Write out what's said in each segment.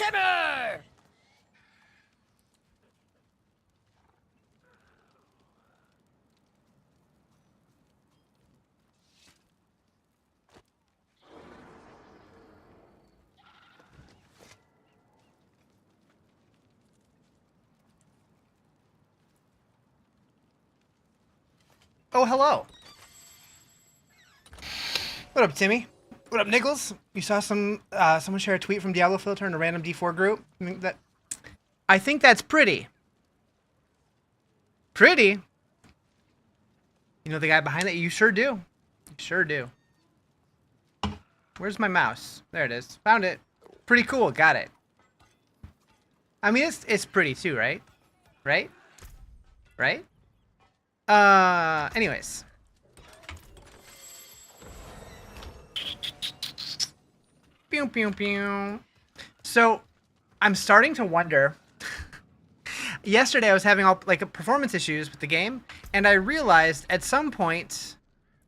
Simmer! Oh, hello. What up, Timmy? What up, Nichols? You saw someone share a tweet from Diablo Filter in a random D4 group? I think that's pretty. Pretty? You know the guy behind it? You sure do. You sure do. Where's my mouse? There it is. Found it. Pretty cool. Got it. I mean, it's pretty too, right? Right? Right? Anyways. Pew, pew, pew. So, I'm starting to wonder. Yesterday, I was having all performance issues with the game, and I realized at some point,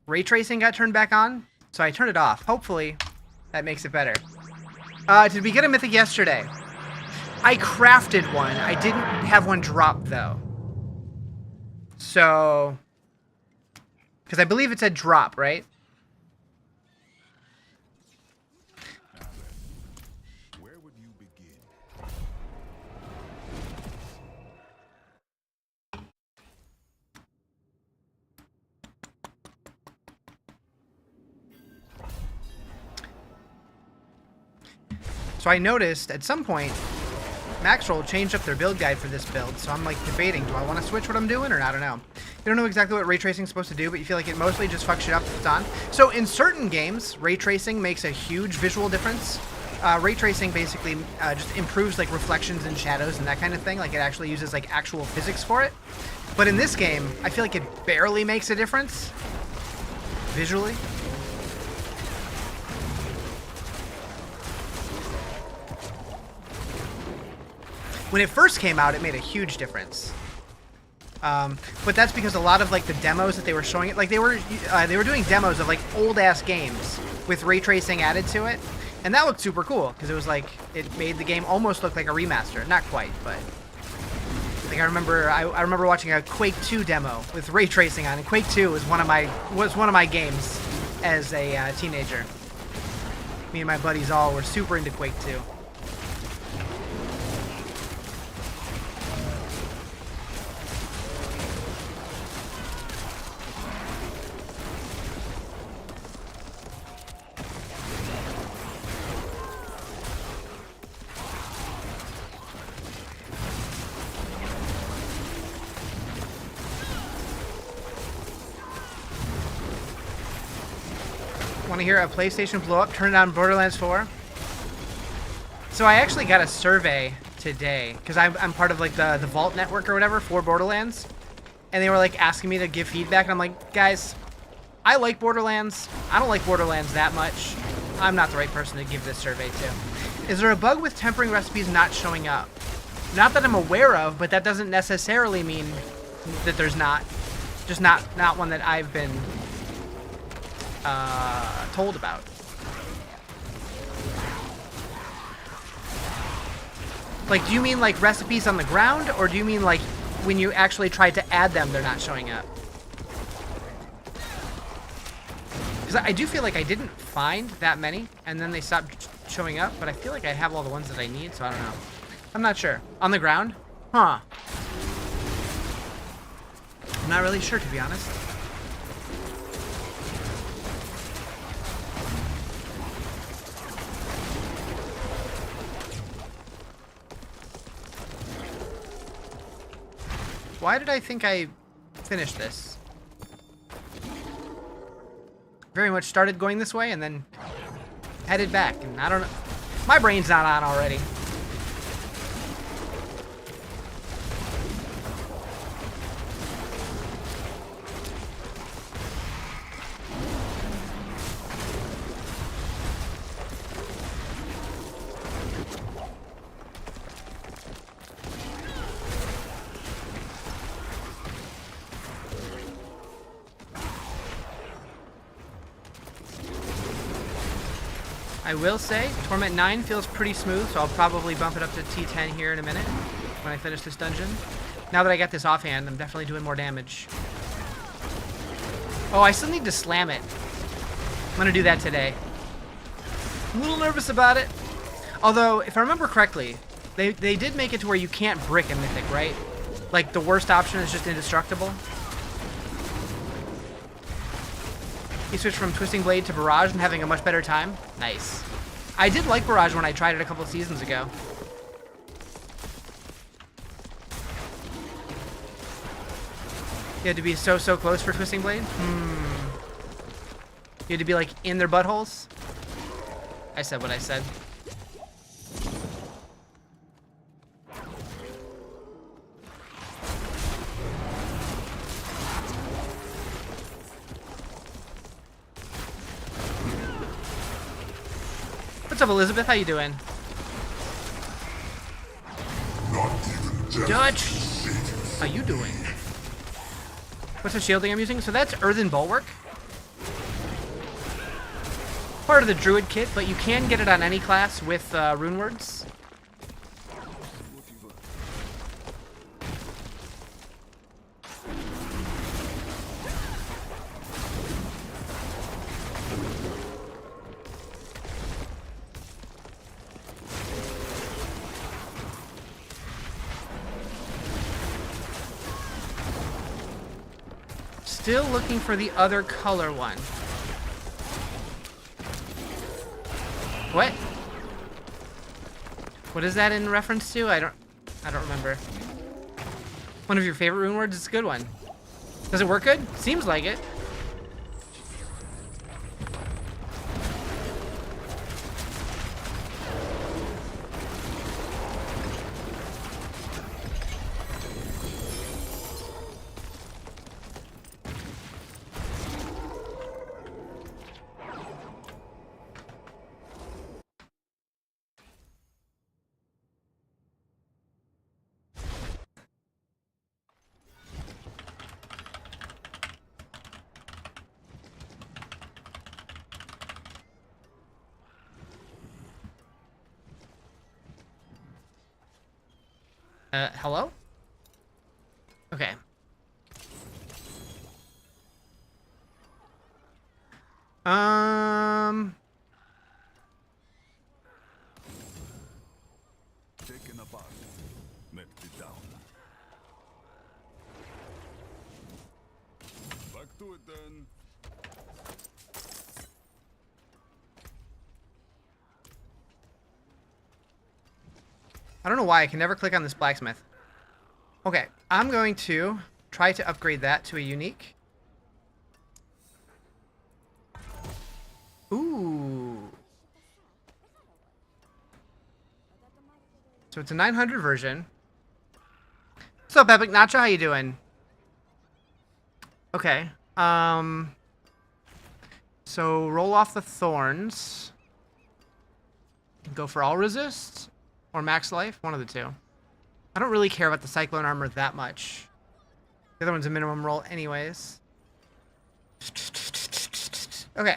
ray tracing got turned back on, so I turned it off. Hopefully, that makes it better. Did we get a mythic yesterday? I crafted one. I didn't have one drop, though. So, because I believe it said drop, right? Where would you begin? So I noticed at some point, Maxroll changed up their build guide for this build, so I'm like debating, do I want to switch what I'm doing or I don't know. You don't know exactly what ray tracing is supposed to do, but you feel like it mostly just fucks shit up if it's on. So in certain games, ray tracing makes a huge visual difference. Ray tracing basically just improves like reflections and shadows and that kind of thing. Like it actually uses like actual physics for it. But in this game, I feel like it barely makes a difference visually. When it first came out, it made a huge difference. But that's because a lot of like the demos that they were showing it, like they were doing demos of like old ass games with ray tracing added to it, and that looked super cool because it was like it made the game almost look like a remaster. Not quite, but like I remember watching a Quake 2 demo with ray tracing on, and Quake 2 was one of my games as a teenager. Me and my buddies all were super into Quake 2. Want to hear a PlayStation blow up? Turn it on Borderlands 4. So I actually got a survey today because I'm part of like the Vault network or whatever for Borderlands, and they were like asking me to give feedback, and I'm like, guys, I like Borderlands. I don't like Borderlands that much. I'm not the right person to give this survey to. Is there a bug with tempering recipes not showing up? Not that I'm aware of, but that doesn't necessarily mean that there's not. Just not one that I've been told about. Like, do you mean like recipes on the ground, or do you mean like when you actually tried to add them, they're not showing up? Because I do feel like I didn't find that many, and then they stopped showing up, but I feel like I have all the ones that I need, so I don't know. I'm not sure. On the ground? Huh. I'm not really sure, to be honest. Why did I think I finished this? Very much started going this way and then headed back, and I don't know. My brain's not on already. I will say, Torment 9 feels pretty smooth, so I'll probably bump it up to T10 here in a minute when I finish this dungeon. Now that I got this offhand, I'm definitely doing more damage. Oh, I still need to slam it. I'm gonna do that today. I'm a little nervous about it. Although, if I remember correctly, they did make it to where you can't brick a mythic, right? Like, the worst option is just indestructible. He switched from Twisting Blade to Barrage and having a much better time. Nice. I did like Barrage when I tried it a couple of seasons ago. You had to be so close for Twisting Blade? You had to be, like, in their buttholes? I said what I said. What's up, Elizabeth? How you doing? Dutch! How you doing? What's the shielding I'm using? So that's Earthen Bulwark. Part of the Druid kit, but you can get it on any class with rune words. Still looking for the other color one. What? What is that in reference to? I don't remember. One of your favorite rune words? It's a good one. Does it work good? Seems like it. Hello? Okay. Taken apart, melted down. Back to it then. I don't know why I can never click on this blacksmith. Okay, I'm going to try to upgrade that to a unique. Ooh. So it's a 900 version. What's up, Epic Nacho? How you doing? Okay. So roll off the thorns. Go for all resist or max life, one of the two. I don't really care about the cyclone armor that much. The other one's a minimum roll anyways. Okay.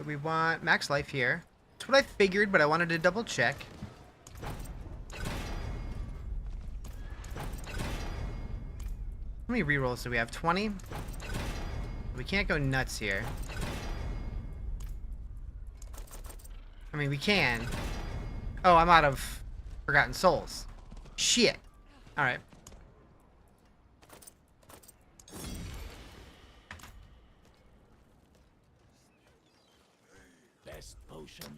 We want max life here. That's what I figured, but I wanted to double check. How many rerolls do we have? 20? We can't go nuts here. I mean, we can. Oh, I'm out of Forgotten Souls. Shit. Alright. Best potions.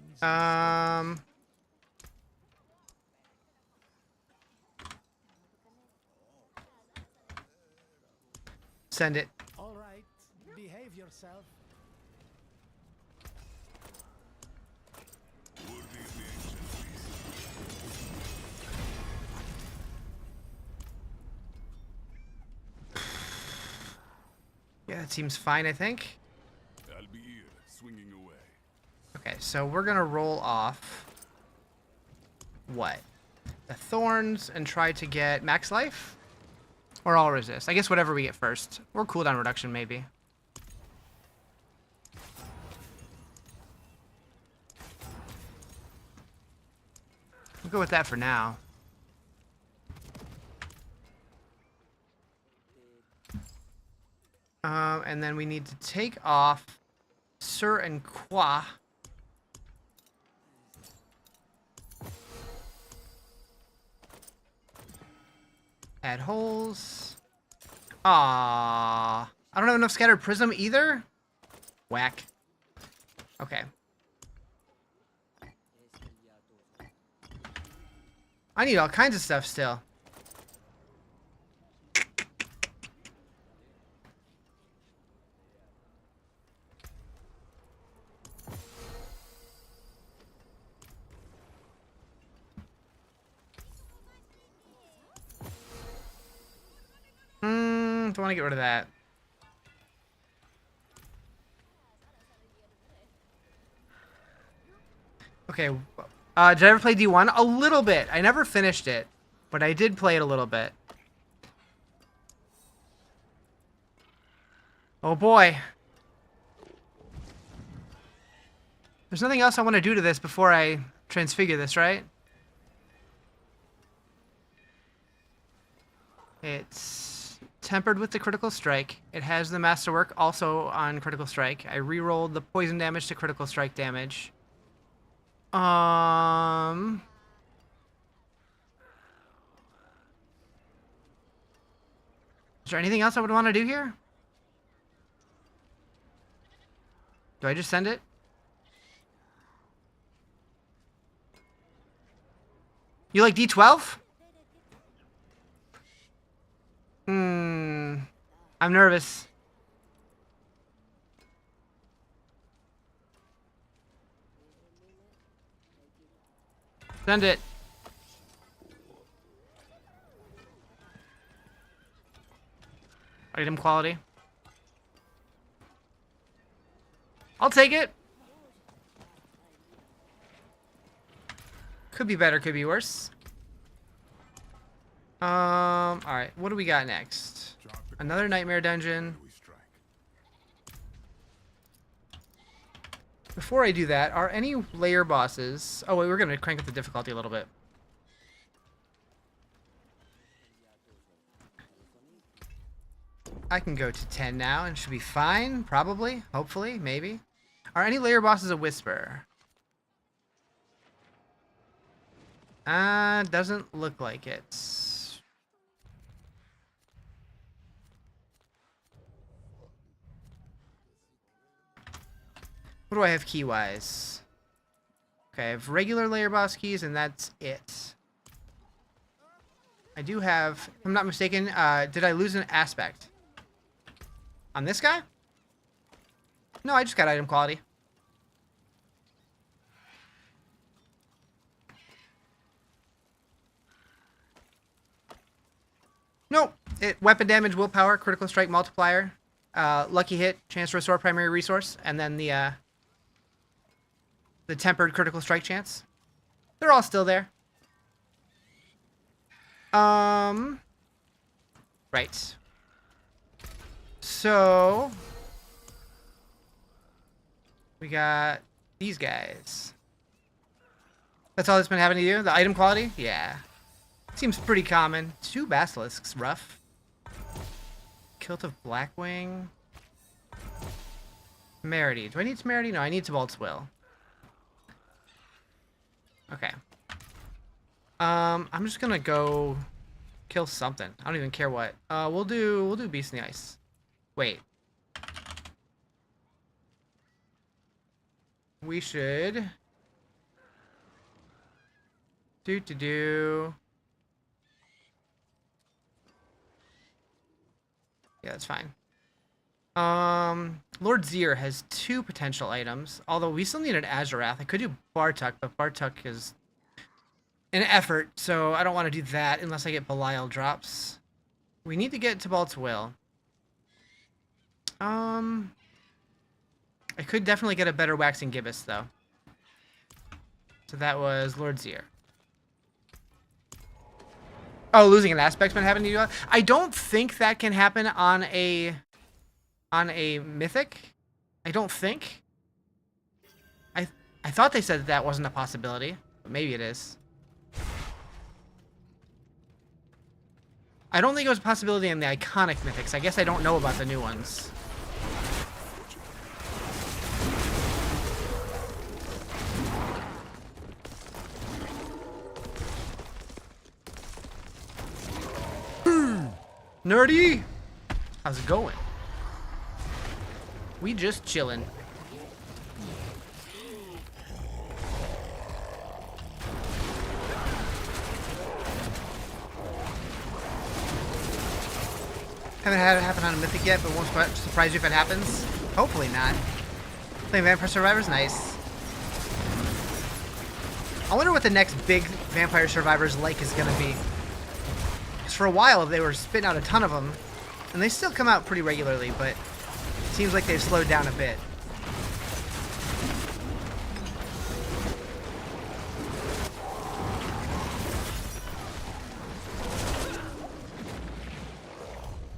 Send it. All right, behave yourself. Yeah, that seems fine, I think. I'll be here, swinging away. Okay, so we're gonna roll off what? the thorns and try to get max life. Or all resist. I guess whatever we get first. Or cooldown reduction, maybe. We'll go with that for now. And then we need to take off Sir and Qua. Add holes. Ah, I don't have enough scattered prism either. Whack. Okay. I need all kinds of stuff still. Don't want to get rid of that. Okay. Did I ever play D1? A little bit. I never finished it, but I did play it a little bit. Oh boy. There's nothing else I want to do to this before I transfigure this, right? It's tempered with the critical strike. It has the masterwork also on critical strike. I re-rolled the poison damage to critical strike damage. Is there anything else I would want to do here? Do I just send it? You like D12? I'm nervous. Send it. Item quality. I'll take it. Could be better, could be worse. Alright, what do we got next? Another nightmare dungeon. Before I do that, are any layer bosses... Oh, wait, we're going to crank up the difficulty a little bit. I can go to 10 now and should be fine, probably, hopefully, maybe. Are any layer bosses a whisper? Doesn't look like it. What do I have key-wise? Okay, I have regular layer boss keys, and that's it. I do have, if I'm not mistaken, did I lose an aspect? On this guy? No, I just got item quality. Nope. Weapon damage, willpower, critical strike multiplier, lucky hit, chance to restore primary resource, and then the tempered critical strike chance. They're all still there. Right. So we got these guys. That's all that's been happening to you? The item quality? Yeah. Seems pretty common. 2 basilisks, rough. Kilt of Blackwing. Temerity. Do I need Temerity? No, I need Tibalt's Will. Okay. I'm just gonna go kill something. I don't even care what. We'll do Beast in the Ice. Wait. We should do. Yeah, that's fine. Lord Zir has 2 potential items, although we still need an Azurath. I could do Bartuk, but Bartuk is an effort, so I don't want to do that unless I get Belial drops. We need to get Tibalt's Will. I could definitely get a better Waxing Gibbous, though. So that was Lord Zir. Oh, losing an aspect's been happening to you? I don't think that can happen on a mythic. I don't think. I thought they said that wasn't a possibility, but maybe it is. I don't think it was a possibility in the iconic mythics. I guess I don't know about the new ones. Nerdy! How's it going? We just chillin'. Haven't had it happen on a mythic yet, but won't surprise you if it happens. Hopefully not. Playing Vampire Survivor's nice. I wonder what the next big Vampire Survivors like is gonna be. Because for a while they were spitting out a ton of them, and they still come out pretty regularly, but it seems like they've slowed down a bit.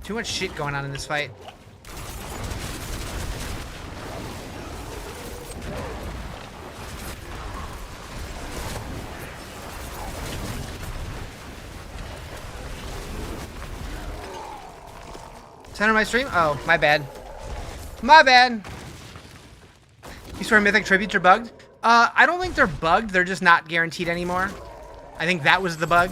Too much shit going on in this fight. Center my stream? Oh, my bad. My bad. You swear Mythic Tributes are bugged? I don't think they're bugged. They're just not guaranteed anymore. I think that was the bug.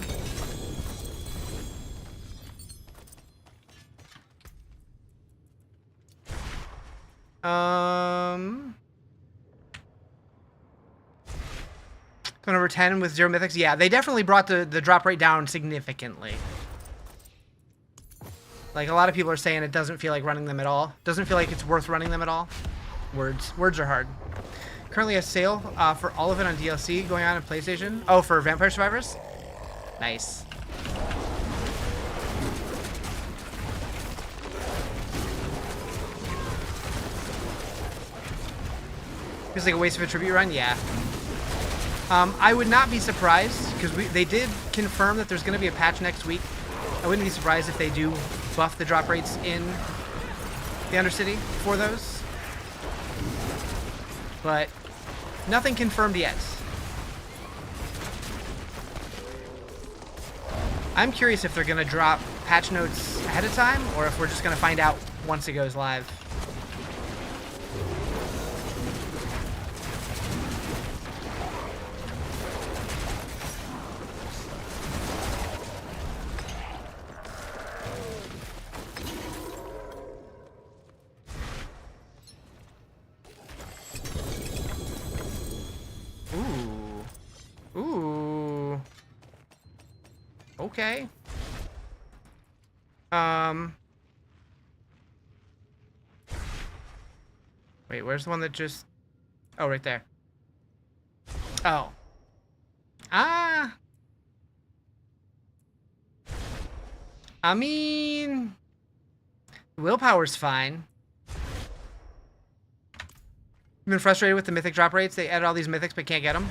Going over 10 with 0 mythics? Yeah, they definitely brought the drop rate down significantly. Like, a lot of people are saying it doesn't feel like running them at all. Doesn't feel like it's worth running them at all. Words are hard. Currently a sale for all of it on DLC going on PlayStation. Oh, for Vampire Survivors? Nice. Feels like a waste of a tribute run? Yeah. I would not be surprised, because they did confirm that there's going to be a patch next week. I wouldn't be surprised if they do buff the drop rates in the Undercity for those. But nothing confirmed yet. I'm curious if they're going to drop patch notes ahead of time, or if we're just going to find out once it goes live. Okay. Wait, where's the one that just... Oh, right there. Oh. Ah. I mean... Willpower's fine. You've been frustrated with the mythic drop rates? They added all these mythics but can't get them?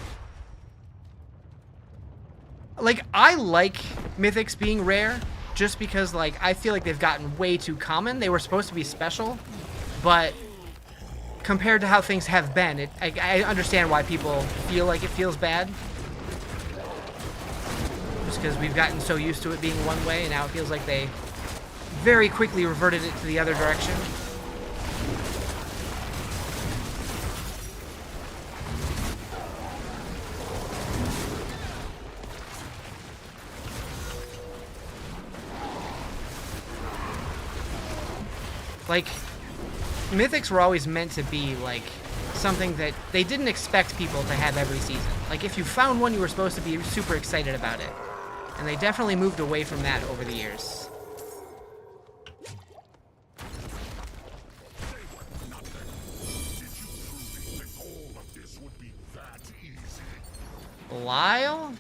Like, I like mythics being rare, just because, like, I feel like they've gotten way too common. They were supposed to be special, but compared to how things have been, I understand why people feel like it feels bad. Just because we've gotten so used to it being one way, and now it feels like they very quickly reverted it to the other direction. Like, mythics were always meant to be, like, something that they didn't expect people to have every season. Like, if you found one, you were supposed to be super excited about it. And they definitely moved away from that over the years. Lyle?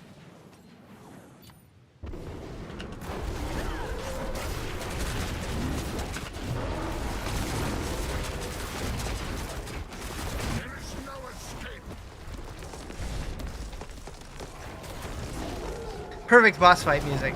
Perfect boss fight music.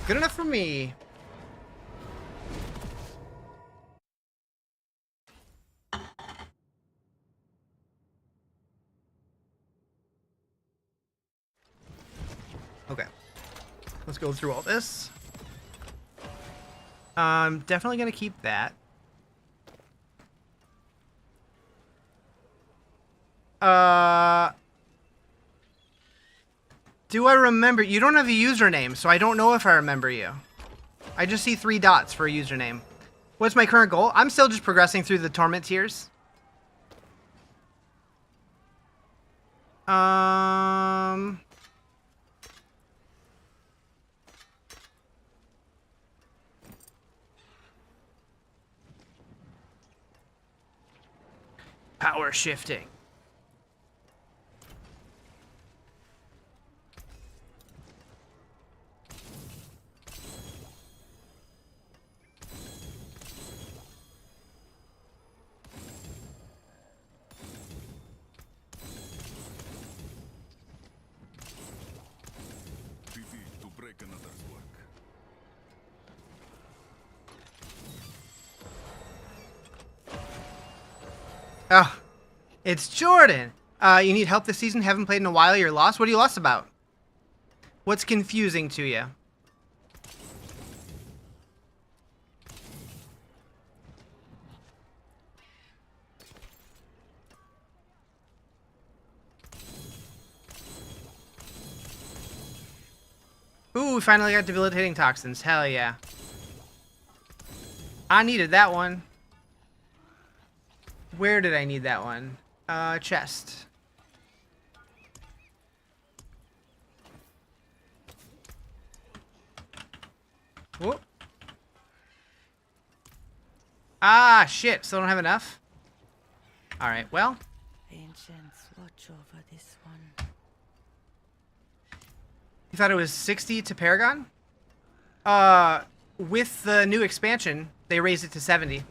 Good enough for me. Okay. Let's go through all this. I'm definitely going to keep that. Do I remember? You don't have a username, so I don't know if I remember you. I just see 3 dots for a username. What's my current goal? I'm still just progressing through the torment tiers. Power shifting. To break another's work. Oh, it's Jordan. You need help this season? Haven't played in a while. You're lost. What are you lost about? What's confusing to you? Ooh, we finally got debilitating toxins. Hell yeah. I needed that one. Where did I need that one? Chest. Whoop. Ah, shit. Still don't have enough? Alright, well. Ancients, watch over this one. You thought it was 60 to Paragon? With the new expansion, they raised it to 70.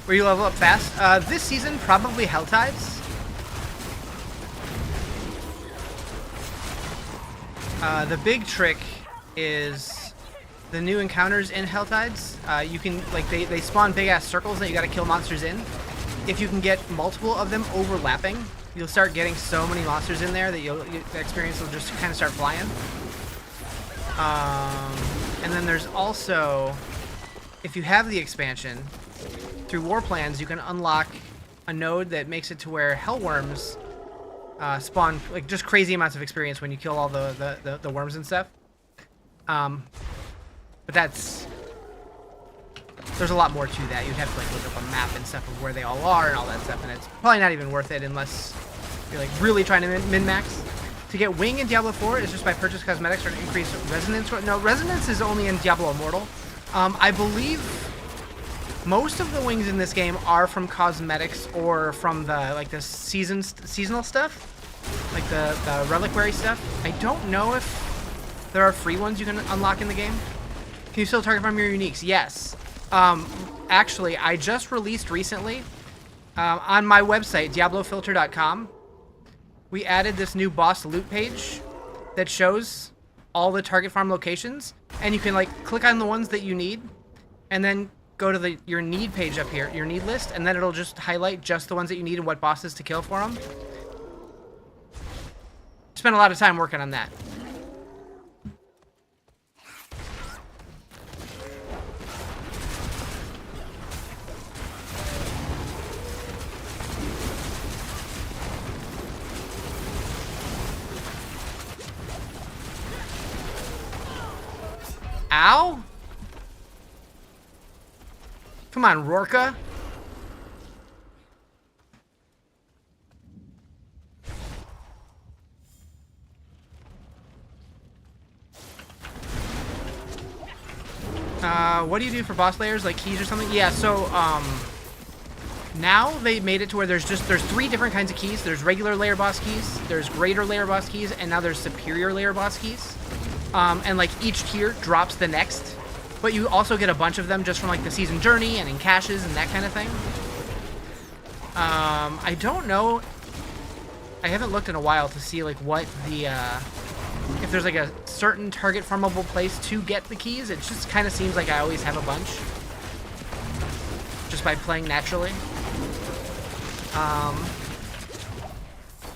Where you level up fast? This season, probably Helltides. The big trick is the new encounters in Helltides. You can, like, they spawn big-ass circles that you gotta kill monsters in. If you can get multiple of them overlapping, you'll start getting so many monsters in there that the experience will just kind of start flying. And then there's also, if you have the expansion, through War Plans, you can unlock a node that makes it to where Hellworms spawn, like, just crazy amounts of experience when you kill all the worms and stuff. But there's a lot more to that. You'd have to, like, look up a map and stuff of where they all are and all that stuff, and it's probably not even worth it unless you're, like, really trying to min-max. To get Wing in Diablo 4 is just by purchase cosmetics or increase Resonance. No, Resonance is only in Diablo Immortal. I believe most of the wings in this game are from cosmetics or from the seasonal stuff, like the reliquary stuff. I don't know if there are free ones you can unlock in the game. Can you still target farm your uniques? Yes. Actually, I just released recently on my website, diablofilter.com. We added this new boss loot page that shows all the target farm locations, and you can, like, click on the ones that you need, and then go to your need page up here, your need list, and then it'll just highlight just the ones that you need and what bosses to kill for them. Spent a lot of time working on that. Ow! Come on, Rorka. What what do you do for boss layers, like keys or something? Yeah, so, now they made it to where there's 3 different kinds of keys. There's regular layer boss keys, there's greater layer boss keys, and now there's superior layer boss keys. And like each tier drops the next, but you also get a bunch of them just from like the season journey and in caches and that kind of thing. I don't know. I haven't looked in a while to see like what the, if there's like a certain target farmable place to get the keys. It just kind of seems like I always have a bunch just by playing naturally.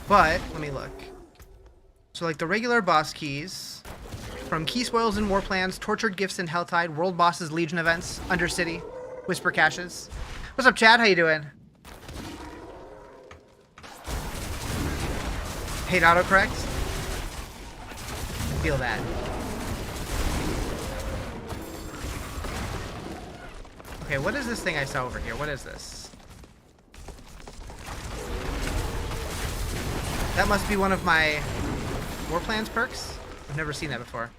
But let me look. So like the regular boss keys from Key Spoils and War Plans, Tortured Gifts in Helltide, World Bosses, Legion Events, Undercity, Whisper Caches. What's up, Chad? How you doing? Hate autocorrect. Feel that. Okay, what is this thing I saw over here? What is this? That must be one of my War Plans perks? I've never seen that before.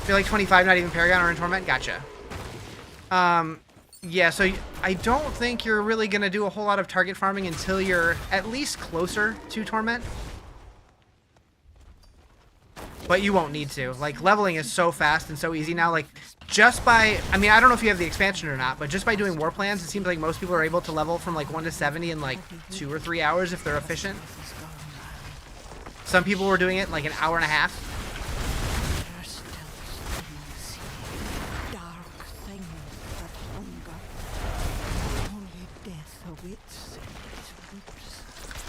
Feel like 25, not even Paragon or in Torment? Gotcha. Yeah, so I don't think you're really going to do a whole lot of target farming until you're at least closer to Torment. But you won't need to. Like, leveling is so fast and so easy now. Like, just by... I mean, I don't know if you have the expansion or not, but just by doing War Plans, it seems like most people are able to level from, like, 1 to 70 in, like, 2 or 3 hours if they're efficient. Some people were doing it in, like, an hour and a half.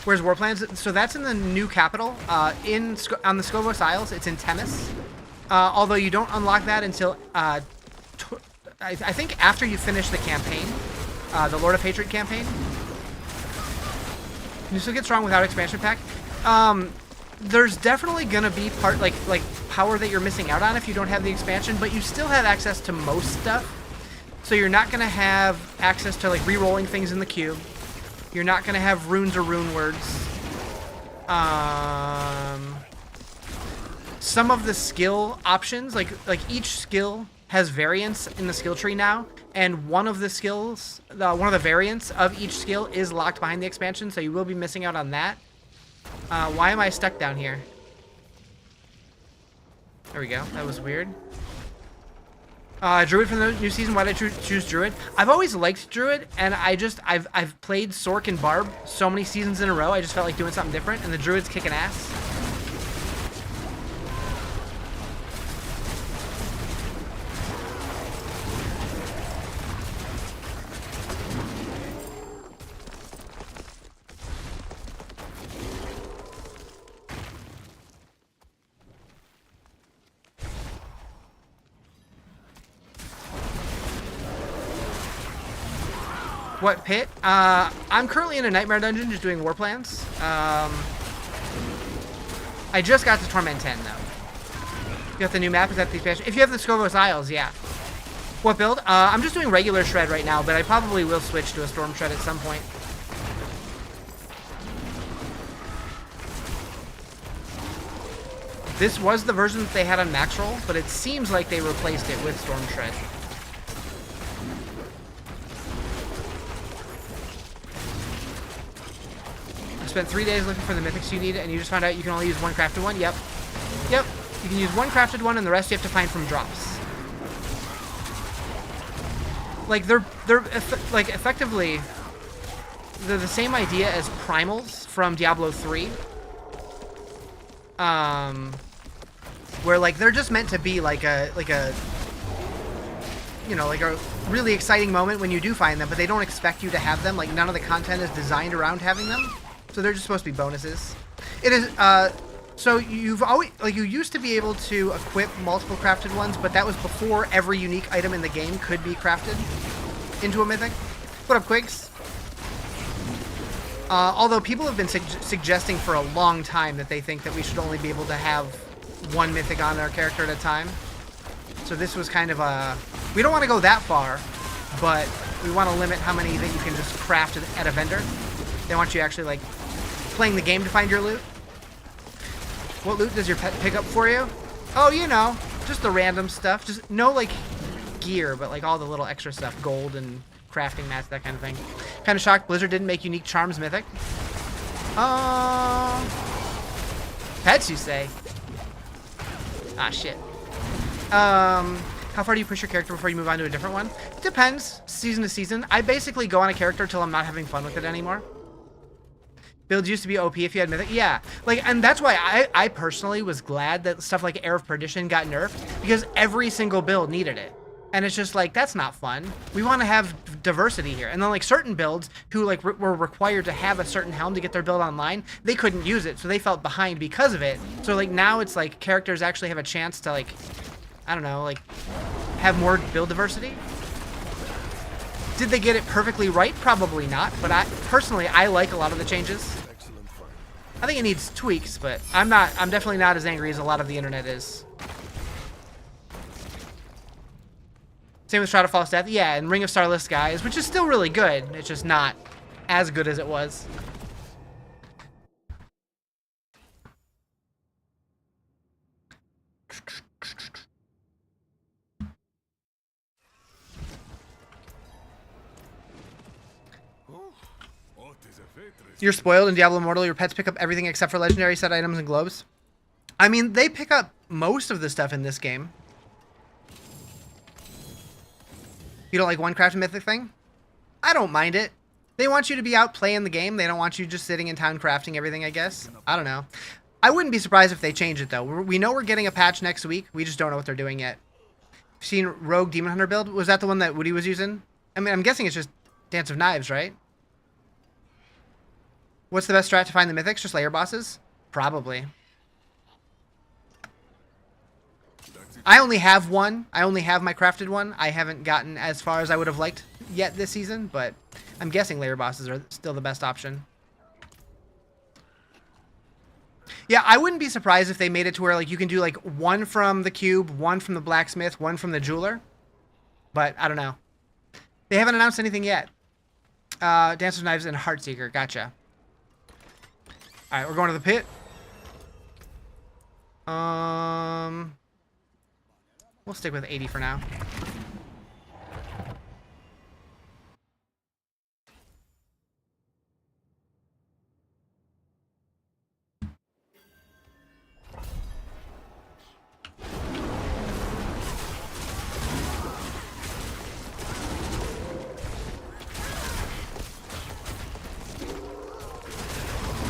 Where's War Plans? So that's in the new capital. On the Scovos Isles, it's in Temis. Although you don't unlock that until, I think after you finish the campaign, the Lord of Hatred campaign. You still get strong without expansion pack. There's definitely gonna be like power that you're missing out on if you don't have the expansion, but you still have access to most stuff. So you're not gonna have access to like re-rolling things in the cube. You're not going to have runes or rune words. Some of the skill options, like each skill has variants in the skill tree now, and one of the skills, one of the variants of each skill is locked behind the expansion, so you will be missing out on that. Why am I stuck down here? There we go. That was weird. Druid from the new season. Why did I choose Druid? I've always liked Druid, and I've played Sork and Barb so many seasons in a row. I just felt like doing something different, and the Druid's kicking ass. What pit? I'm currently in a Nightmare Dungeon just doing War Plans. I just got to Torment 10, though. You got the new map? Is that the expansion? If you have the Scovos Isles, yeah. What build? I'm just doing regular Shred right now, but I probably will switch to a Storm Shred at some point. This was the version that they had on Max Roll, but it seems like they replaced it with Storm Shred. Spent 3 days looking for the mythics you need, and you just found out you can only use one crafted one? Yep. Yep. You can use one crafted one, and the rest you have to find from drops. Like, they're effectively, they're the same idea as primals from Diablo 3. Where, like, they're just meant to be like a, you know, like a really exciting moment when you do find them, but they don't expect you to have them. Like, none of the content is designed around having them. So they're just supposed to be bonuses. It is, so you've always, like, you used to be able to equip multiple crafted ones, but that was before every unique item in the game could be crafted into a mythic. What up, Quigs? Although people have been suggesting for a long time that they think that we should only be able to have one mythic on our character at a time. So this was kind of a, we don't want to go that far, but we want to limit how many that you can just craft at a vendor. They want you actually, like, playing the game to find your loot. What loot does your pet pick up for you? Oh, you know, just the random stuff. Just no, like, gear, but like all the little extra stuff, gold and crafting mats, that kind of thing. Kind of shocked Blizzard didn't make unique charms mythic. Pets, you say? Ah, shit. How far do you push your character before you move on to a different one? It depends, season to season. I basically go on a character till I'm not having fun with it anymore. Builds used to be OP if you had mythic. Yeah, like, and that's why I personally was glad that stuff like Heir of Perdition got nerfed, because every single build needed it. And it's just like, that's not fun. We want to have diversity here. And then like certain builds who like were required to have a certain helm to get their build online, they couldn't use it, so they felt behind because of it. So like now it's like characters actually have a chance to like, I don't know, like have more build diversity. Did they get it perfectly right? Probably not, but I personally like a lot of the changes. I think it needs tweaks, but I'm definitely not as angry as a lot of the internet is. Same with Shroud of False Death. Yeah, and Ring of Starless Skies, which is still really good. It's just not as good as it was. You're spoiled in Diablo Immortal. Your pets pick up everything except for legendary set items and globes. I mean, they pick up most of the stuff in this game. You don't like one crafted mythic thing? I don't mind it. They want you to be out playing the game. They don't want you just sitting in town crafting everything, I guess. I don't know. I wouldn't be surprised if they change it, though. We know we're getting a patch next week. We just don't know what they're doing yet. Seen Rogue Demon Hunter build? Was that the one that Woody was using? I mean, I'm guessing it's just Dance of Knives, right? What's the best strat to find the mythics? Just layer bosses? Probably. I only have one. I only have my crafted one. I haven't gotten as far as I would have liked yet this season, but I'm guessing layer bosses are still the best option. Yeah, I wouldn't be surprised if they made it to where like you can do like one from the cube, one from the blacksmith, one from the jeweler. But I don't know. They haven't announced anything yet. Dancer's Knives and Heartseeker. Gotcha. All right, we're going to the pit. We'll stick with 80 for now.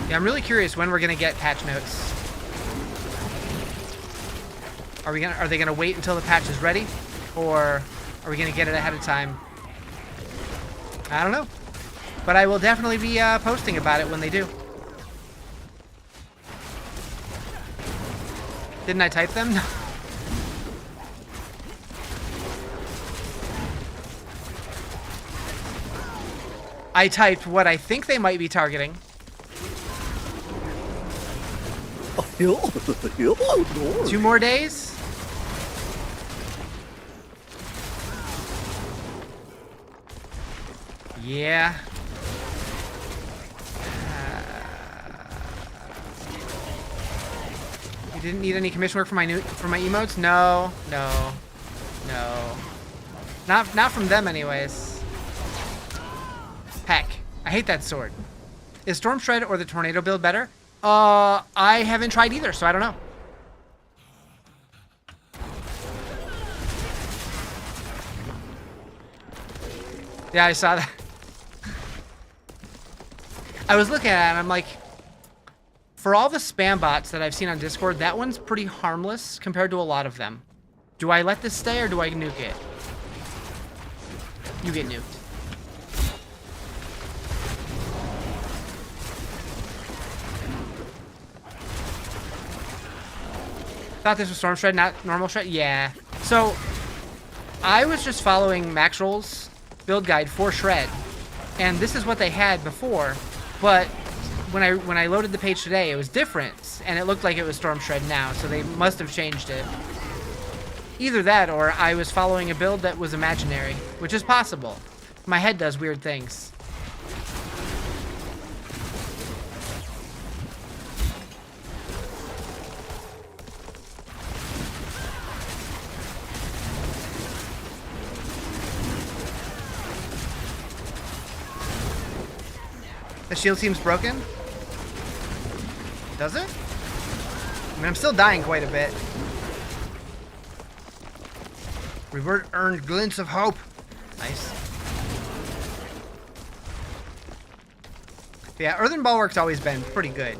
Yeah, I'm really curious when we're gonna get patch notes. Are they gonna wait until the patch is ready, or are we gonna get it ahead of time? I don't know, but I will definitely be posting about it when they do. Didn't I type them? I typed what I think they might be targeting. 2 more days? Yeah. You didn't need any commission work for my emotes? No. Not from them anyways. Heck, I hate that sword. Is Storm Shred or the Tornado build better? I haven't tried either, so I don't know. Yeah, I saw that. I was looking at it and I'm like, for all the spam bots that I've seen on Discord, that one's pretty harmless compared to a lot of them. Do I let this stay or do I nuke it? You get nuked. Thought this was Storm Shred, not normal Shred? Yeah. So, I was just following Max Roll's build guide for Shred, and this is what they had before, but when I loaded the page today, it was different, and it looked like it was Storm Shred now, so they must have changed it. Either that, or I was following a build that was imaginary, which is possible. My head does weird things. The shield seems broken. Does it? I mean, I'm still dying quite a bit. We've earned glints of hope. Nice. But yeah, Earthen Bulwark's always been pretty good.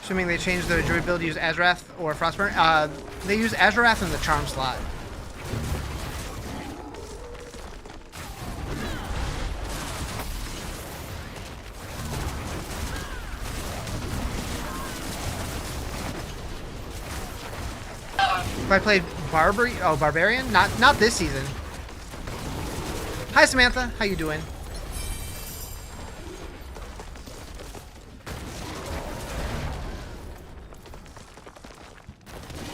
Assuming they changed the Druid build to use Azrath or Frostburn. They use Azrath in the Charm slot. If I played Barbarian? Not this season. Hi Samantha, how you doing?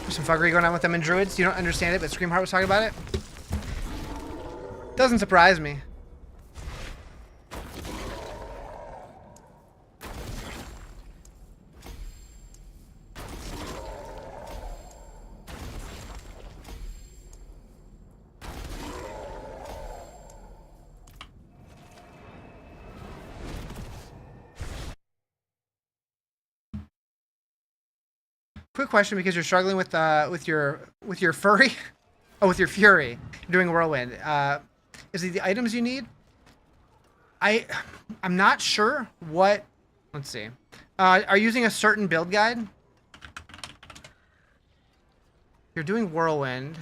There's some fuckery going on with them in Druids. You don't understand it, but Screamheart was talking about it. Doesn't surprise me. Quick question, because you're struggling with your furry, oh, with your fury, you're doing whirlwind. Is it the items you need? I'm not sure what. Let's see. Are you using a certain build guide? You're doing whirlwind.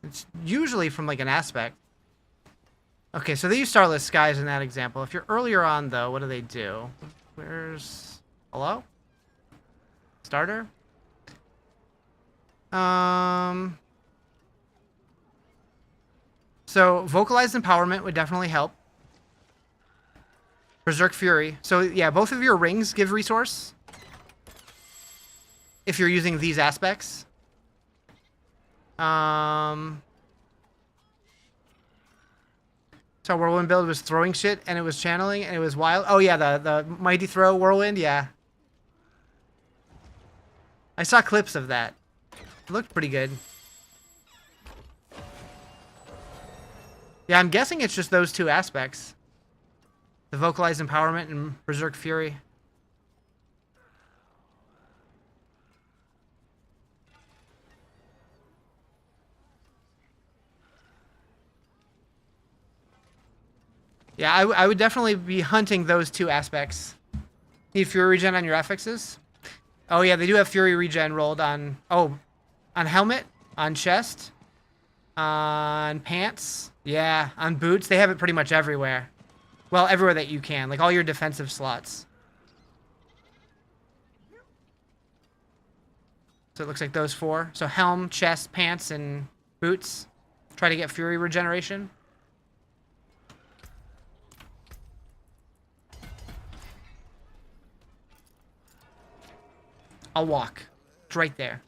It's usually from like an aspect. Okay, so they use Starless Skies in that example. If you're earlier on, though, what do they do? Where's... Hello? Starter? So, Vocalized Empowerment would definitely help. Berserk Fury. So, yeah, both of your rings give resource. If you're using these aspects. So Whirlwind build was throwing shit, and it was channeling, and it was wild. Oh yeah, the Mighty Throw Whirlwind, yeah. I saw clips of that. It looked pretty good. Yeah, I'm guessing it's just those two aspects. The Vocalized Empowerment and Berserk Fury. Yeah, I would definitely be hunting those two aspects. Need Fury regen on your affixes? Oh yeah, they do have Fury regen rolled on... Oh, on helmet, on chest, on pants. Yeah, on boots. They have it pretty much everywhere. Well, everywhere that you can. Like all your defensive slots. So it looks like those four. So helm, chest, pants, and boots. Try to get Fury regeneration. I'll walk. It's right there.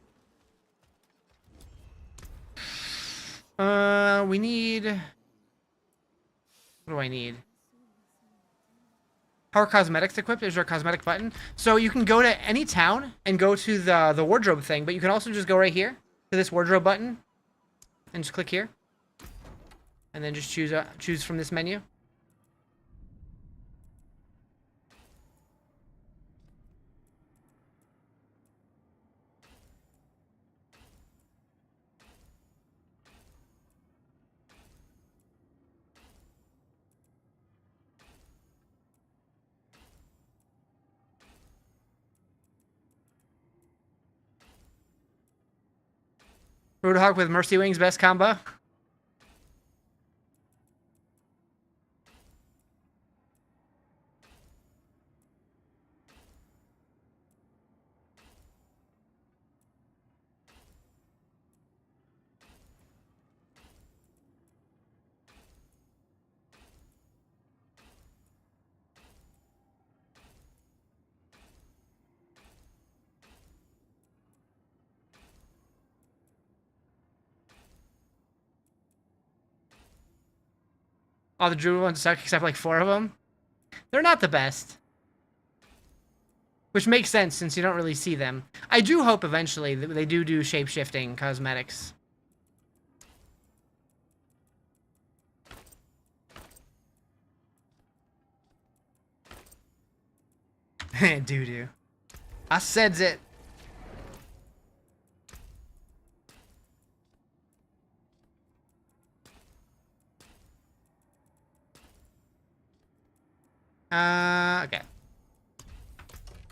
We need... What do I need? How are cosmetics equipped? Is there a cosmetic button? So you can go to any town and go to the wardrobe thing, but you can also just go right here to this wardrobe button and just click here. And then just choose from this menu. Roadhog with Mercy Wings, best combo. All the Druid ones suck except like 4 of them. They're not the best. Which makes sense since you don't really see them. I do hope eventually that they do shape-shifting cosmetics. Doo-doo. I said it. Okay.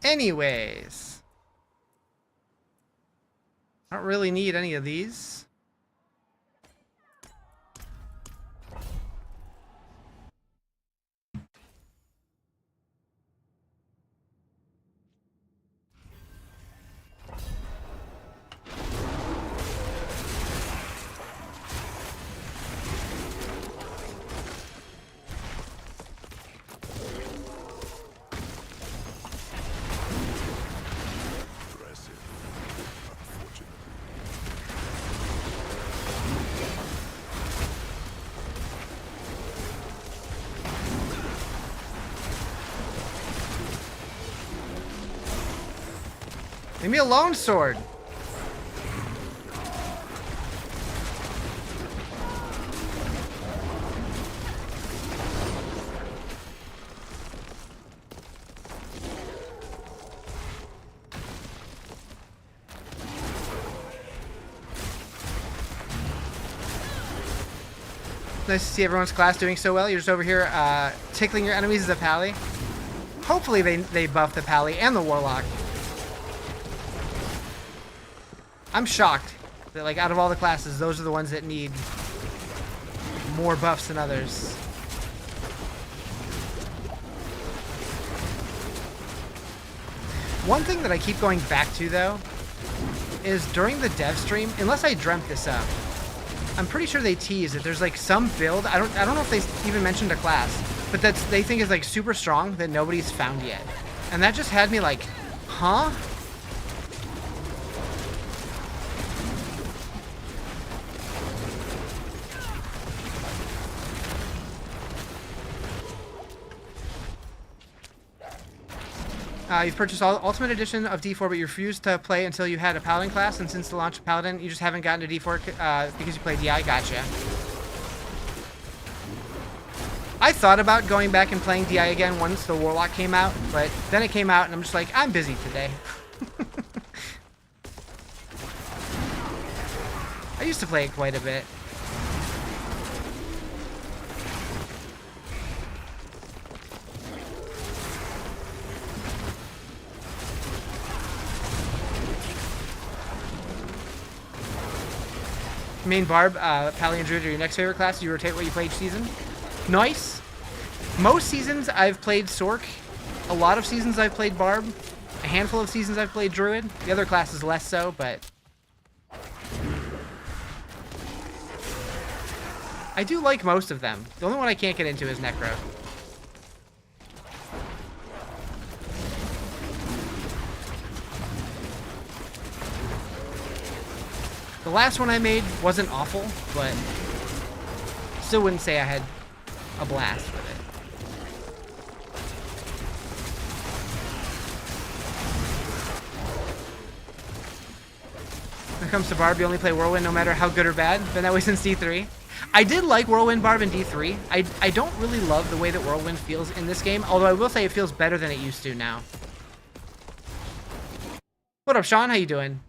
Anyways. I don't really need any of these. Leave me alone, sword. Nice to see everyone's class doing so well. You're just over here tickling your enemies as a pally. Hopefully they buff the pally and the warlock. I'm shocked that, like, out of all the classes, those are the ones that need more buffs than others. One thing that I keep going back to, though, is during the dev stream, unless I dreamt this up, I'm pretty sure they tease that there's, like, some build, I don't know if they even mentioned a class, but they think is, like, super strong that nobody's found yet. And that just had me like, huh? You've purchased Ultimate Edition of D4, but you refused to play until you had a Paladin class, and since the launch of Paladin, you just haven't gotten to D4 because you play DI? Gotcha. I thought about going back and playing DI again once the Warlock came out, but then it came out, and I'm just like, I'm busy today. I used to play it quite a bit. Main Barb, Pally and Druid are your next favorite class. You rotate what you play each season. Nice. Most seasons I've played Sork. A lot of seasons I've played Barb. A handful of seasons I've played Druid. The other classes less so, but I do like most of them. The only one I can't get into is Necro. The last one I made wasn't awful, but still wouldn't say I had a blast with it. When it comes to Barb, you only play Whirlwind no matter how good or bad. Been that way since D3. I did like Whirlwind Barb in D3. I don't really love the way that Whirlwind feels in this game, although I will say it feels better than it used to now. What up, Sean? How you doing?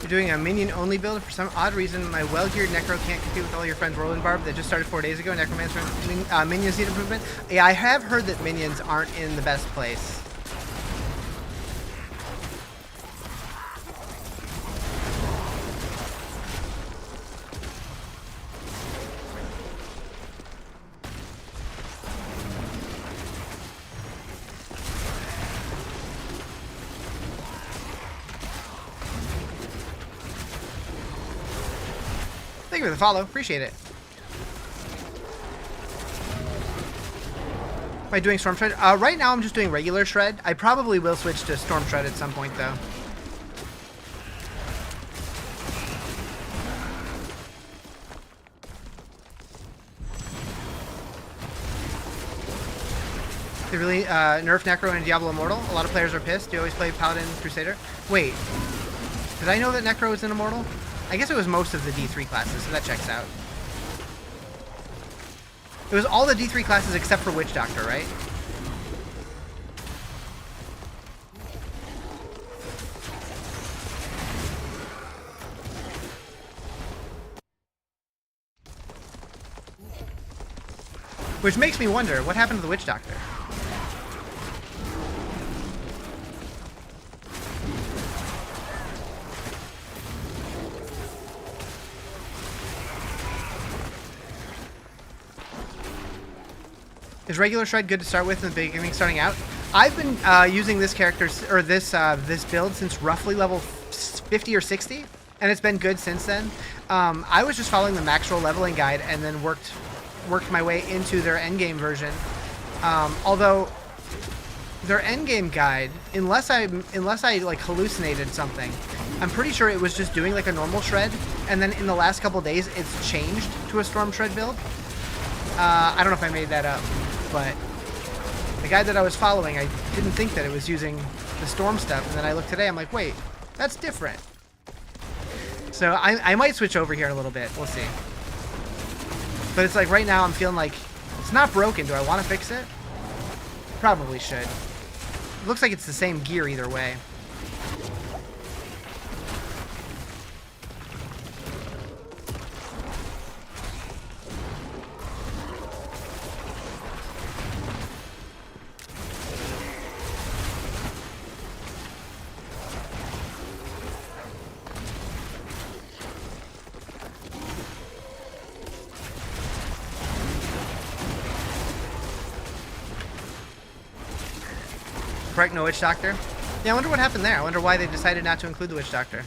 You're doing a minion-only build. For some odd reason, my well-geared Necro can't compete with all your friends Roland Barb that just started 4 days ago. Necromancer minions need improvement. Yeah, I have heard that minions aren't in the best place. Thank you for the follow. Appreciate it. Am I doing Storm Shred? Right now I'm just doing regular Shred. I probably will switch to Storm Shred at some point, though. They really nerfed Necro and Diablo Immortal. A lot of players are pissed. You always play Paladin Crusader. Wait, did I know that Necro was an Immortal? I guess it was most of the D3 classes, so that checks out. It was all the D3 classes except for Witch Doctor, right? Which makes me wonder, what happened to the Witch Doctor? Is regular Shred good to start with in the beginning, starting out? I've been using this character, or this build since roughly level 50 or 60, and it's been good since then. I was just following the max roll leveling guide and then worked my way into their endgame version. Although their endgame guide, unless I like hallucinated something, I'm pretty sure it was just doing like a normal Shred, and then in the last couple days it's changed to a Storm Shred build. I don't know if I made that up, but the guide that I was following, I didn't think that it was using the Storm stuff, and then I looked today, I'm like, wait, that's different. So I might switch over here in a little bit, we'll see. But it's like right now I'm feeling like it's not broken. Do I want to fix it? Probably should. It looks like it's the same gear either way. Correct, no Witch Doctor. Yeah, I wonder what happened there. I wonder why they decided not to include the Witch Doctor.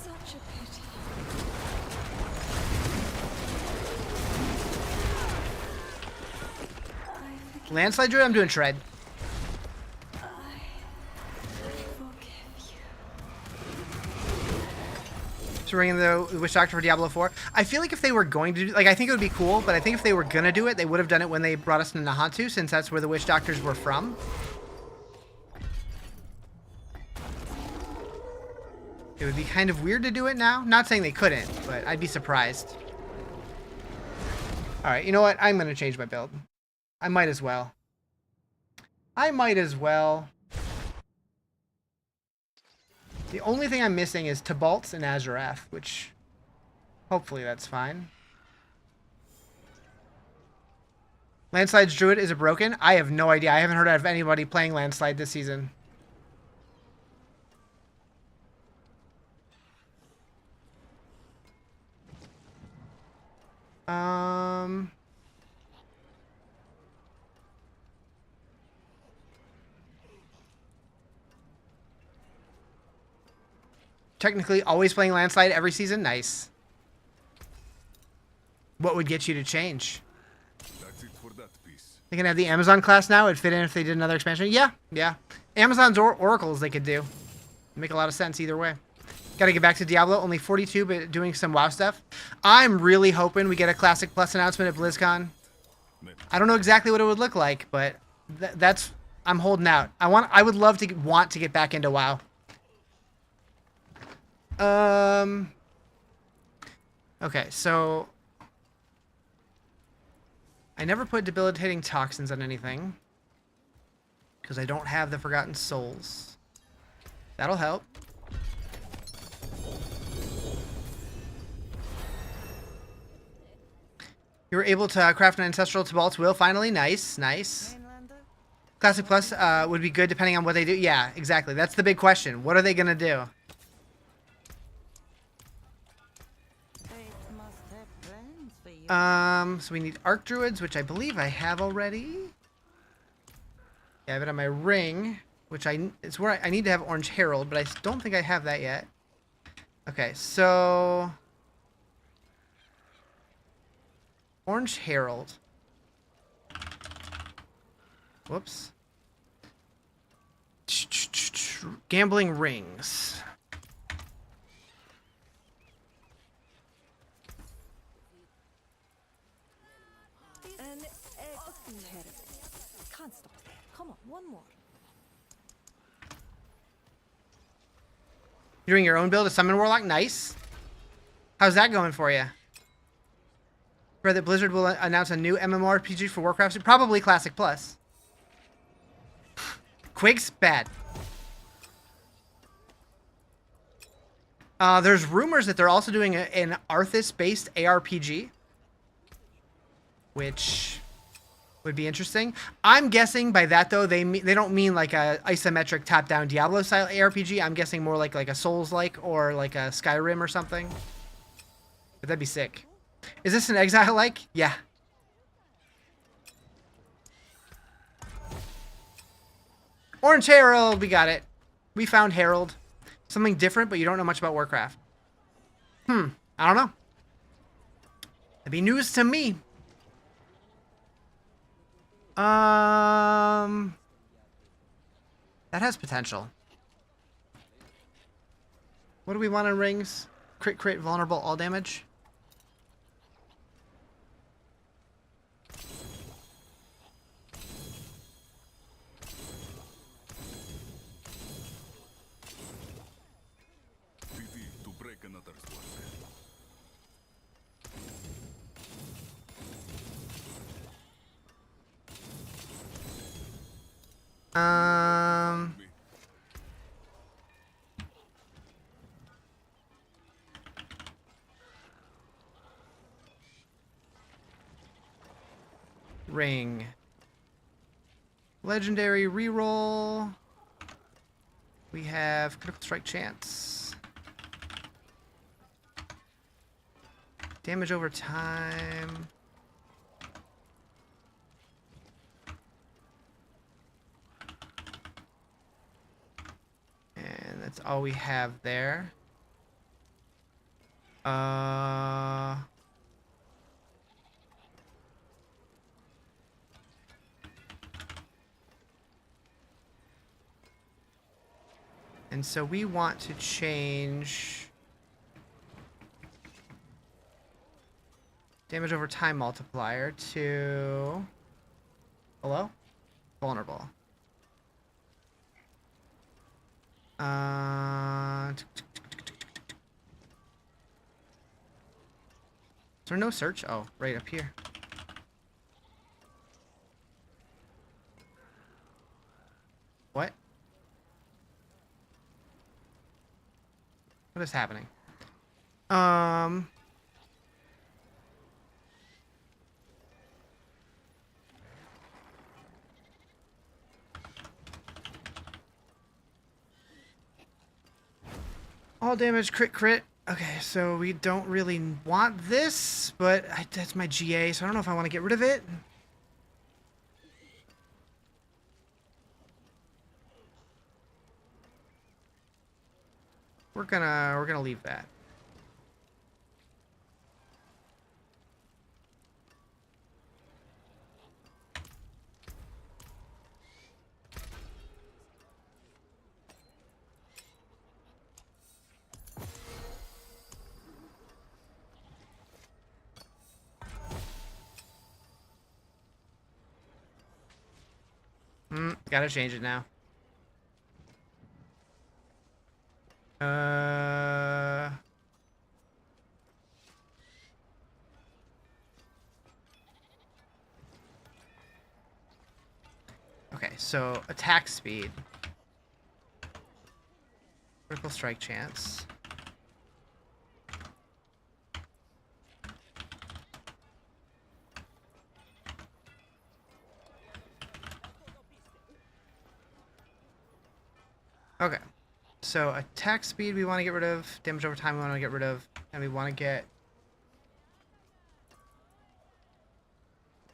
Such a pity. Landslide Druid, I'm doing Shred. To bring in the Witch Doctor for Diablo 4. I feel like if they were going to do, like, I think it would be cool, but I think if they were gonna do it, they would have done it when they brought us to Nahantu, since that's where the Witch Doctors were from. It would be kind of weird to do it now. Not saying they couldn't, but I'd be surprised. Alright, you know what? I'm gonna change my build. I might as well. The only thing I'm missing is Tabalts and Azurath, which hopefully that's fine. Landslide's Druid, is it broken? I have no idea. I haven't heard of anybody playing Landslide this season. Technically, always playing Landslide every season? Nice. What would get you to change? That's it for that piece. They can have the Amazon class now. It'd fit in if they did another expansion. Yeah. Amazon's oracles they could do. Make a lot of sense either way. Got to get back to Diablo. Only 42, but doing some WoW stuff. I'm really hoping we get a Classic Plus announcement at BlizzCon. I don't know exactly what it would look like, but that's... I'm holding out. I would love to want to get back into WoW. Okay, so I never put debilitating toxins on anything because I don't have the Forgotten Souls. That'll help. You were able to craft an ancestral Tibalt's will finally. Nice, nice. Classic Plus would be good depending on what they do. Yeah, exactly. That's the big question. What are they gonna do? So we need Arc Druids, which I believe I have already. Yeah, I have it on my ring, which it's where I need to have Orange Herald, but I don't think I have that yet. Okay, so Orange Herald. Whoops. Gambling rings. Can't stop there. Come on, one more. You're doing your own build of Summon Warlock? Nice. How's that going for you? Read that Blizzard will announce a new MMORPG for Warcraft. Probably Classic Plus. Quig's bad. There's rumors that they're also doing an Arthas-based ARPG, which would be interesting. I'm guessing by that though they don't mean like a isometric top-down Diablo style ARPG. I'm guessing more like a Souls-like or like a Skyrim or something. But that'd be sick. Is this an Exile-like? Yeah. Orange Herald, we got it. We found Herald. Something different, but you don't know much about Warcraft. I don't know. That'd be news to me. That has potential. What do we want in rings? Crit, vulnerable, all damage. To break another sword. Ring. Legendary reroll. We have critical strike chance. Damage over time. And that's all we have there. And so we want to change damage over time multiplier to hello? Vulnerable. Is there no search? Oh, right up here. What? What is happening? All damage, crit. Okay, so we don't really want this, but that's my GA, so I don't know if I want to get rid of it. We're gonna leave that. Gotta change it now. so attack speed. Critical strike chance. Okay. So attack speed we want to get rid of. Damage over time we want to get rid of. And we want to get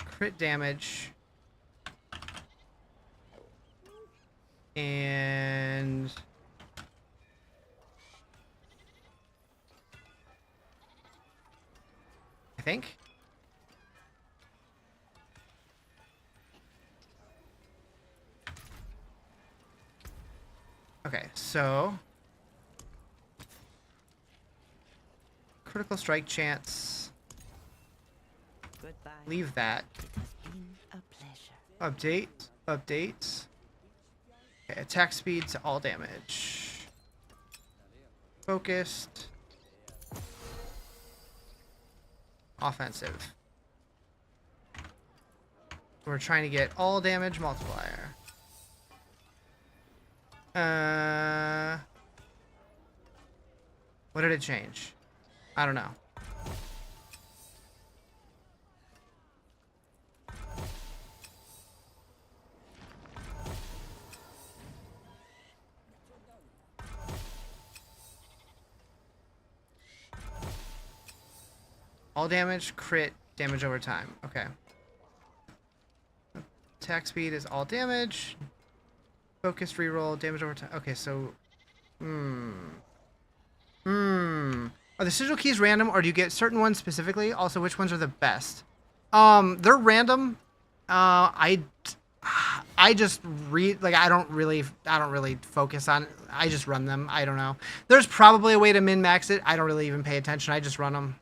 crit damage. And I think. Okay, so critical strike chance. Goodbye. Leave that. It has been a pleasure. Update. Okay, attack speed to all damage. Focused. Offensive. We're trying to get all damage multiplier. What did it change? I don't know. All damage, crit, damage over time. Okay. Attack speed is all damage. Focus reroll, damage over time. Okay, so... Are the sigil keys random, or do you get certain ones specifically? Also, which ones are the best? They're random. I just read, like, I don't really focus on it. I just run them. I don't know. There's probably a way to min-max it. I don't really even pay attention. I just run them.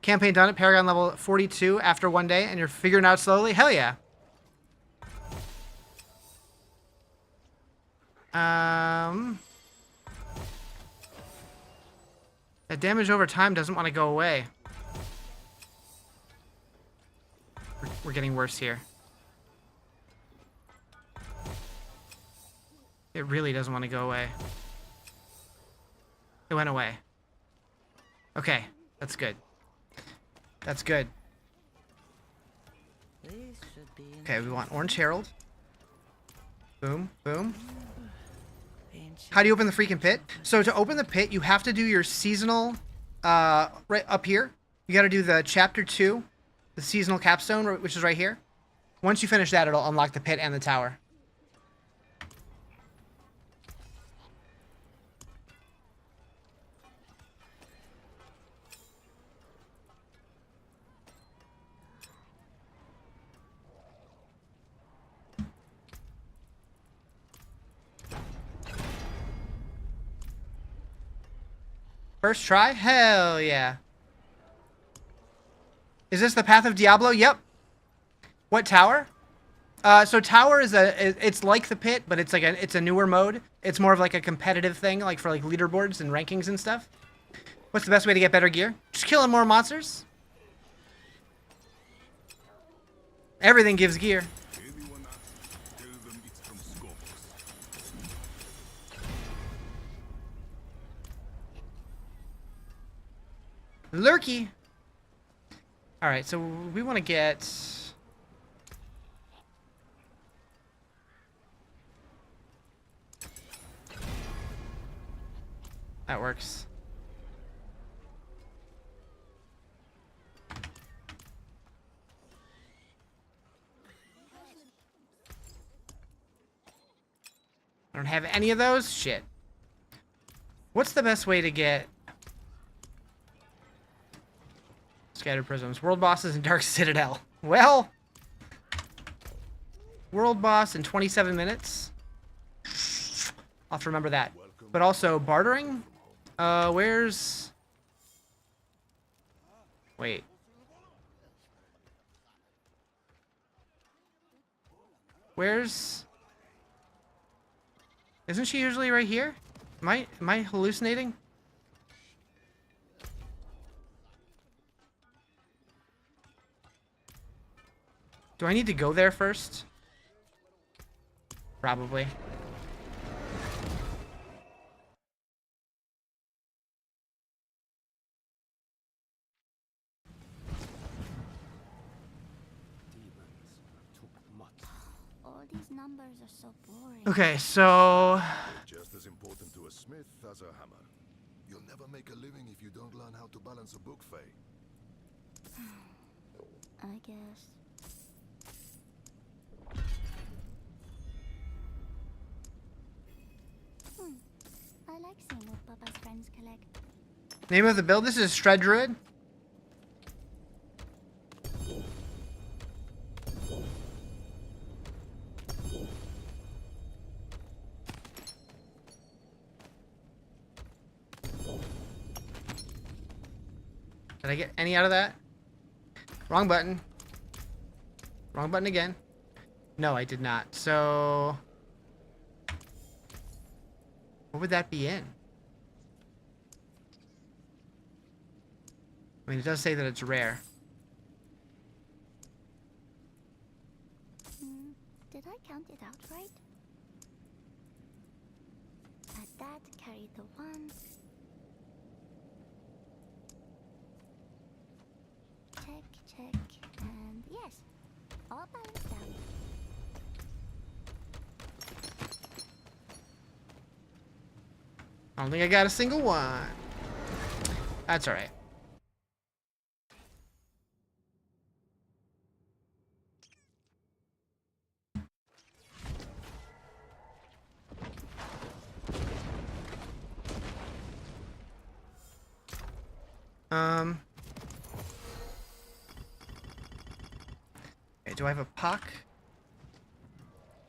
Campaign done at Paragon level 42 after 1 day, and you're figuring out slowly? Hell yeah. That damage over time doesn't want to go away. We're getting worse here. It really doesn't want to go away. It went away. Okay, that's good. That's good. Okay, we want Orange Herald. Boom, boom. How do you open the freaking pit? So to open the pit, you have to do your seasonal, right up here. You got to do the chapter 2, the seasonal capstone, which is right here. Once you finish that, it'll unlock the pit and the tower. First try? Hell yeah. Is this the path of Diablo? Yep. What tower? So tower is it's like the pit, but it's like it's a newer mode. It's more of like a competitive thing, like for like leaderboards and rankings and stuff. What's the best way to get better gear? Just killing more monsters. Everything gives gear. Anyone asks, tell them it's from Scopus. Lurky. All right, so we want to get... That works. I don't have any of those? Shit. What's the best way to get... Scattered Prisms. World bosses and Dark Citadel. Well... World boss in 27 minutes. I'll have to remember that. But also, bartering? Where's... Wait. Where's... Isn't she usually right here? Am I hallucinating? Do I need to go there first? Probably. All these numbers are so boring. Okay, so Just as important to a smith as a hammer. You'll never make a living if you don't learn how to balance a book, Faye. I guess. I like seeing what Papa's friends collect. name of the build. This is Druid. Did I get any out of that? Wrong button. Wrong button again. No, I did not. So what would that be in? I mean, it does say that it's rare. Did I count it out right? Add that, carry the 1. Check, and yes, all balanced out. I don't think I got a single one. That's all right. Okay, do I have a puck?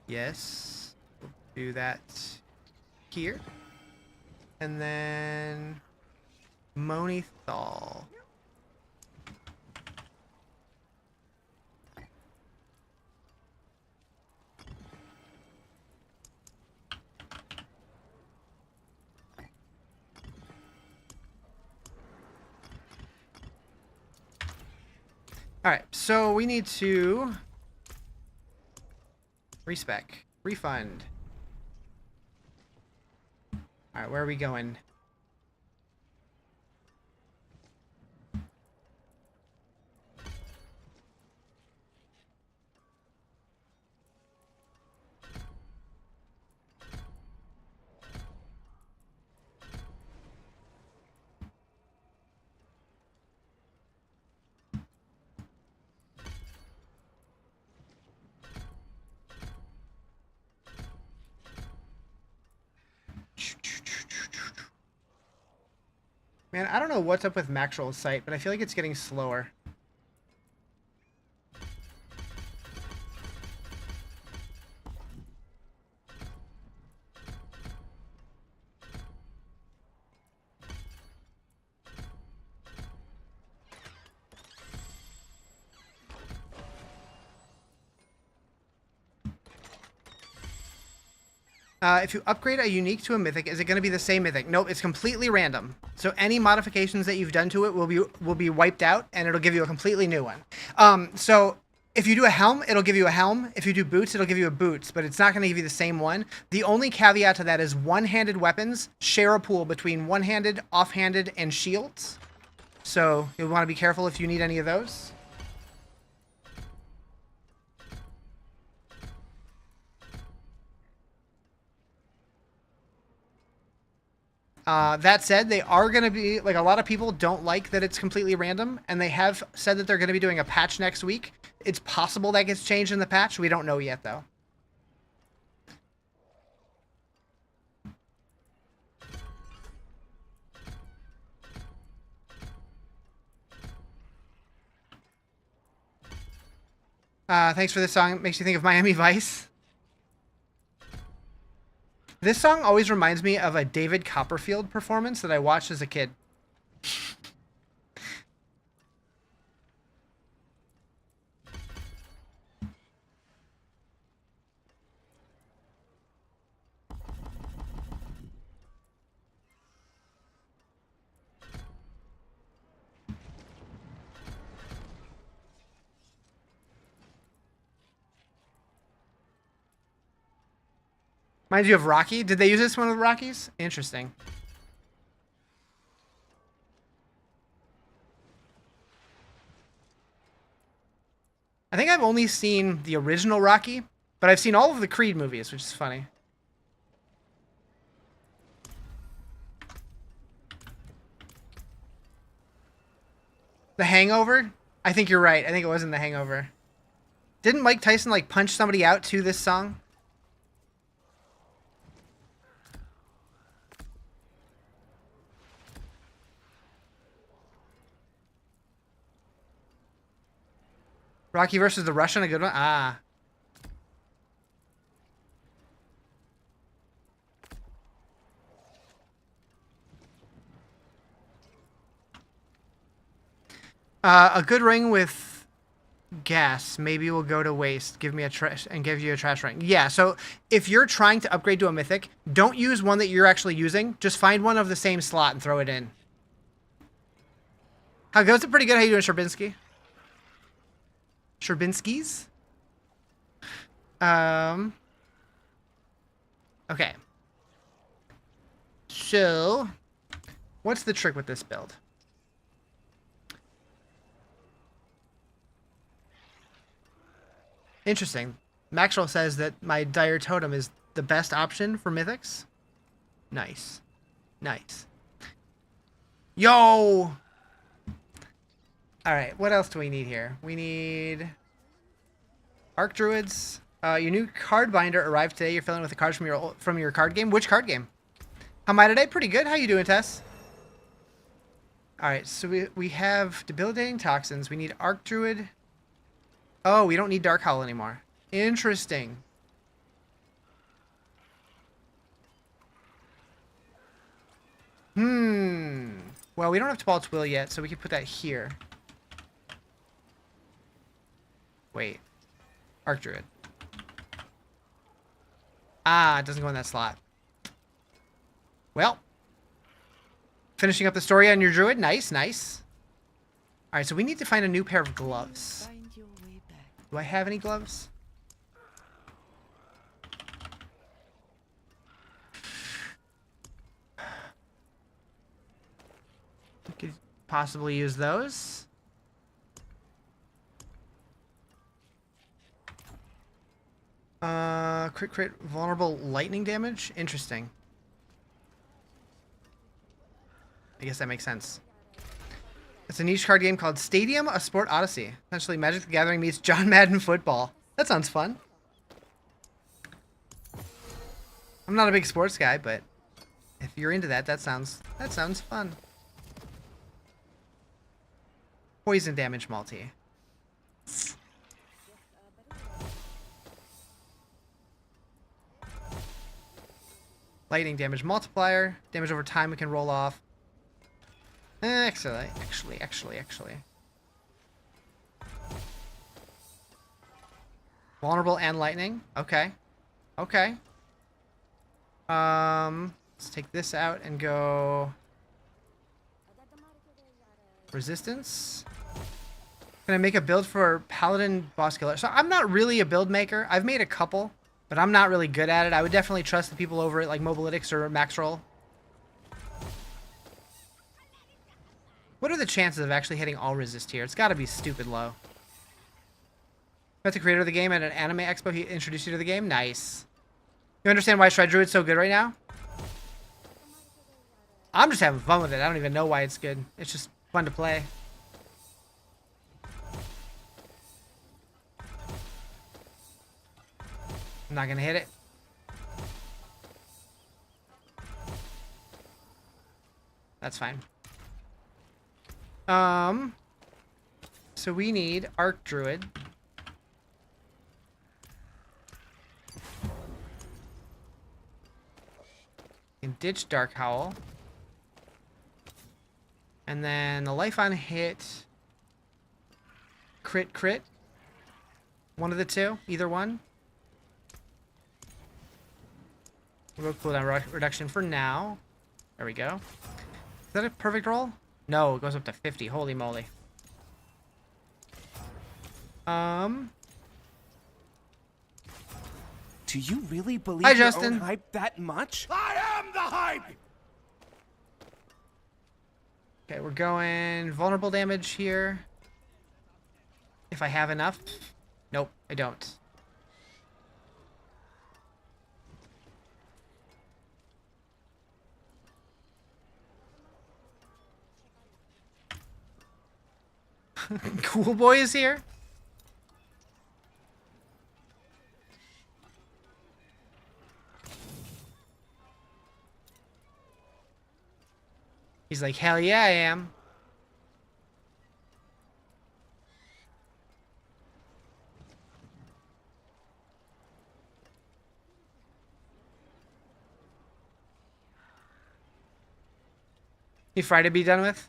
Yes. We'll do that here. And then Monithal. Alright, so we need to respec, refund. Alright, where are we going? Man, I don't know what's up with Maxwell's site, but I feel like it's getting slower. If you upgrade a unique to a mythic, is it going to be the same mythic? Nope, it's completely random. So any modifications that you've done to it will be wiped out, and it'll give you a completely new one. So if you do a helm, it'll give you a helm. If you do boots, it'll give you a boots, but it's not going to give you the same one. The only caveat to that is one-handed weapons share a pool between one-handed, off-handed, and shields. So you'll want to be careful if you need any of those. That said, they are going to be, like, a lot of people don't like that it's completely random, and they have said that they're going to be doing a patch next week. It's possible that gets changed in the patch. We don't know yet, though. Thanks for this song. It makes you think of Miami Vice. This song always reminds me of a David Copperfield performance that I watched as a kid. Reminds you of Rocky. Did they use this one with Rockies? Interesting. I think I've only seen the original Rocky, but I've seen all of the Creed movies, which is funny. The Hangover? I think you're right. I think it was in The Hangover. Didn't Mike Tyson, like, punch somebody out to this song? Rocky versus the Russian, a good one? Ah. A good ring with gas maybe will go to waste. Give me a trash and give you a trash ring. Yeah, so if you're trying to upgrade to a mythic, don't use one that you're actually using. Just find one of the same slot and throw it in. How goes it? Pretty good. How you doing, Sherbinsky? Sherbinskis? Okay. So, what's the trick with this build? Interesting. Maxwell says that my Dire Totem is the best option for mythics. Nice. Nice. Yo! Alright, what else do we need here? We need Arc Druids. Your new card binder arrived today. You're filling with the cards from your card game. Which card game? How am I today? Pretty good. How you doing, Tess? Alright, so we have Debilitating Toxins. We need Arc Druid. Oh, we don't need Dark Howl anymore. Interesting. Well, we don't have Tibalt's Will yet, so we could put that here. Wait. Arc Druid. Ah, it doesn't go in that slot. Well. Finishing up the story on your Druid. Nice, nice. Alright, so we need to find a new pair of gloves. Do I have any gloves? We could possibly use those. Crit vulnerable lightning damage? Interesting. I guess that makes sense. It's a niche card game called Stadium, a Sport Odyssey. Essentially, Magic the Gathering meets John Madden football. That sounds fun. I'm not a big sports guy, but if you're into that, that sounds fun. Poison damage multi. Lightning damage multiplier. Damage over time we can roll off. Actually. Vulnerable and lightning. Okay. Okay. Let's take this out and go resistance. Can I make a build for Paladin Boss Killer? So I'm not really a build maker. I've made a couple, but I'm not really good at it. I would definitely trust the people over at like Mobalytics or Maxroll. What are the chances of actually hitting all resist here? It's got to be stupid low. Met the creator of the game at an anime expo. He introduced you to the game? Nice. You understand why Shred Druid's so good right now? I'm just having fun with it. I don't even know why it's good. It's just fun to play. I'm not going to hit it. That's fine. So we need Arc Druid. And ditch Dark Howl. And then the life on hit. Crit. One of the two. Either one. We'll go cooldown reduction for now. There we go. Is that a perfect roll? No, it goes up to 50. Holy moly. Do you really believe Hi, your Justin. own hype that much? I am the hype! Okay, we're going vulnerable damage here. If I have enough. Nope, I don't. Cool boy is here. He's like, hell yeah, I am. You Friday be done with?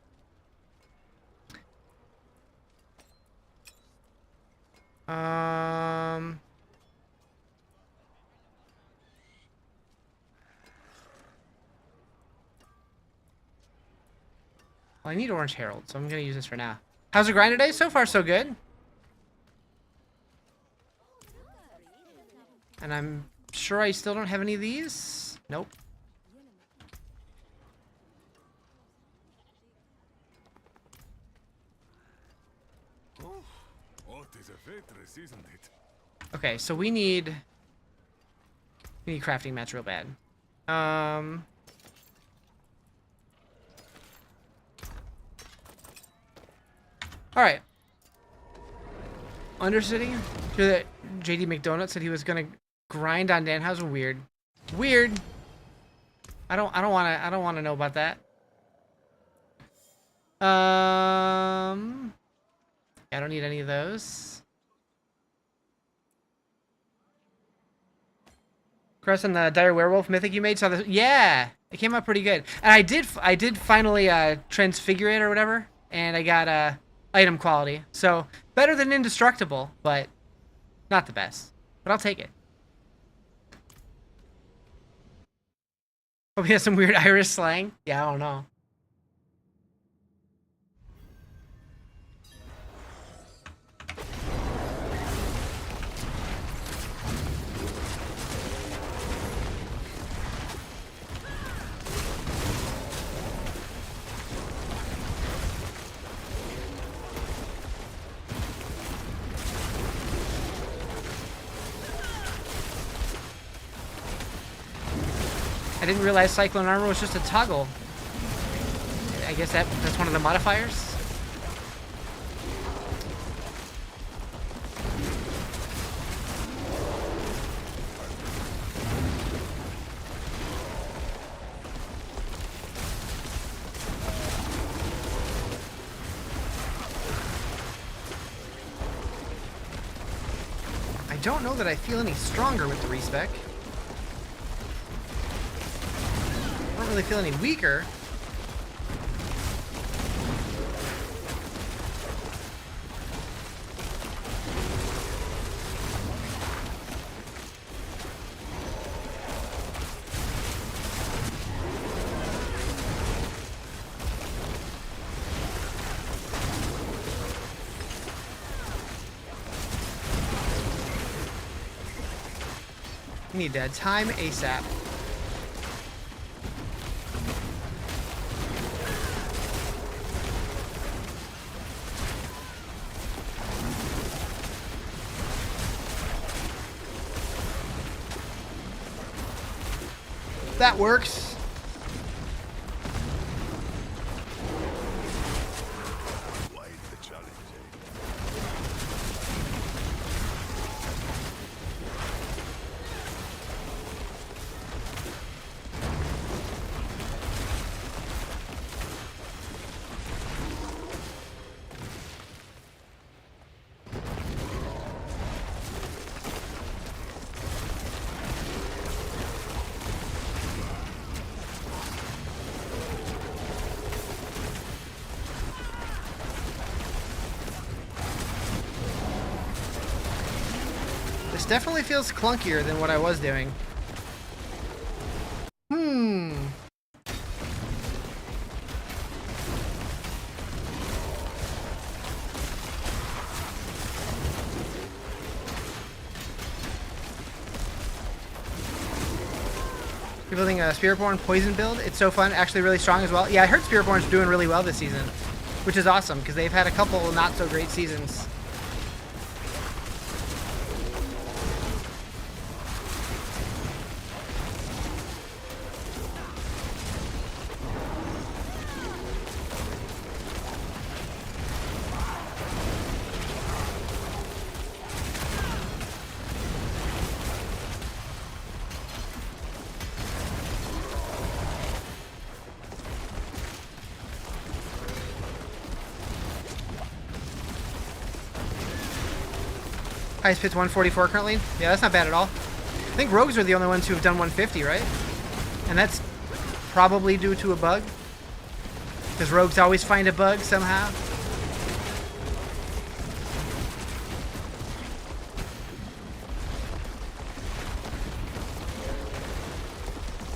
Well, I need Orange Herald, so I'm gonna use this for now. How's the grind today? So far, so good. And I'm sure I still don't have any of these. Nope. What is a waitress, isn't it? Okay, so we need crafting mats real bad. All right. Undercity. Sure that JD McDonald said he was gonna grind on Danhausen. Weird. Weird. I don't wanna know about that. I don't need any of those. Chris, and the Dire Werewolf mythic you made, saw this. Yeah, it came out pretty good. And I did finally transfigure it or whatever, and I got item quality. So better than indestructible, but not the best. But I'll take it. Hope he has some weird Irish slang. Yeah, I don't know. I didn't realize Cyclone Armor was just a toggle. I guess that's one of the modifiers. I don't know that I feel any stronger with the respec. I don't really feel any weaker. We need time ASAP. That works. Quite the challenge, This definitely feels clunkier than what I was doing. You're building a Spiritborn Poison build. It's so fun. Actually really strong as well. Yeah, I heard Spiritborn's doing really well this season, which is awesome because they've had a couple not so great seasons. Highest pit's 144 currently. Yeah, that's not bad at all. I think rogues are the only ones who have done 150, right? And that's probably due to a bug. Because rogues always find a bug somehow.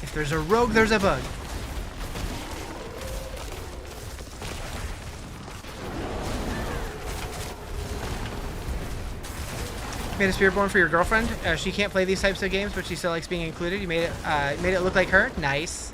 If there's a rogue, there's a bug. Made a Spiritborn for your girlfriend. She can't play these types of games, but she still likes being included. You made it look like her. Nice.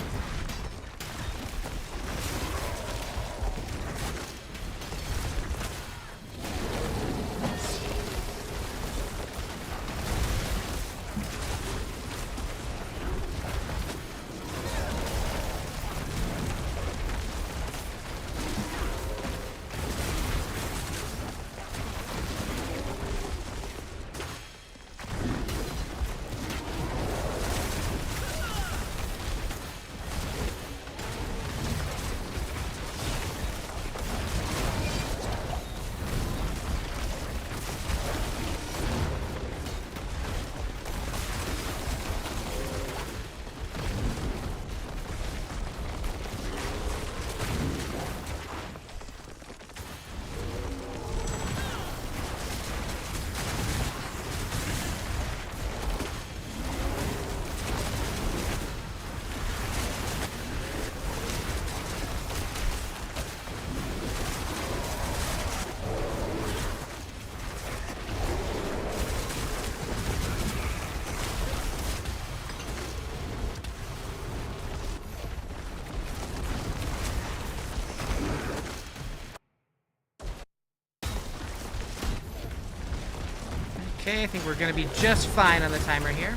Okay, I think we're going to be just fine on the timer here.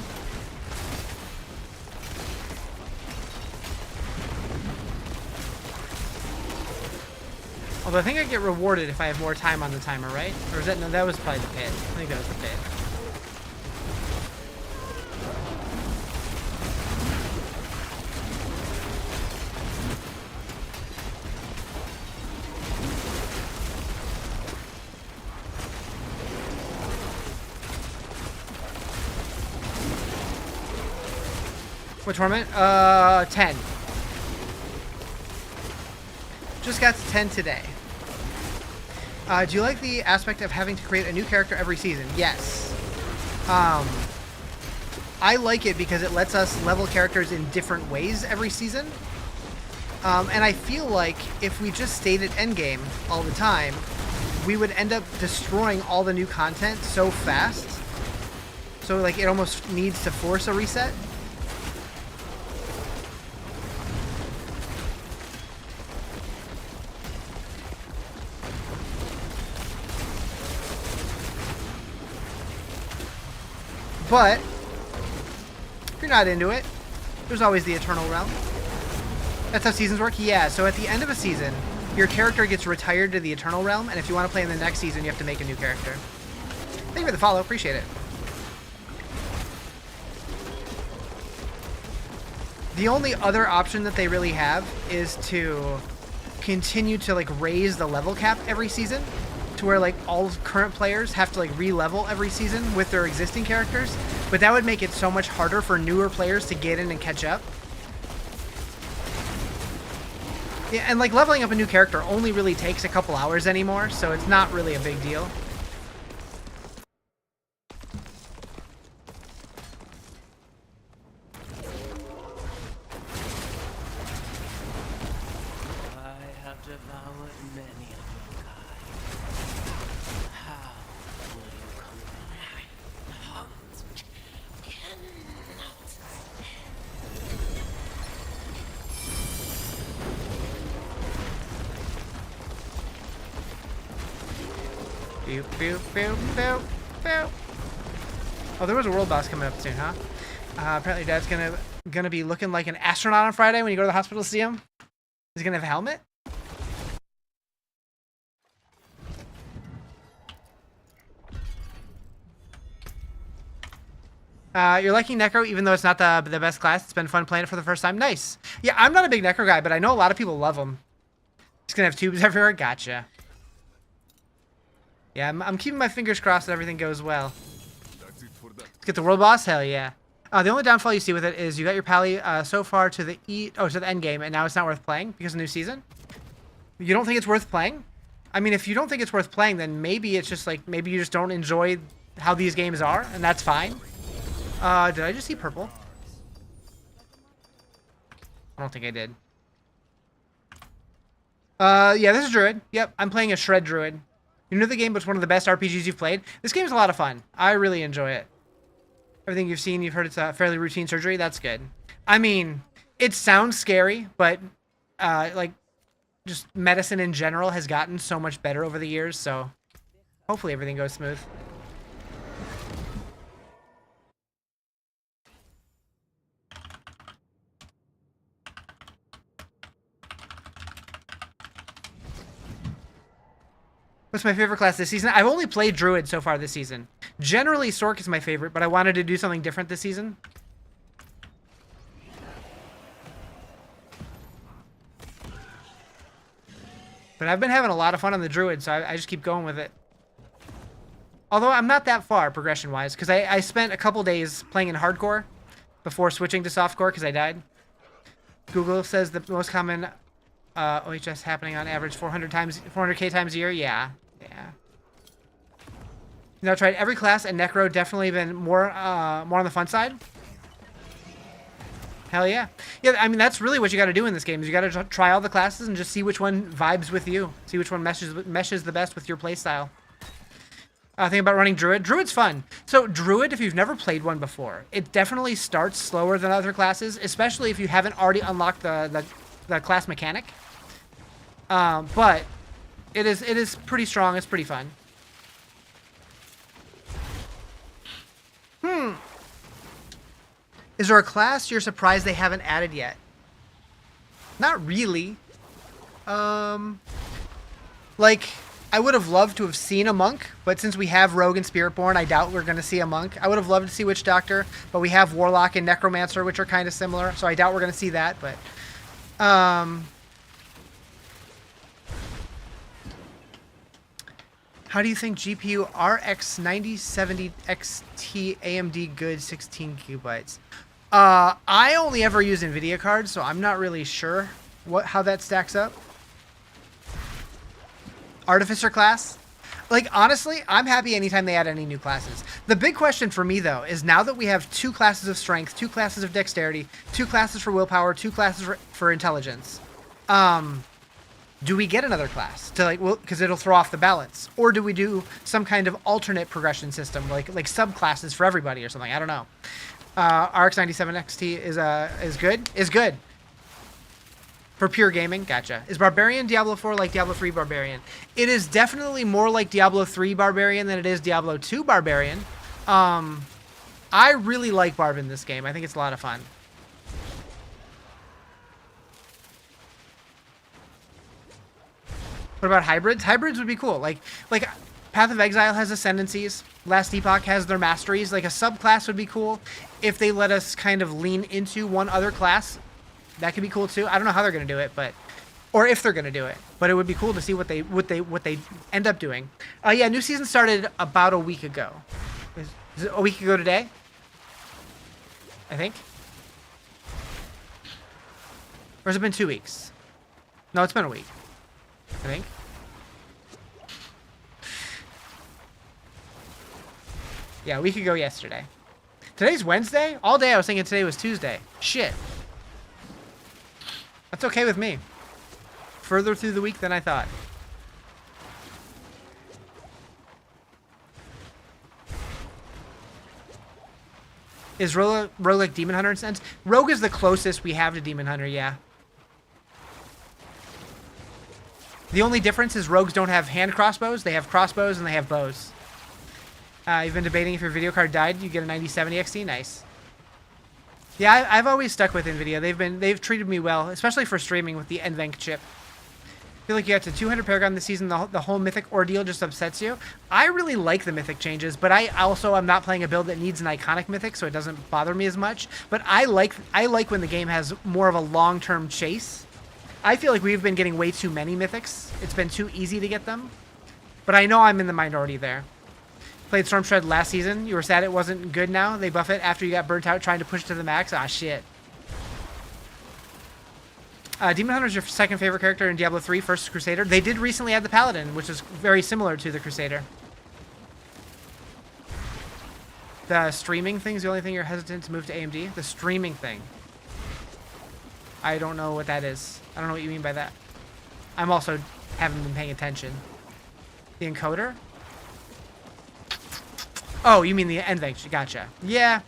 Although I think I get rewarded if I have more time on the timer, right? Or is that... No, that was probably the pit. I think that was the pit. What tournament? 10. Just got to 10 today. Do you like the aspect of having to create a new character every season? Yes. I like it because it lets us level characters in different ways every season. And I feel like if we just stayed at endgame all the time, we would end up destroying all the new content so fast. So like it almost needs to force a reset. But if you're not into it, there's always the Eternal Realm. That's how seasons work? Yeah, so at the end of a season, your character gets retired to the Eternal Realm, and if you want to play in the next season, you have to make a new character. Thank you for the follow, appreciate it. The only other option that they really have is to continue to like raise the level cap every season, to where like all current players have to like re-level every season with their existing characters, but that would make it so much harder for newer players to get in and catch up. Yeah, and like leveling up a new character only really takes a couple hours anymore, so it's not really a big deal. Boop, boop, boop, boop, boop. Oh, there was a world boss coming up soon, huh? Apparently Dad's gonna be looking like an astronaut on Friday when you go to the hospital to see him. Is he gonna have a helmet? You're liking Necro even though it's not the best class. It's been fun playing it for the first time. Nice. Yeah, I'm not a big Necro guy, but I know a lot of people love him. He's gonna have tubes everywhere. Gotcha. Yeah, I'm keeping my fingers crossed that everything goes well. That's it for that. Let's get the world boss. Hell yeah. The only downfall you see with it is you got your pally so far to the to the end game, and now it's not worth playing because of new season. You don't think it's worth playing? I mean, if you don't think it's worth playing, then maybe it's just like maybe you just don't enjoy how these games are, and that's fine. Did I just see purple? I don't think I did. Yeah, this is Druid. Yep, I'm playing a Shred Druid. You're new to the game, but it's one of the best RPGs you've played. This game's a lot of fun. I really enjoy it. Everything you've seen, you've heard it's a fairly routine surgery. That's good. I mean, it sounds scary, but like, just medicine in general has gotten so much better over the years, so hopefully everything goes smooth. What's my favorite class this season? I've only played Druid so far this season. Generally, Sork is my favorite, but I wanted to do something different this season. But I've been having a lot of fun on the Druid, so I just keep going with it. Although I'm not that far progression-wise, because I spent a couple days playing in hardcore before switching to softcore because I died. Google says the most common OHS happening on average 400k times a year. Yeah. You know, I tried every class, and Necro definitely been more on the fun side. Hell yeah. Yeah, I mean, that's really what you got to do in this game, is you got to try all the classes and just see which one vibes with you. See which one meshes the best with your playstyle. Think about running Druid. Druid's fun. So Druid, if you've never played one before, it definitely starts slower than other classes, especially if you haven't already unlocked the class mechanic. But it is pretty strong. It's pretty fun. Is there a class you're surprised they haven't added yet? Not really. Like, I would have loved to have seen a monk, but since we have Rogue and Spiritborn, I doubt we're going to see a monk. I would have loved to see Witch Doctor, but we have Warlock and Necromancer, which are kind of similar, so I doubt we're going to see that, but... How do you think GPU RX 9070 XT AMD good 16 gigabytes? I only ever use NVIDIA cards, so I'm not really sure how that stacks up. Artificer class? Like, honestly, I'm happy anytime they add any new classes. The big question for me, though, is now that we have 2 classes of strength, 2 classes of dexterity, 2 classes for willpower, 2 classes for intelligence, do we get another class to, like, well, because it'll throw off the balance, or do we do some kind of alternate progression system, like subclasses for everybody or something? I don't know. RX 97 XT is good. Is good for pure gaming. Gotcha. Is Barbarian Diablo 4 like Diablo 3 Barbarian? It is definitely more like Diablo 3 Barbarian than it is Diablo 2 Barbarian. I really like Barb in this game. I think it's a lot of fun. What about hybrids? Hybrids would be cool. Like Path of Exile has ascendancies. Last Epoch has their masteries. Like a subclass would be cool if they let us kind of lean into one other class. That could be cool too. I don't know how they're gonna do it, or if they're gonna do it. But it would be cool to see what they end up doing. Yeah, new season started about a week ago. Is it a week ago today? I think. Or has it been 2 weeks? No, it's been a week. I think. Yeah, a week ago yesterday. Today's Wednesday? All day I was thinking today was Tuesday. Shit. That's okay with me. Further through the week than I thought. Is Rogue like Demon Hunter in a sense? Rogue is the closest we have to Demon Hunter, yeah. The only difference is rogues don't have hand crossbows. They have crossbows and they have bows. You've been debating if your video card died, you get a 9070 XT. Nice. Yeah, I've always stuck with NVIDIA. They've treated me well, especially for streaming with the NVENC chip. I feel like you got to 200 Paragon this season. The whole Mythic ordeal just upsets you. I really like the Mythic changes, but I also am not playing a build that needs an iconic Mythic, so it doesn't bother me as much. But I like when the game has more of a long-term chase. I feel like we've been getting way too many Mythics. It's been too easy to get them. But I know I'm in the minority there. Played Stormshred last season. You were sad it wasn't good now. They buff it after you got burnt out trying to push to the max. Ah, shit. Demon Hunter is your second favorite character in Diablo 3, first Crusader. They did recently add the Paladin, which is very similar to the Crusader. The streaming thing's the only thing you're hesitant to move to AMD? The streaming thing. I don't know what that is. I don't know what you mean by that. I'm also haven't been paying attention. The encoder? Oh, you mean the NVENC. Gotcha. Yeah.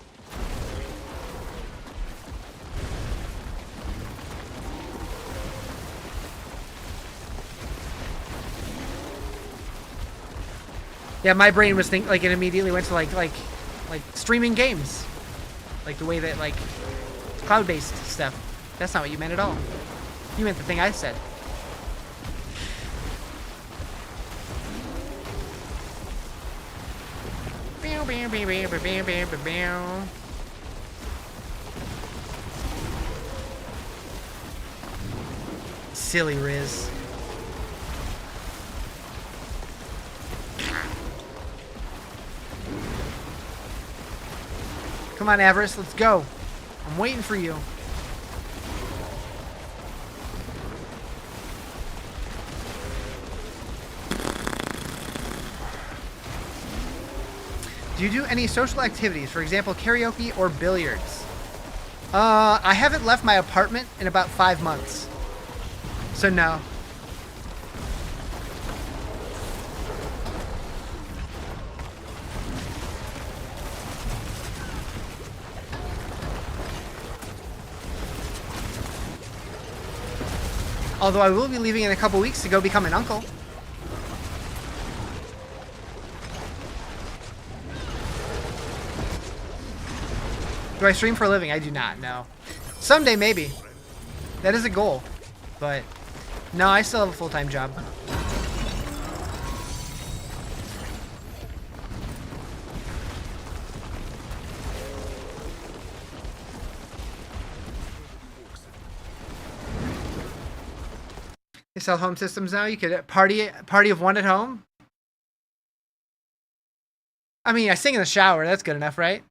Yeah, my brain was thinking, like, it immediately went to, like streaming games. Like, the way that, like, cloud-based stuff. That's not what you meant at all. You meant the thing I said. Silly Riz. Come on, Avarice, let's go. I'm waiting for you. Do you do any social activities, for example, karaoke or billiards? I haven't left my apartment in about 5 months. So no. Although I will be leaving in a couple weeks to go become an uncle. Do I stream for a living? I do not, no. Someday, maybe. That is a goal. But, no, I still have a full-time job. They sell home systems now? You could party of one at home? I mean, I sing in the shower. That's good enough, right?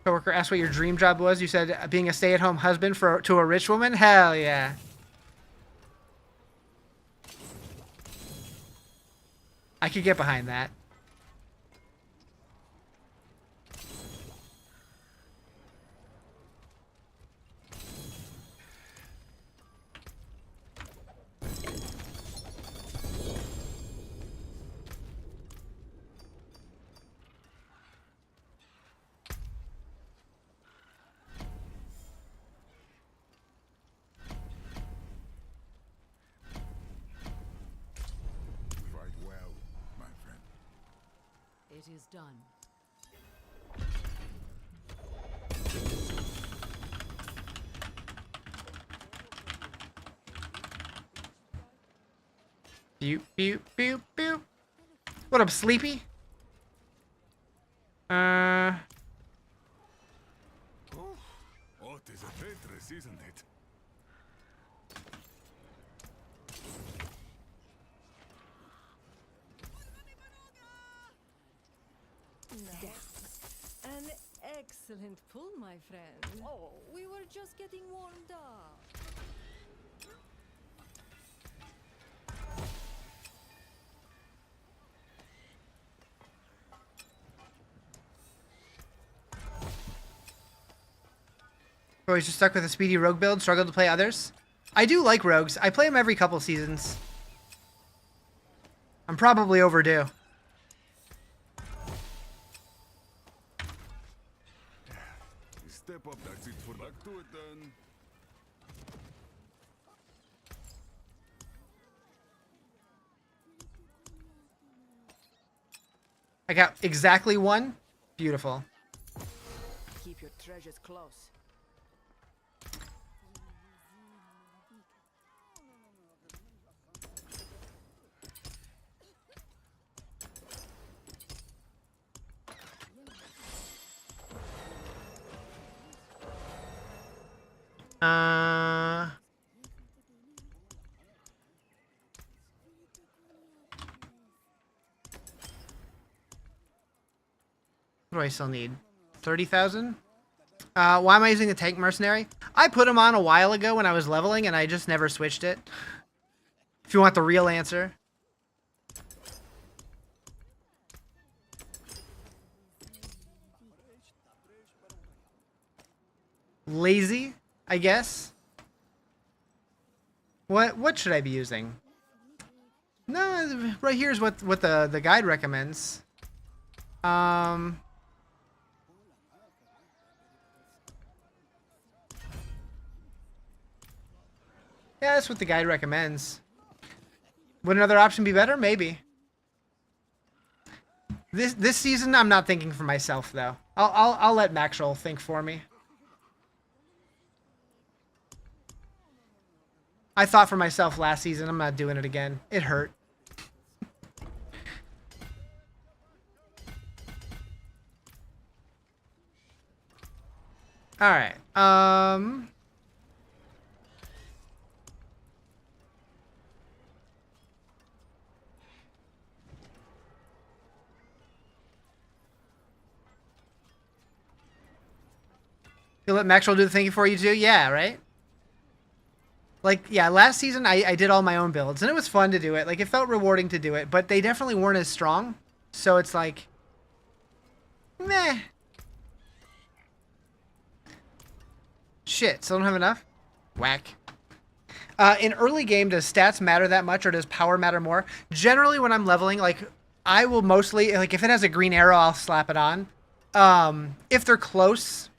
Coworker asked what your dream job was. You said being a stay-at-home husband to a rich woman? Hell yeah. I could get behind that. It is done. Boop, boop, boop, boop. What up, Sleepy? Oh, it is a Tetris, isn't it? An excellent pull, my friend. Oh, we were just getting warmed up. Always just stuck with a speedy rogue build, struggled to play others. I do like rogues. I play them every couple seasons. I'm probably overdue. Step up, that's it for back to it then. I got exactly one. Beautiful. Keep your treasures close. What do I still need? 30,000? Why am I using the tank mercenary? I put him on a while ago when I was leveling and I just never switched it. If you want the real answer. Lazy, I guess. What should I be using? No, right here's what the guide recommends. Yeah, that's what the guide recommends. Would another option be better? Maybe. This season, I'm not thinking for myself though. I'll let Maxwell think for me. I thought for myself last season. I'm not doing it again. It hurt. All right. You'll let Maxwell do the thinking for you too? Yeah, right? Like, yeah, last season I did all my own builds, and it was fun to do it. Like, it felt rewarding to do it, but they definitely weren't as strong. So it's like, meh. Shit, still don't have enough? Whack. In early game, does stats matter that much, or does power matter more? Generally, when I'm leveling, like, I will mostly, like, if it has a green arrow, I'll slap it on. If they're close,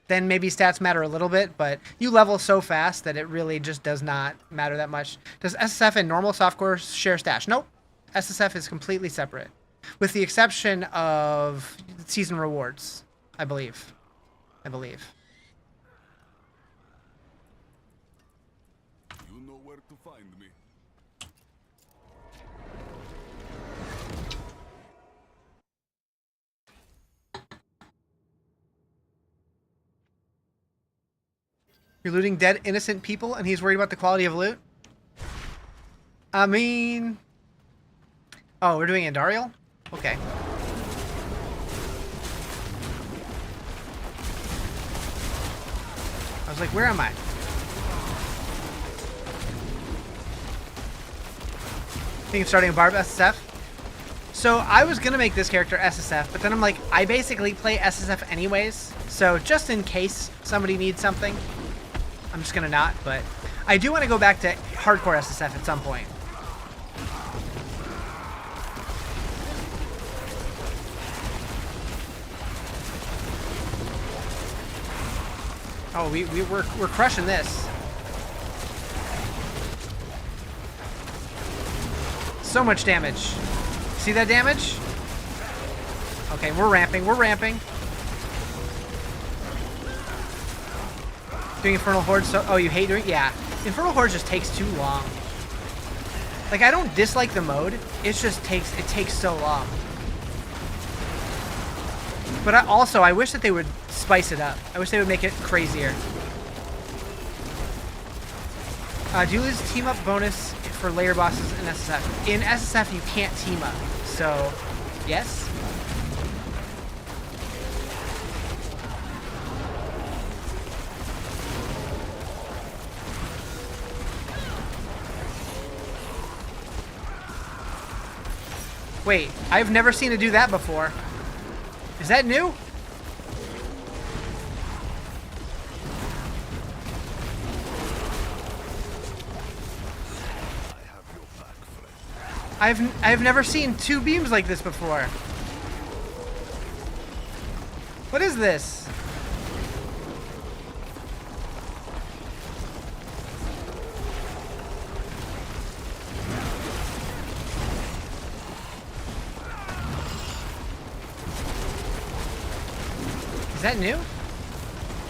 then maybe stats matter a little bit, but you level so fast that it really just does not matter that much. Does SSF and normal softcore share stash? Nope. SSF is completely separate, with the exception of season rewards, I believe. You know where to find me. You're looting dead, innocent people, and he's worried about the quality of loot? I mean... Oh, we're doing Andariel? Okay. I was like, where am I? Think of starting a Barb SSF? So I was gonna make this character SSF, but then I'm like, I basically play SSF anyways, so just in case somebody needs something, I'm just gonna not, but I do want to go back to hardcore SSF at some point. Oh, we're crushing this. So much damage. See that damage? Okay, we're ramping. Doing Infernal Horde, so... Oh, you hate doing... Yeah. Infernal Horde just takes too long. Like, I don't dislike the mode. It just takes... It takes so long. But I wish that they would spice it up. I wish they would make it crazier. Do you lose team up bonus for layer bosses in SSF? In SSF, you can't team up. So, yes. Wait, I've never seen it do that before. Is that new? I've never seen 2 beams like this before. What is this? Is that new?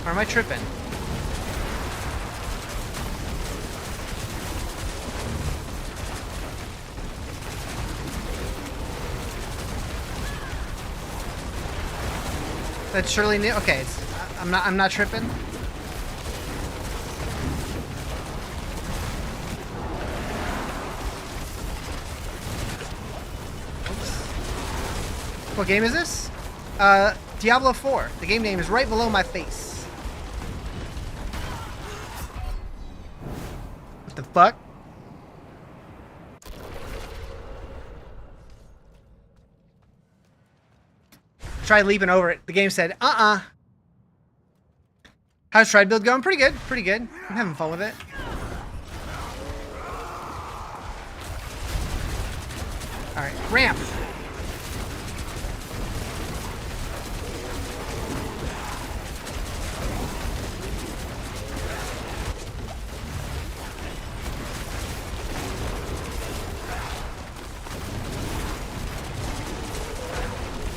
Or am I tripping? That's surely new. Okay, I'm not tripping. Oops. What game is this? Diablo 4. The game name is right below my face. What the fuck? Tried leaping over it. The game said, How's Tried build going? Pretty good. Pretty good. I'm having fun with it. Alright, ramp.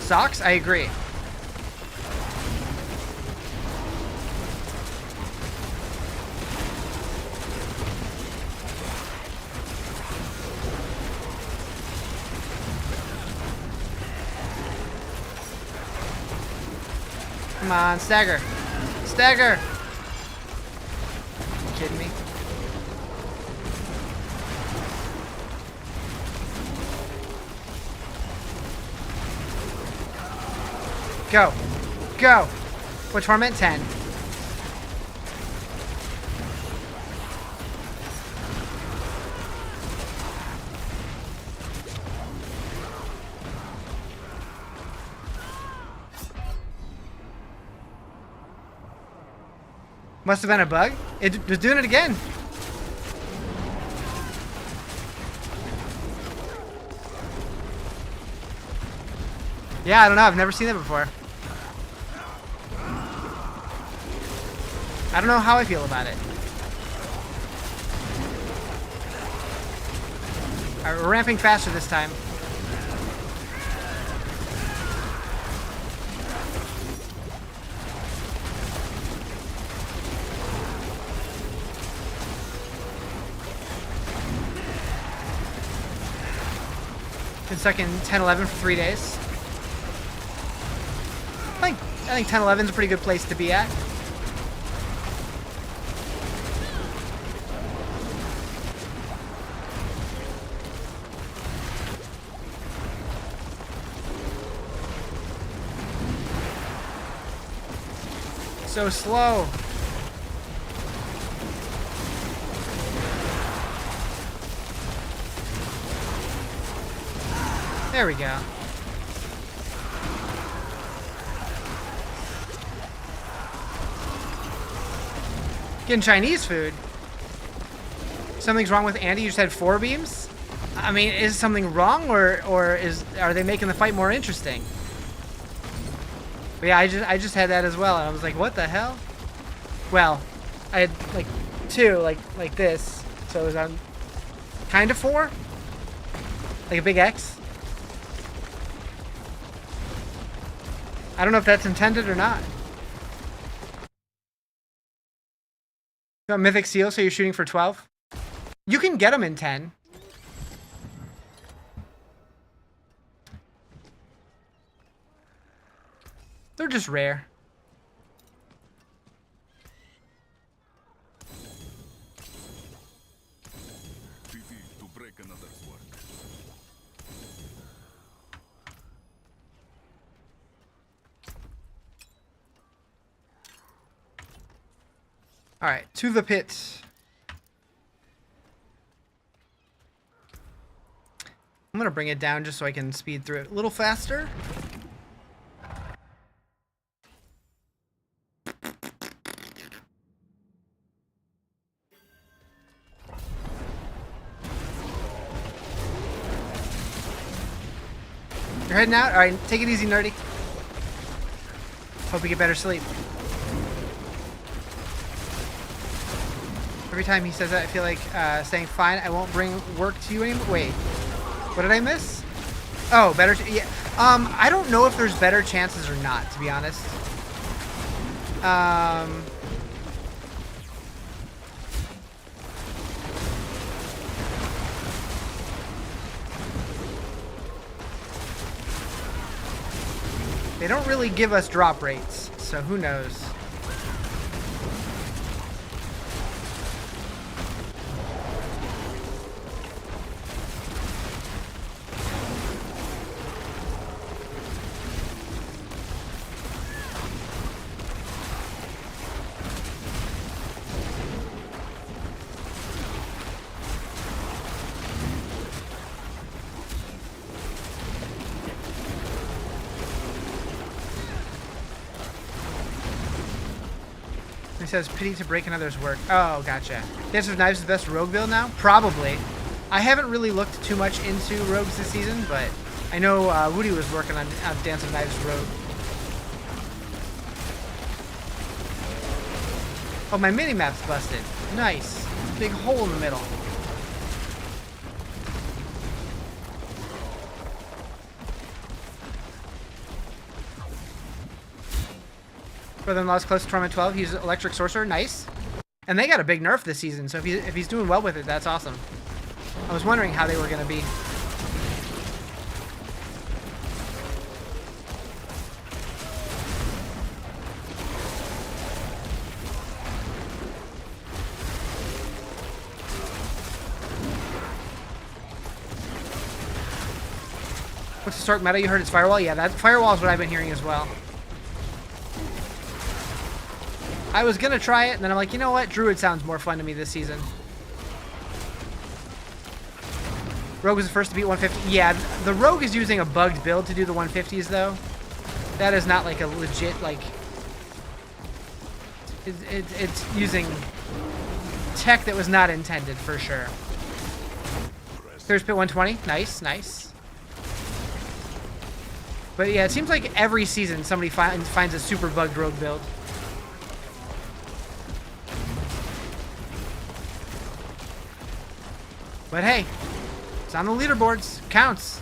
Socks? I agree. Come on, stagger. Stagger! You kidding me? Go. Go. What torment? 10. Must have been a bug. It was doing it again. Yeah, I don't know. I've never seen that before. I don't know how I feel about it. Alright, we're ramping faster this time. Been stuck in 10-11 for 3 days. I think 10-11 is a pretty good place to be at. So slow. There we go. Getting Chinese food. Something's wrong with Andy. You just had 4 beams? I mean, is something wrong, or are they making the fight more interesting? But yeah, I just had that as well, and I was like, what the hell? Well, I had like 2 like this, so it was on kind of 4, like a big X. I don't know if that's intended or not. Got Mythic Seal, so you're shooting for 12? You can get them in 10. They're just rare. To break another's work. Alright, to the pit. I'm gonna bring it down just so I can speed through it a little faster. You're heading out? Alright, take it easy, nerdy. Hope you get better sleep. Every time he says that, I feel like saying, fine, I won't bring work to you anymore. Wait, what did I miss? Oh, better, yeah. I don't know if there's better chances or not, to be honest. They don't really give us drop rates, so who knows? He says, pity to break another's work. Oh, gotcha. Dance of Knives is the best rogue build now? Probably. I haven't really looked too much into rogues this season, but I know Woody was working on Dance of Knives rogue. Oh, my mini-map's busted. Nice. Big hole in the middle. Brother-in-law's close to Torment 12. He's Electric Sorcerer. Nice. And they got a big nerf this season, so if he's doing well with it, that's awesome. I was wondering how they were going to be. What's the Stark meta? You heard it's Firewall? Yeah, that Firewall is what I've been hearing as well. I was gonna try it, and then I'm like, you know what? Druid sounds more fun to me this season. Rogue was the first to beat 150. Yeah, the Rogue is using a bugged build to do the 150s, though. That is not like a legit, like... It's using tech that was not intended, for sure. There's pit 120. Nice, nice. But yeah, it seems like every season somebody finds a super bugged Rogue build. But hey, it's on the leaderboards. Counts.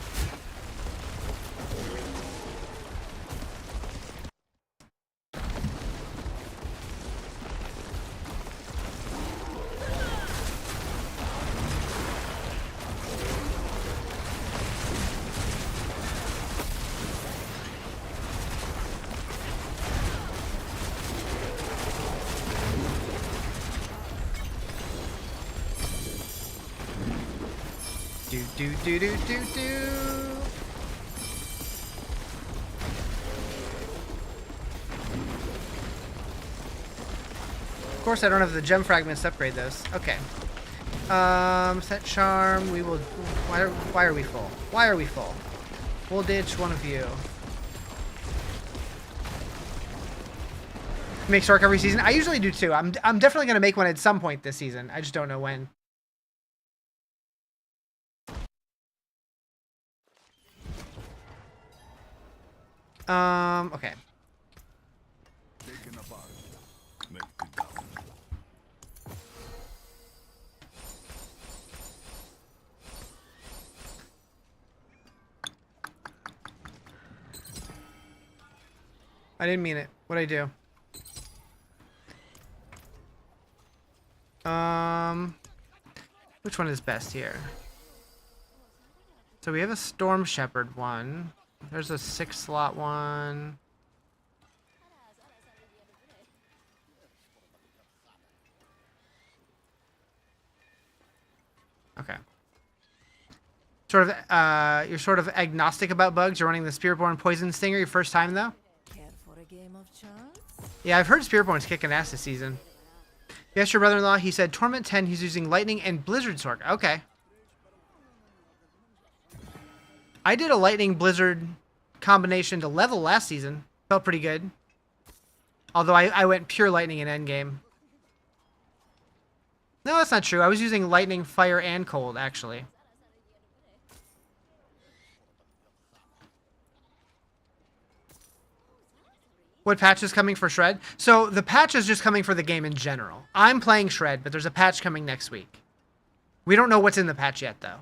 Do. Of course, I don't have the gem fragments to upgrade those. Okay. Set charm. We will. Why are we full? Why are we full? We'll ditch one of you. Make Stark every season. I usually do too. I'm definitely gonna make one at some point this season. I just don't know when. Okay. I didn't mean it. What'd I do? Which one is best here? So we have a Storm Shepherd one. There's a 6-slot one. Okay. You're sort of agnostic about bugs. You're running the Spiritborn Poison Stinger your first time, though? Care for a game of chance? Yeah, I've heard Spiritborn's kicking ass this season. Yes, your brother-in-law, he said Torment 10, he's using Lightning and Blizzard Sword. Okay. I did a Lightning Blizzard combination to level last season. Felt pretty good. Although I went pure Lightning in endgame. No, that's not true. I was using Lightning, Fire, and Cold, actually. What patch is coming for Shred? So the patch is just coming for the game in general. I'm playing Shred, but there's a patch coming next week. We don't know what's in the patch yet, though.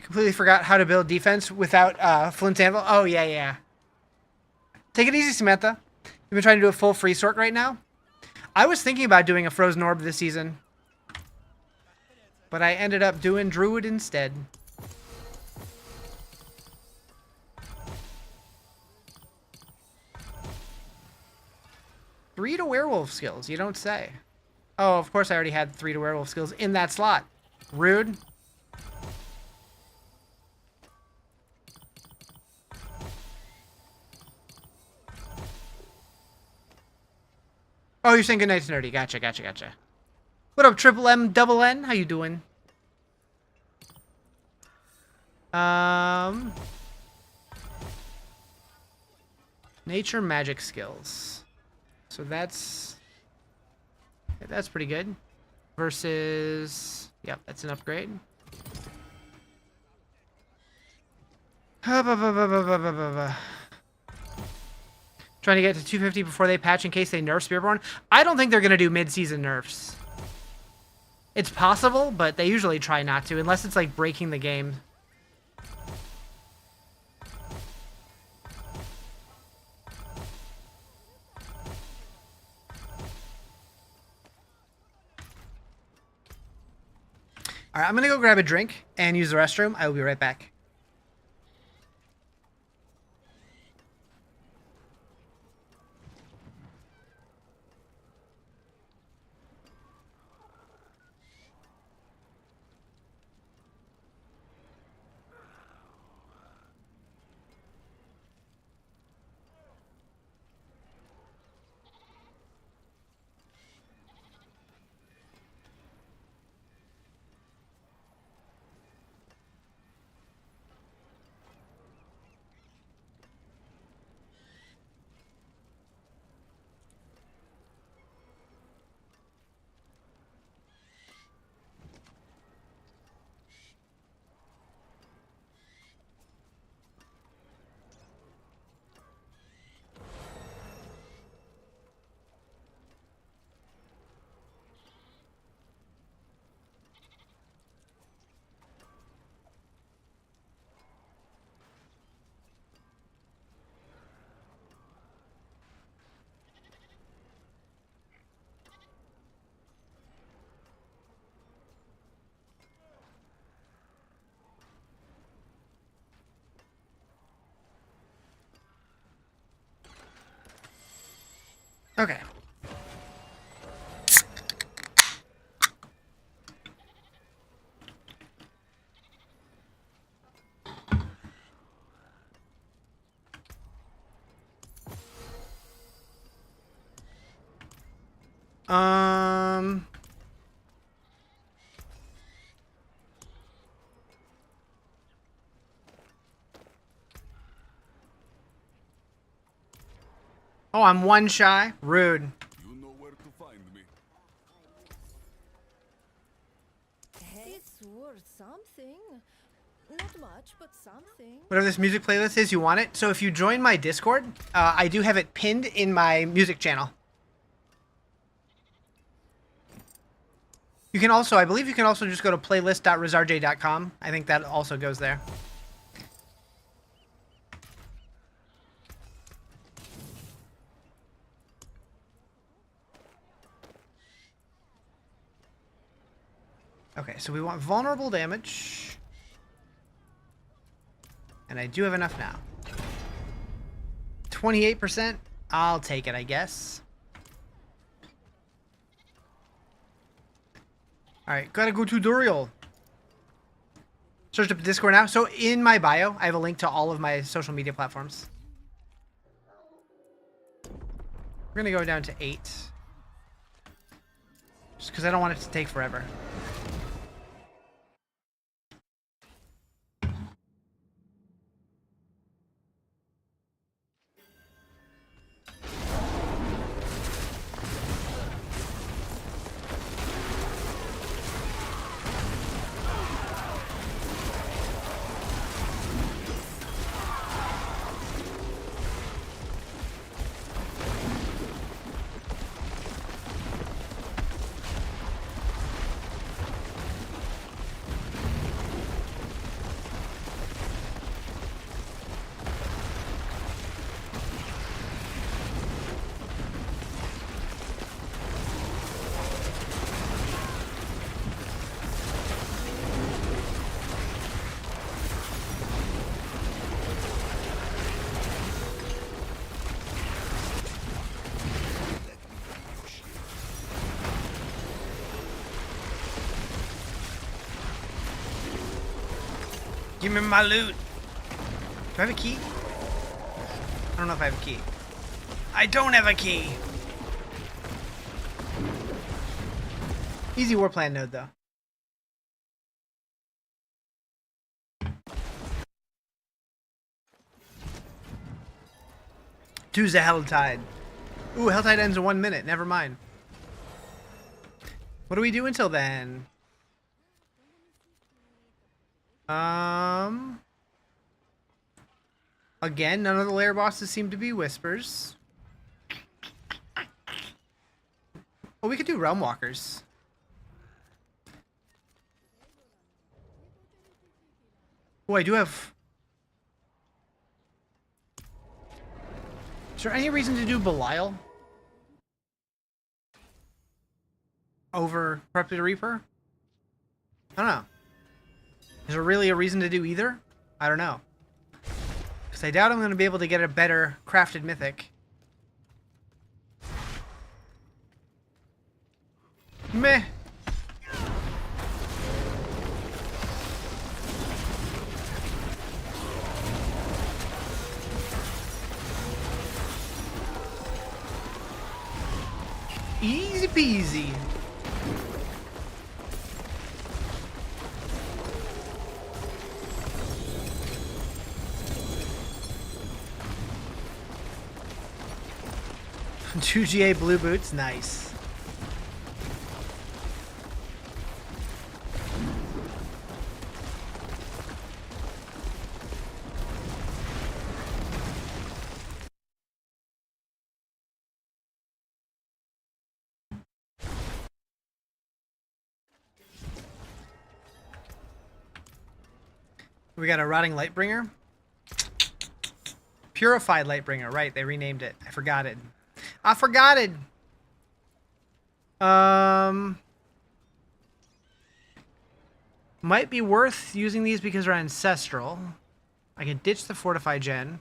Completely forgot how to build defense without Flint Anvil. Oh, yeah, yeah. Take it easy, Samantha. You've been trying to do a full free sort right now? I was thinking about doing a Frozen Orb this season, but I ended up doing Druid instead. Three to werewolf skills, you don't say. Oh, of course I already had 3 to werewolf skills in that slot. Rude. Oh, you're saying goodnight to Nerdy. Gotcha, gotcha, gotcha. What up, Triple M Double N? How you doing? Nature magic skills. So that's pretty good. Versus, yep, that's an upgrade. Trying to get to 250 before they patch in case they nerf Spearborn. I don't think they're going to do mid-season nerfs. It's possible, but they usually try not to, unless it's like breaking the game. All right, I'm going to go grab a drink and use the restroom. I will be right back. Okay. Oh, I'm 1 shy. Rude. You know where to find me. It's worth something. Not much, but something. Whatever this music playlist is, you want it. So if you join my Discord, I do have it pinned in my music channel. You can also, I believe you can also just go to playlist.rizarjay.com. I think that also goes there. Okay, so we want vulnerable damage. And I do have enough now. 28%? I'll take it, I guess. Alright, gotta go tutorial. Search up Discord now. So in my bio, I have a link to all of my social media platforms. We're gonna go down to 8. Just because I don't want it to take forever. Give me my loot. Do I have a key? I don't know if I have a key. I don't have a key. Easy war plan node, though. Two's a Helltide. Ooh, Helltide ends in 1 minute. Never mind. What do we do until then? Again, none of the lair bosses seem to be whispers. Oh, we could do Realm Walkers. Oh, I do have... Is there any reason to do Belial? Over Corrupted Reaper? I don't know. Is there really a reason to do either? I don't know. Because I doubt I'm going to be able to get a better crafted mythic. Meh. Easy peasy. Two GA blue boots, nice. We got a Rotting Lightbringer. Purified Lightbringer, right, they renamed it. I forgot it. I forgot it! Might be worth using these because they're ancestral. I can ditch the Fortify Gen.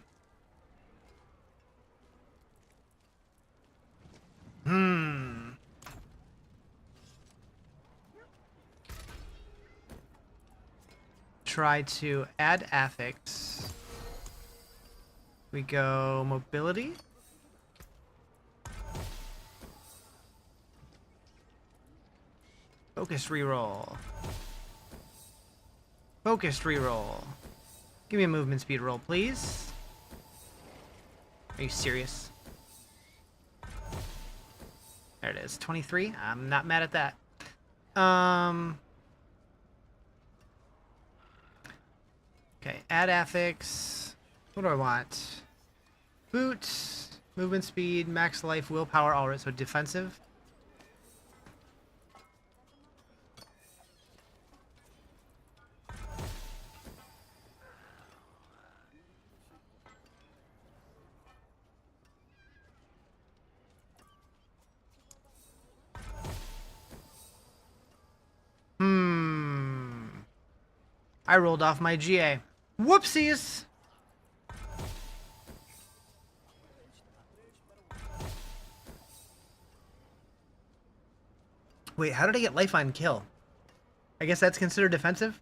Try to add affix. We go mobility. Focused reroll. Focused reroll. Give me a movement speed roll, please. Are you serious? There it is. 23. I'm not mad at that. Okay, add affix. What do I want? Boot, movement speed, max life, willpower, all right, so defensive. I rolled off my GA. Whoopsies! Wait, how did I get life on kill? I guess that's considered defensive?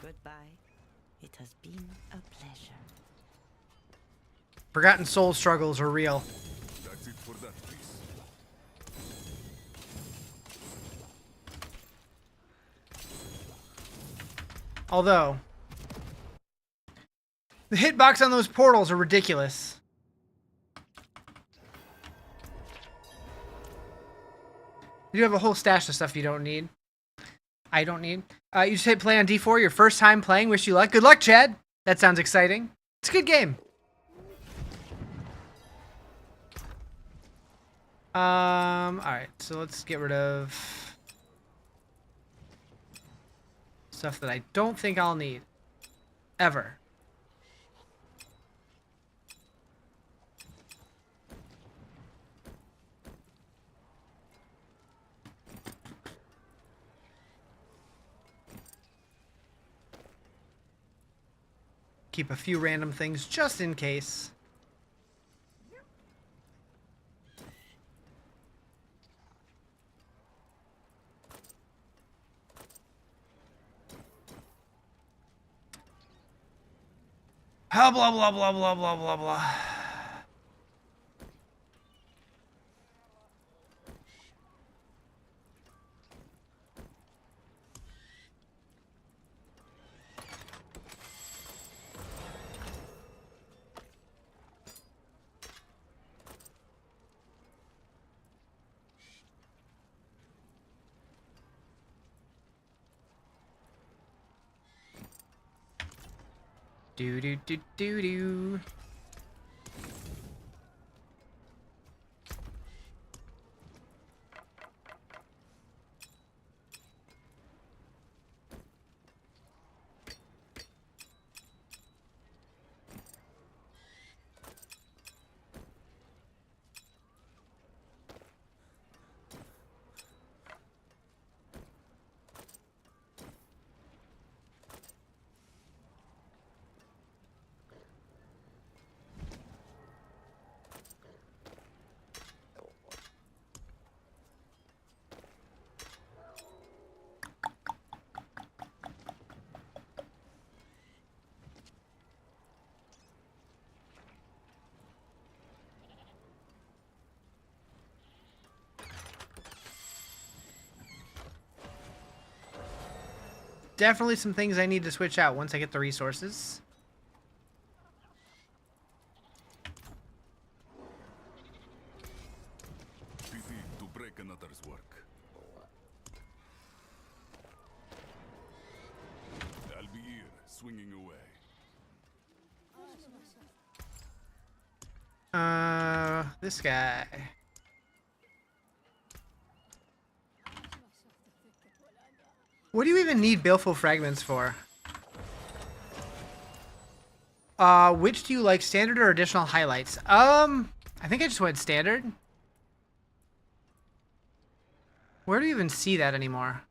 Goodbye. It has been a pleasure. Forgotten Soul struggles are real. That's it for that piece. Although, the hitbox on those portals are ridiculous. You have a whole stash of stuff you don't need. I don't need. You just hit play on D4, your first time playing. Wish you luck. Good luck, Chad. That sounds exciting. It's a good game. Alright, so let's get rid of stuff that I don't think I'll need. Ever. Keep a few random things just in case. Blah, blah, blah, blah, blah, blah, blah, blah. Do do do do do. Definitely some things I need to switch out once I get the resources. Pity to break another's work. I'll be here, swinging away. This guy. What do you even need baleful fragments for? Which do you like, standard or additional highlights? I think I just went standard. Where do you even see that anymore?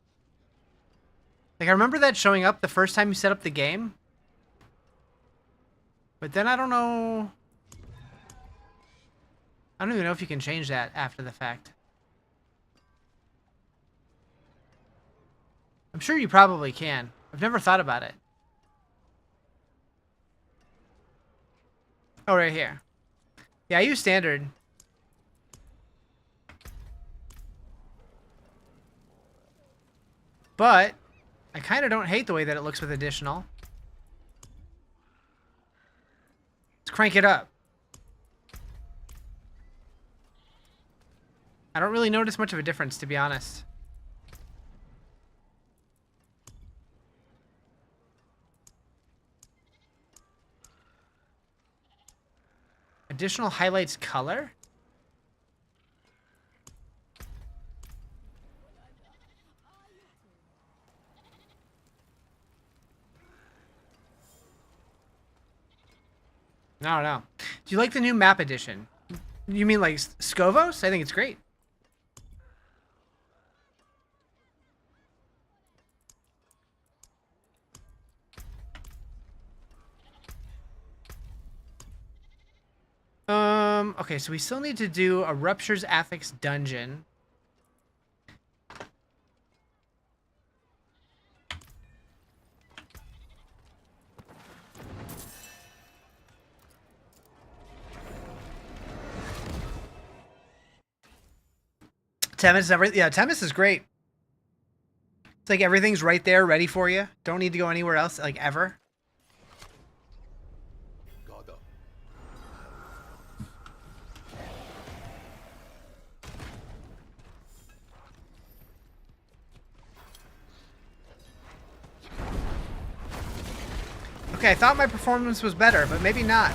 Like, I remember that showing up the first time you set up the game. But then I don't know. I don't even know if you can change that after the fact. I'm sure you probably can. I've never thought about it. Oh, right here. Yeah, I use standard. But I kind of don't hate the way that it looks with additional. Let's crank it up. I don't really notice much of a difference, to be honest. Additional highlights color? I don't know. Do you like the new map edition? You mean like Scovos? I think it's great. Okay, so we still need to do a Rupture's Affix dungeon. Temis is great. It's like everything's right there, ready for you. Don't need to go anywhere else, like, ever. Okay, I thought my performance was better, but maybe not.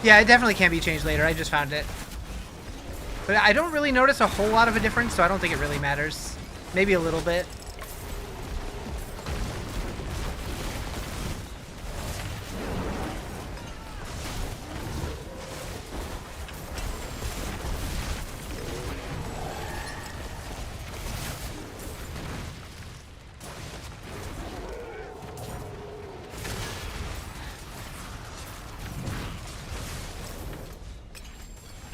Yeah, it definitely can be changed later. I just found it. But I don't really notice a whole lot of a difference, so I don't think it really matters. Maybe a little bit.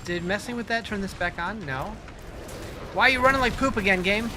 Did messing with that turn this back on? No. Why are you running like poop again, game?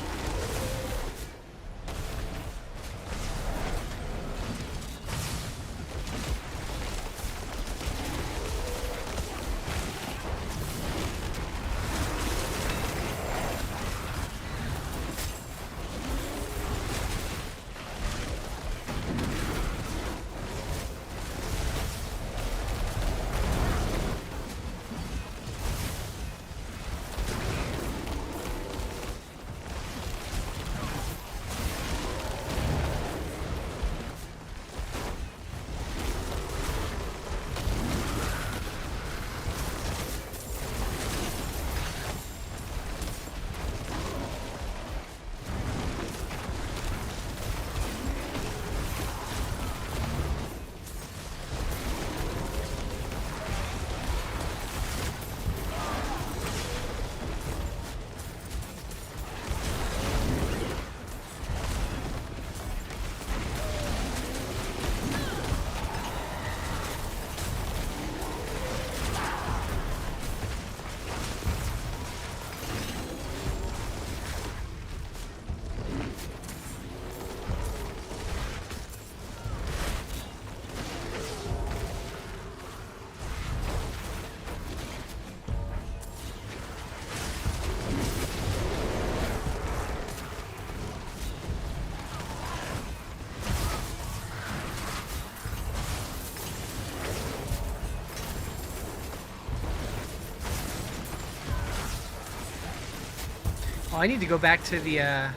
Oh, I need to go back to the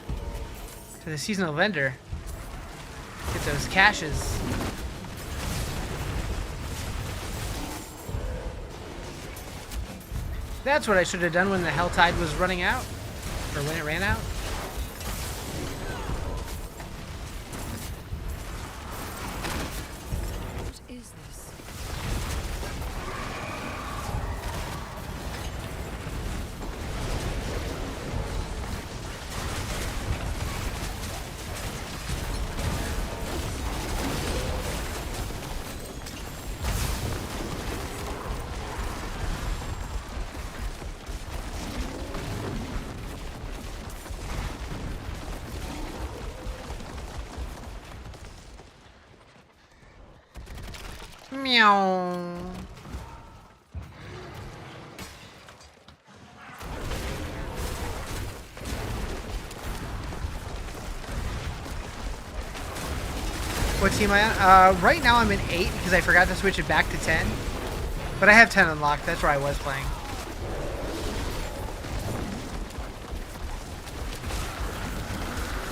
seasonal vendor. Get those caches. That's what I should have done when the Hell Tide was running out. Or when it ran out. What is this? Meow. What team am I on? Right now I'm in 8 because I forgot to switch it back to 10. But I have 10 unlocked. That's where I was playing.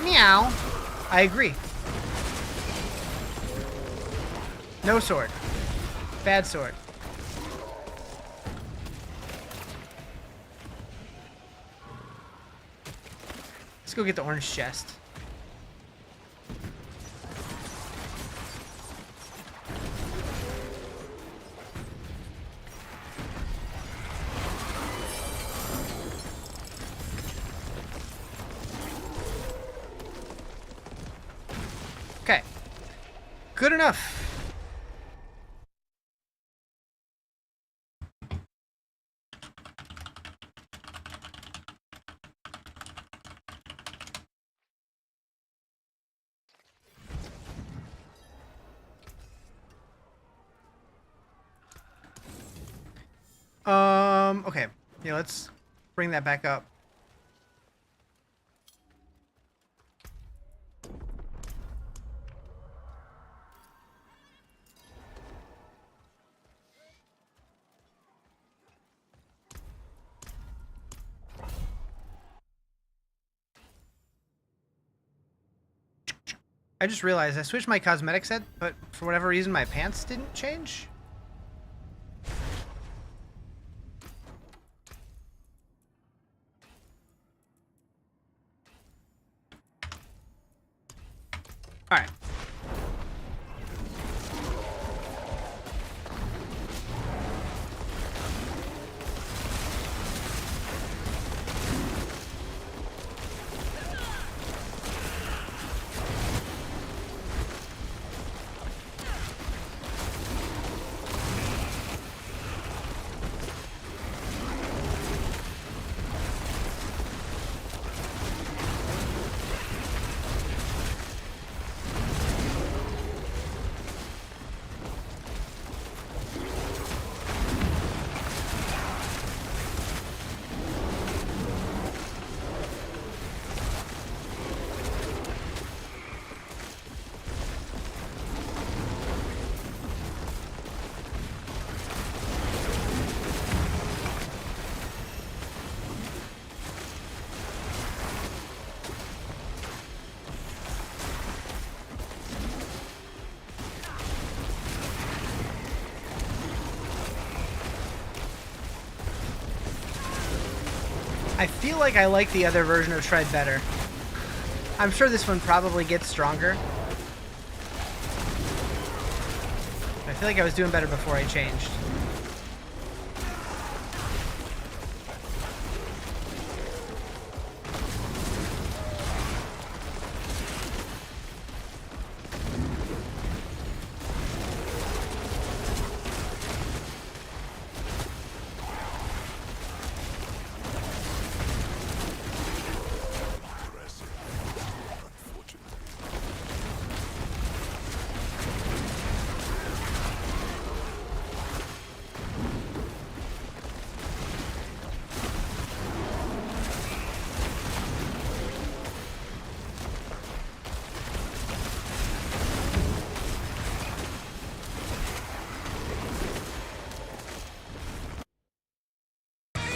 Meow. I agree. No sword. Bad sword. Let's go get the orange chest. Okay. Good enough. Okay. Yeah, let's bring that back up. I just realized I switched my cosmetic set, but for whatever reason my pants didn't change. Alright. I feel like I like the other version of Shred better. I'm sure this one probably gets stronger. I feel like I was doing better before I changed.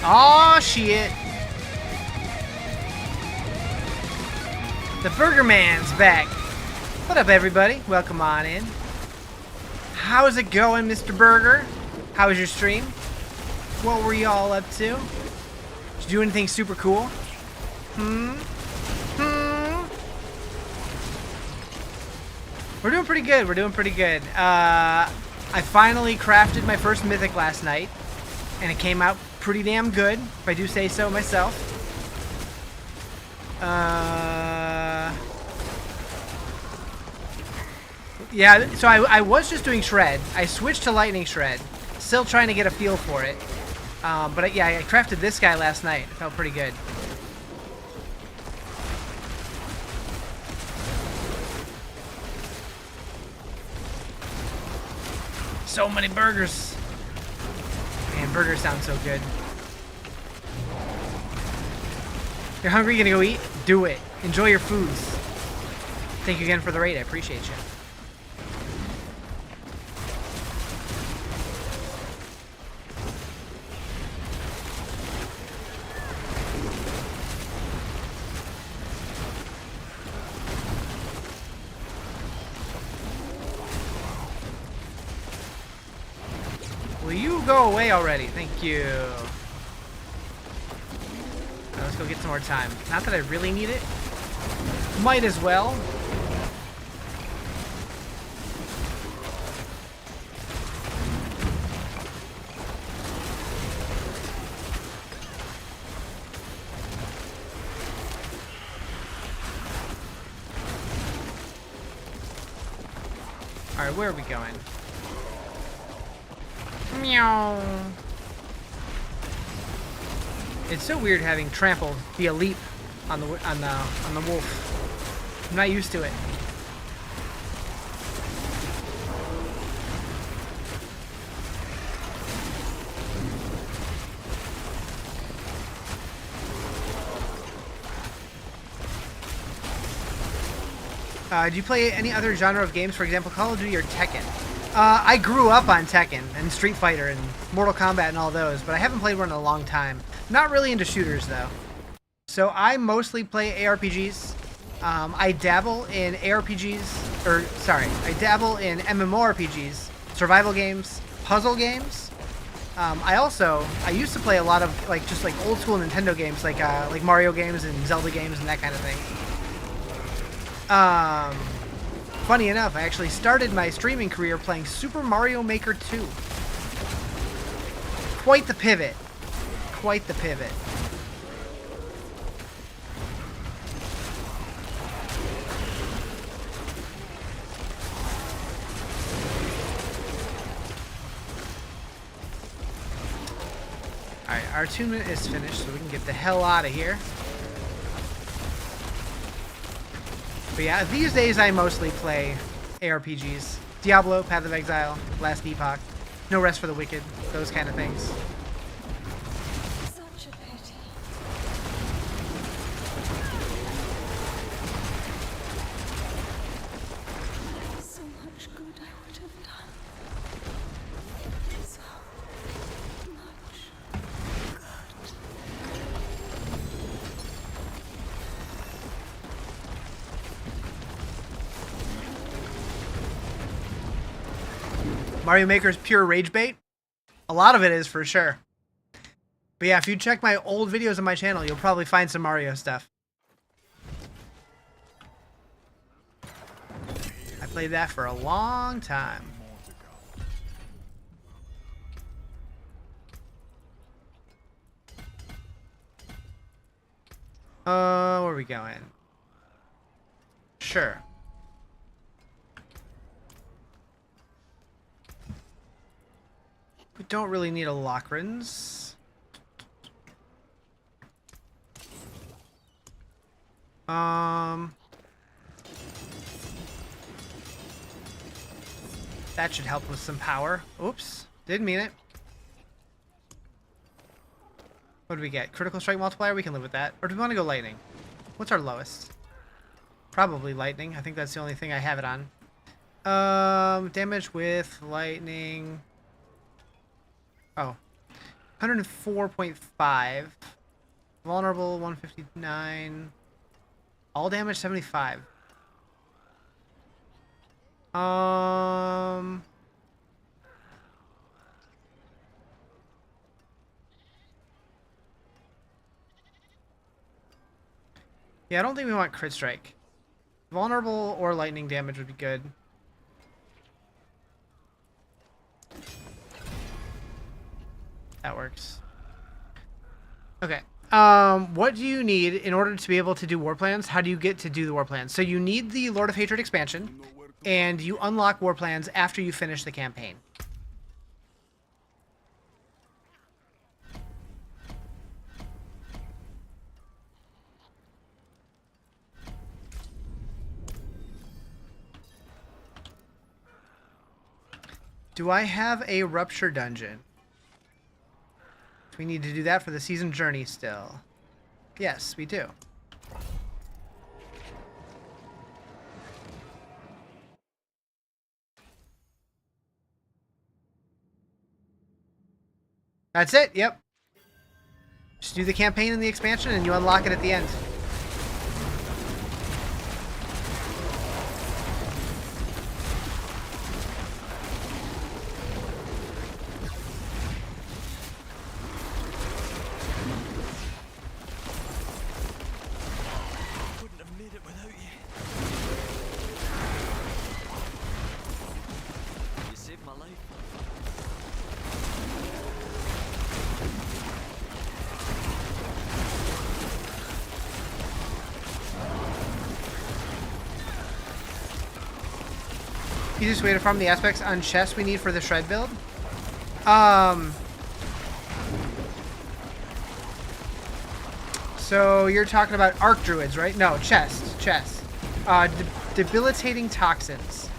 Aw, shit. The Burger Man's back. What up, everybody? Welcome on in. How's it going, Mr. Burger? How was your stream? What were y'all up to? Did you do anything super cool? We're doing pretty good. We're doing pretty good. I finally crafted my first mythic last night, and it came out pretty damn good, if I do say so myself. Yeah, so I was just doing Shred. I switched to Lightning Shred. Still trying to get a feel for it. But yeah, I crafted this guy last night. It felt pretty good. So many burgers. Man, burgers sound so good. You're hungry? You gonna go eat? Do it. Enjoy your foods. Thank you again for the raid. I appreciate you. Will you go away already? Thank you. Right, let's go get some more time. Not that I really need it. Might as well. Alright, where are we going? Meow. It's so weird having trample be a leap on the wolf. I'm not used to it. Do you play any other genre of games, for example, Call of Duty or Tekken? I grew up on Tekken and Street Fighter and Mortal Kombat and all those, but I haven't played one in a long time. Not really into shooters, though. So I mostly play ARPGs. I dabble in ARPGs, I dabble in MMORPGs, survival games, puzzle games. I used to play a lot of just old school Nintendo games, like Mario games and Zelda games and that kind of thing. Funny enough, I actually started my streaming career playing Super Mario Maker 2. Quite the pivot. Quite the pivot. Alright, our attunement is finished, so we can get the hell out of here. But yeah, these days I mostly play ARPGs. Diablo, Path of Exile, Last Epoch, No Rest for the Wicked, those kind of things. Such a pity. So much good I would have done. So much good. Mario Maker's pure rage bait? A lot of it is, for sure. But yeah, if you check my old videos on my channel, you'll probably find some Mario stuff. I played that for a long time. Where are we going? Sure. We don't really need a Lockrins. That should help with some power. Oops, didn't mean it. What do we get? Critical strike multiplier? We can live with that. Or do we want to go lightning? What's our lowest? Probably lightning. I think that's the only thing I have it on. Damage with lightning. Oh. 104.5. Vulnerable 159. All damage 75. Yeah, I don't think we want crit strike. Vulnerable or lightning damage would be good. That works. Okay. What do you need in order to be able to do war plans? How do you get to do the war plans? So you need the Lord of Hatred expansion, and you unlock war plans after you finish the campaign. Do I have a Rupture dungeon? We need to do that for the season journey still. Yes, we do. That's it, yep. Just do the campaign and the expansion and you unlock it at the end. Easiest way to farm the aspects on chests we need for the shred build. So you're talking about arc druids, right? No, chest. Debilitating toxins.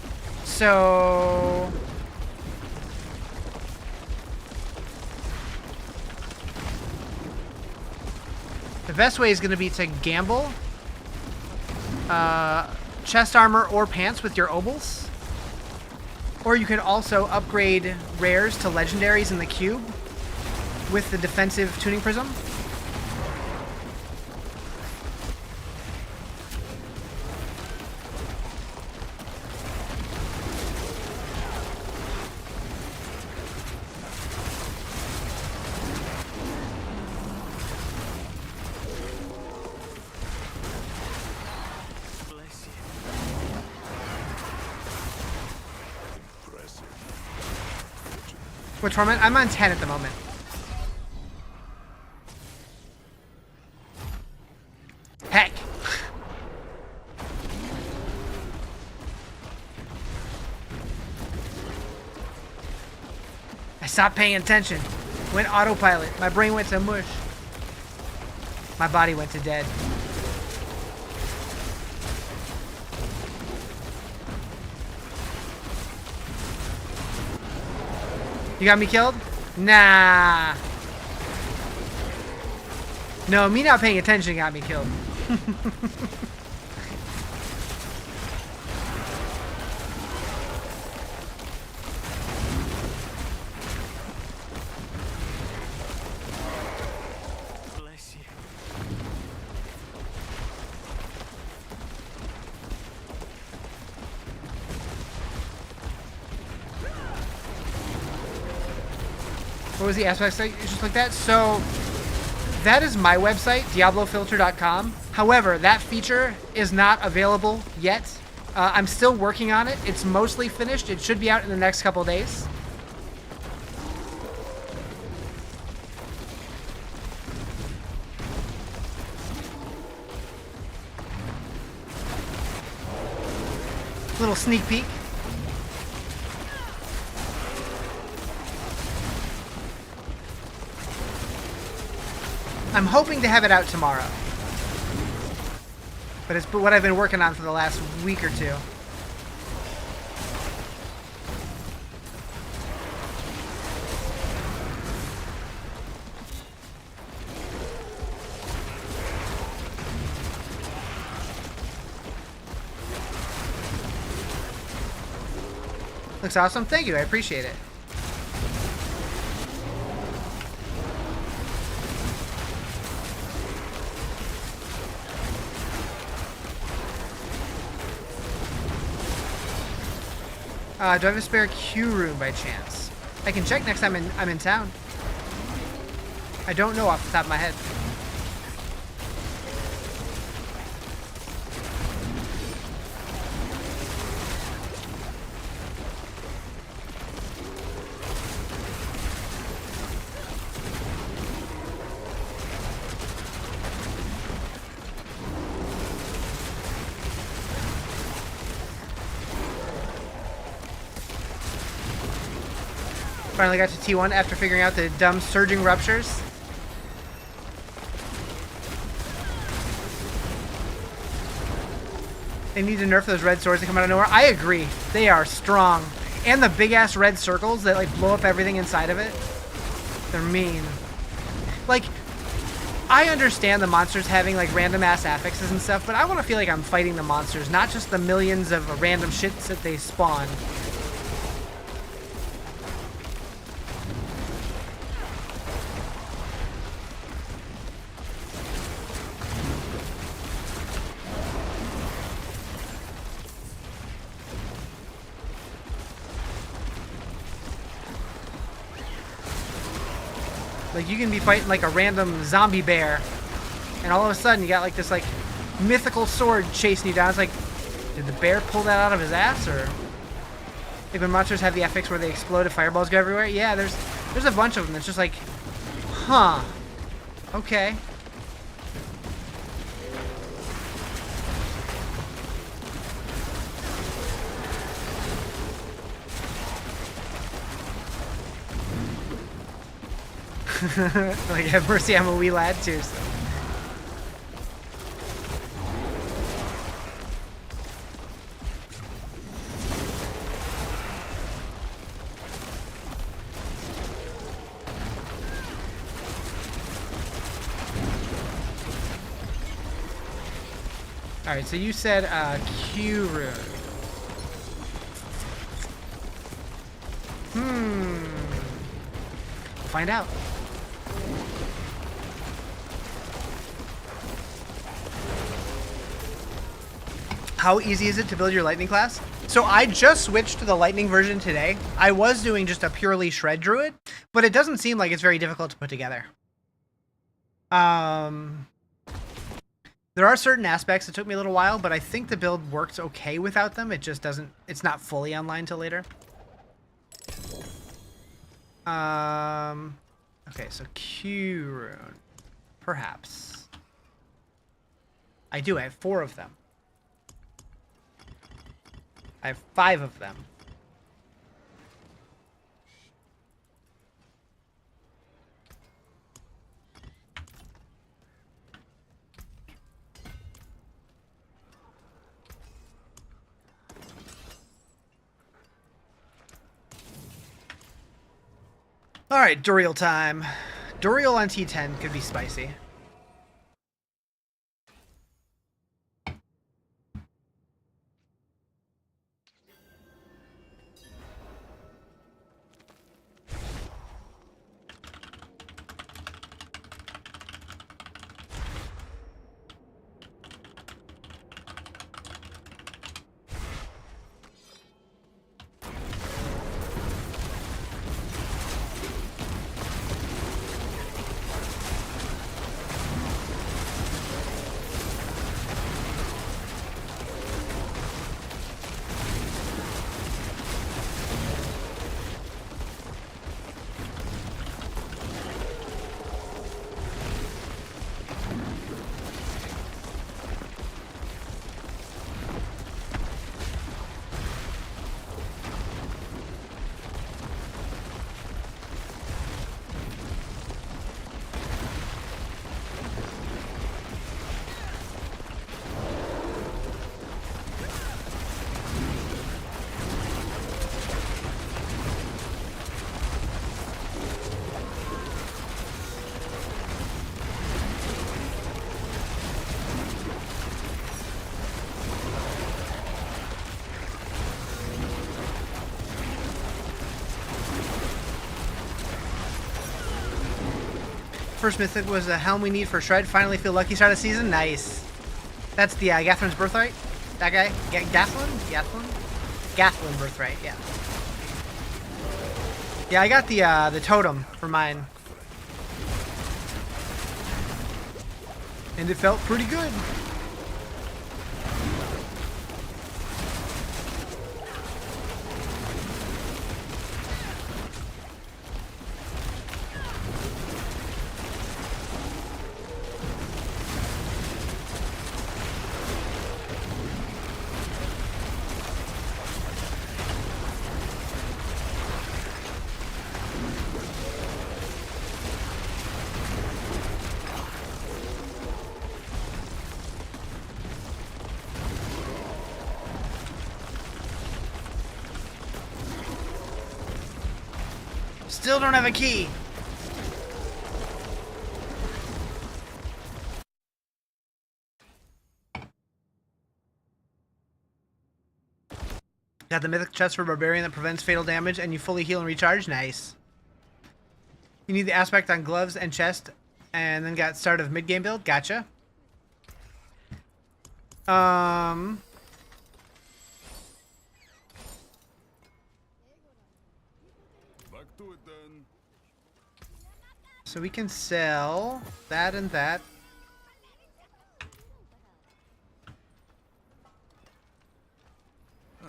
So the best way is going to be to gamble chest armor or pants with your obols. Or you could also upgrade rares to legendaries in the cube with the defensive tuning prism. What torment? I'm on 10 at the moment. Heck. I stopped paying attention. Went autopilot. My brain went to mush. My body went to dead. You got me killed? Nah. No, me not paying attention got me killed. Bless you. What was the aspect like? Just like that? So That is my website, diablofilter.com. However, that feature is not available yet. I'm still working on it. It's mostly finished. It should be out in the next couple days. Little sneak peek. I'm hoping to have it out tomorrow. But it's what I've been working on for the last week or two. Looks awesome. Thank you. I appreciate it. Do I have a spare Q room by chance? I can check next time I'm in town. I don't know off the top of my head. Finally got to T1 after figuring out the dumb surging ruptures. They need to nerf those red swords that come out of nowhere. I agree. They are strong. And the big ass red circles that like blow up everything inside of it. They're mean. Like, I understand the monsters having like random ass affixes and stuff, but I want to feel like I'm fighting the monsters, not just the millions of random shits that they spawn. Like, you can be fighting like a random zombie bear, and all of a sudden you got like this like mythical sword chasing you down. It's like, did the bear pull that out of his ass? Or like when monsters have the affix where they explode and fireballs go everywhere? Yeah, there's a bunch of them. It's just like, huh, okay. Like, have mercy, I'm a wee lad too, so. Alright, so you said Q rune. We'll find out. How easy is it to build your lightning class? So I just switched to the lightning version today. I was doing just a purely shred druid, but it doesn't seem like it's very difficult to put together. There are certain aspects that took me a little while, but I think the build works okay without them. It just doesn't, it's not fully online till later. Okay, so Q rune. Perhaps. I do, I have 4 of them. I have 5 of them. Alright, Duriel time. Duriel on T10 could be spicy. first mythic was the helm we need for Shred. Finally feel lucky start of season. Nice. That's the Gatherin's Birthright. That guy? Gathlin Birthright, yeah. Yeah, I got the totem for mine. And it felt pretty good. Still don't have a key. Got the mythic chest for Barbarian that prevents fatal damage and you fully heal and recharge. Nice. You need the aspect on gloves and chest and then got start of mid-game build. Gotcha. So we can sell that and that.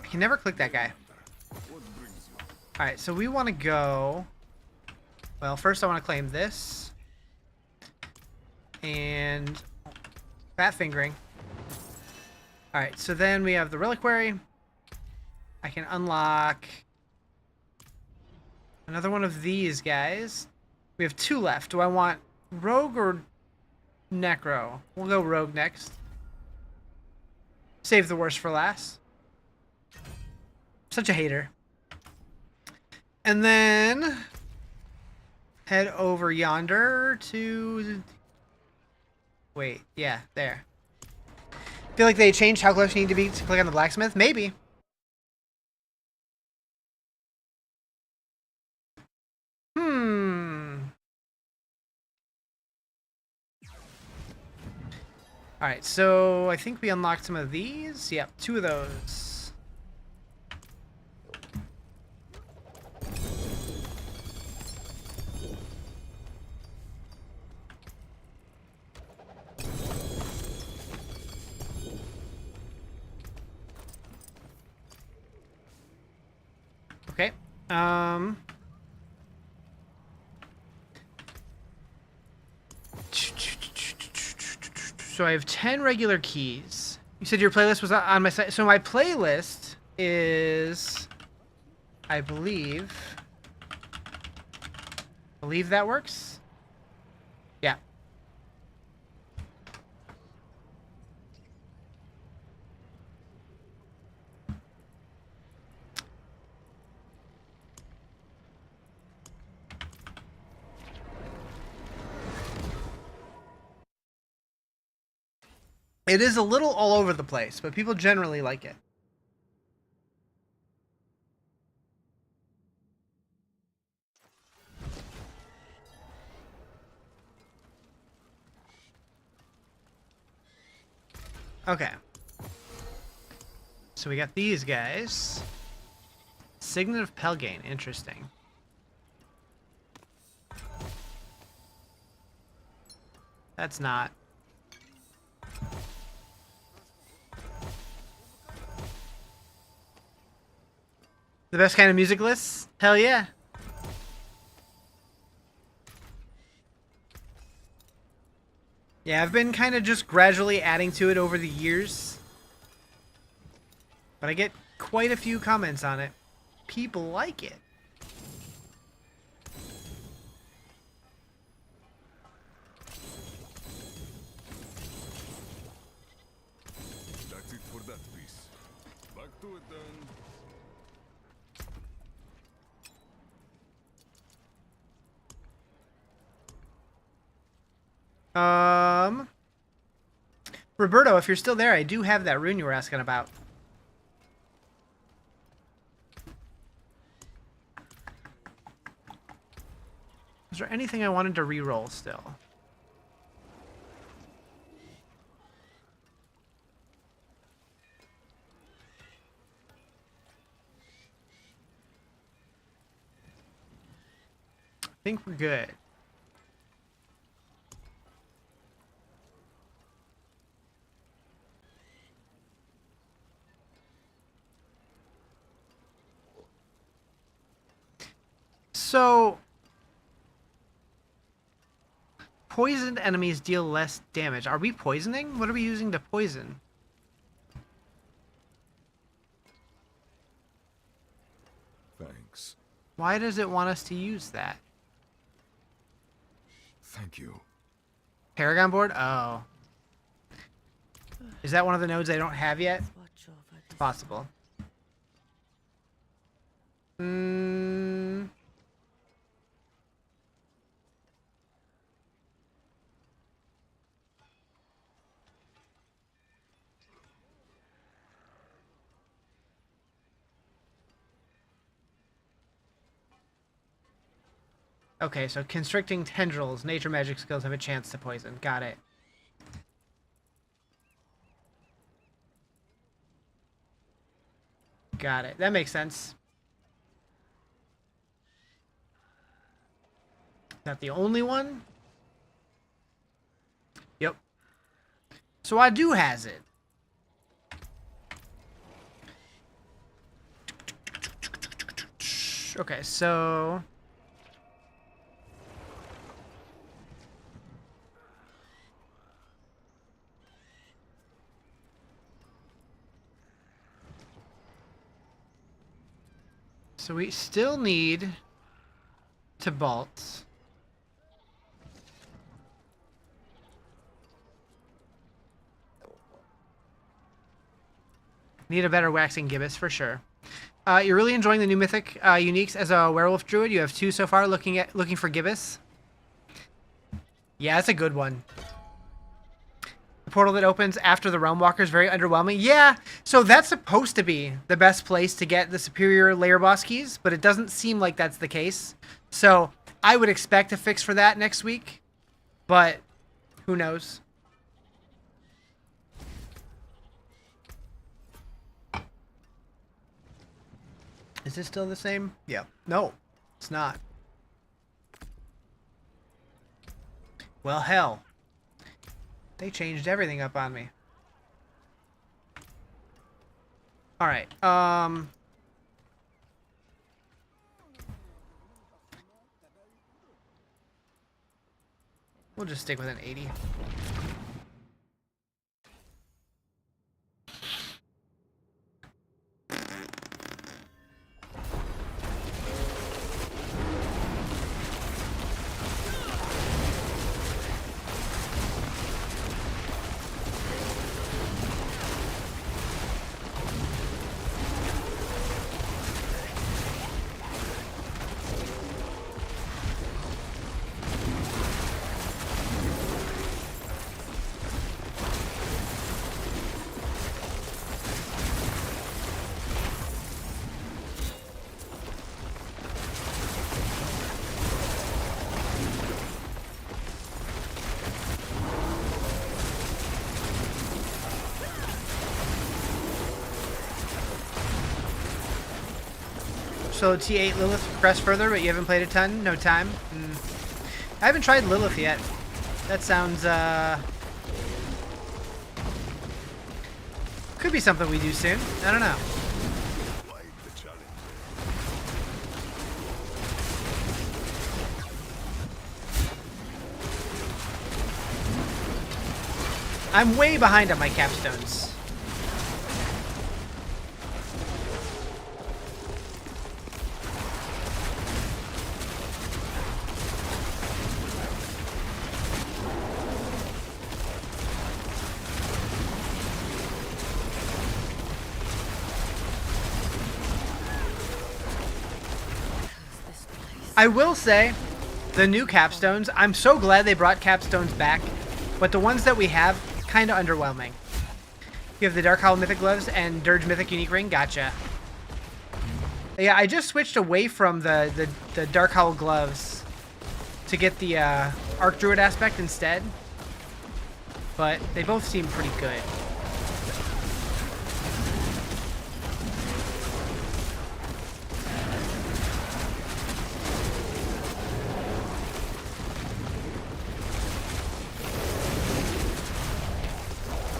I can never click that guy. Alright, so we want to go... Well, first I want to claim this. And... Fat Fingering. Alright, so then we have the Reliquary. I can unlock... another one of these guys. We have 2 left. Do I want Rogue or Necro? We'll go Rogue next. Save the worst for last. Such a hater. And then head over yonder to... Wait, yeah, there. Feel like they changed how close you need to be to click on the blacksmith? Maybe. Alright, so I think we unlocked some of these. Yep, 2 of those. Okay. So I have 10 regular keys. You said your playlist was on my site. So my playlist is, I believe that works. Yeah. It is a little all over the place, but people generally like it. Okay. So we got these guys. Signet of Pelgain, interesting. That's not. The best kind of music lists? Hell yeah. Yeah, I've been kind of just gradually adding to it over the years. But I get quite a few comments on it. People like it. That's it for that piece. Back to it then. Roberto, if you're still there, I do have that rune you were asking about. Is there anything I wanted to re-roll still? think we're good. So, poisoned enemies deal less damage. Are we poisoning? What are we using to poison? Thanks. Why does it want us to use that? Thank you. Paragon board? Oh. Is that one of the nodes I don't have yet? Watch over this. Possible. Okay, so constricting tendrils, nature magic skills have a chance to poison. Got it. Got it. That makes sense. Is that the only one? Yep. So I do has it. Okay, so... So we still need to vault. Need a better waxing gibbous for sure. You're really enjoying the new mythic uniques as a werewolf druid. You have 2 so far. Looking for gibbous. Yeah, that's a good one. The portal that opens after the Realm Walker is very underwhelming. Yeah, so that's supposed to be the best place to get the superior layer boss keys, but it doesn't seem like that's the case. So I would expect a fix for that next week, but who knows? Is this still the same? Yeah. No, it's not. Well, hell. They changed everything up on me. Alright, we'll just stick with an 80. So T8 Lilith progress further, but you haven't played a ton? No time? I haven't tried Lilith yet. That sounds, could be something we do soon. I don't know. I'm way behind on my capstones. I will say, the new capstones, I'm so glad they brought capstones back, but the ones that we have, kind of underwhelming. You have the Dark Hollow Mythic Gloves and Dirge Mythic Unique Ring, gotcha. Yeah, I just switched away from the Dark Hollow Gloves to get the Arc Druid aspect instead, but they both seem pretty good.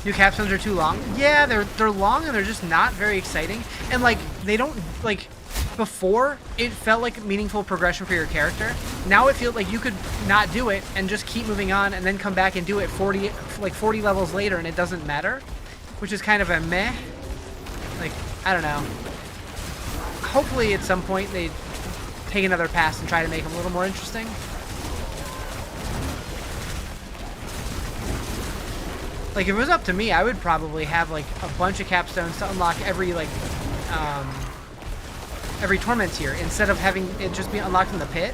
New capstones are too long. Yeah, they're long and they're just not very exciting. And like they don't like before it felt like meaningful progression for your character. Now it feels like you could not do it and just keep moving on and then come back and do it 40 levels later and it doesn't matter, which is kind of a meh. Like I don't know. Hopefully at some point they take another pass and try to make them a little more interesting. Like if it was up to me, I would probably have like a bunch of capstones to unlock every torment tier instead of having it just be unlocked in the pit.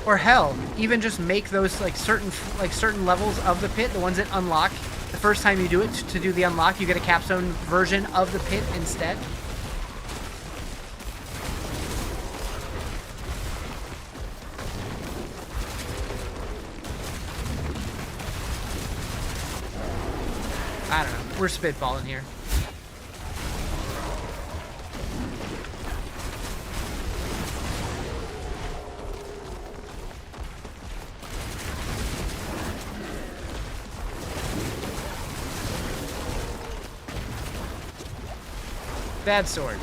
Or hell, even just make those like certain levels of the pit, the ones that unlock the first time you do it, to do the unlock, you get a capstone version of the pit instead. I don't know. We're spitballing here. Bad sword.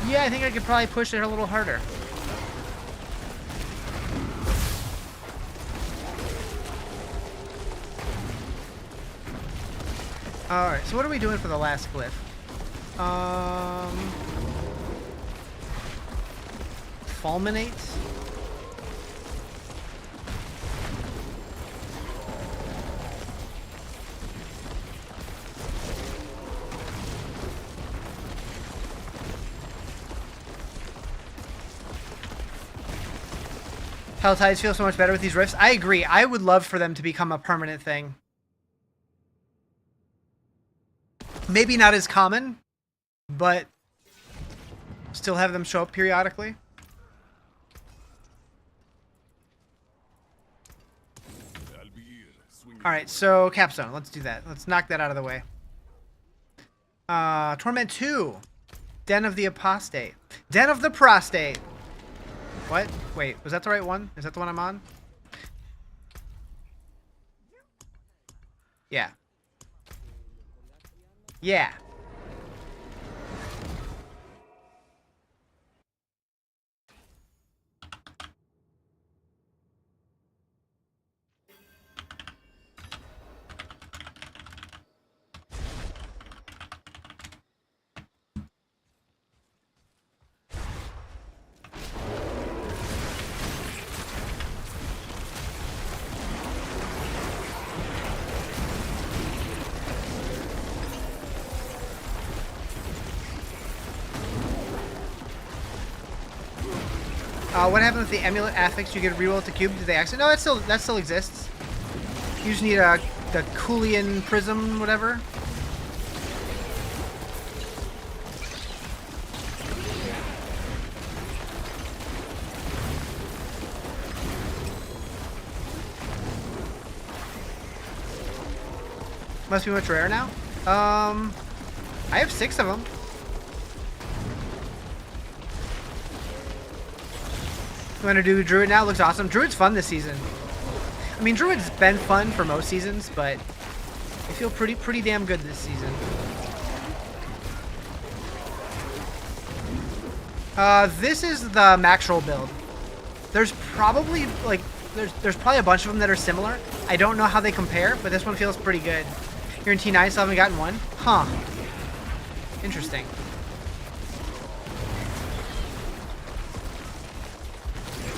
Yeah, I think I could probably push it a little harder. Alright, so what are we doing for the last glyph? Fulminate? Hell Tides feel so much better with these rifts. I agree. I would love for them to become a permanent thing. Maybe not as common, but still have them show up periodically. Alright, so Capstone. Let's do that. Let's knock that out of the way. Torment 2. Den of the Apostate. Den of the Prostate. What? Wait, was that the right one? Is that the one I'm on? Yeah. Yeah. What happened with the amulet affix? You get a reroll at the cube. Did they accident? No, that still exists. You just need the Coolian prism, whatever. Must be much rare now. I have 6 of them. You want to do Druid now? Looks awesome. Druid's fun this season. I mean, Druid's been fun for most seasons, but I feel pretty damn good this season. This is the max roll build. There's probably there's probably a bunch of them that are similar. I don't know how they compare, but this one feels pretty good. You're in T9, still haven't gotten one? Huh. Interesting.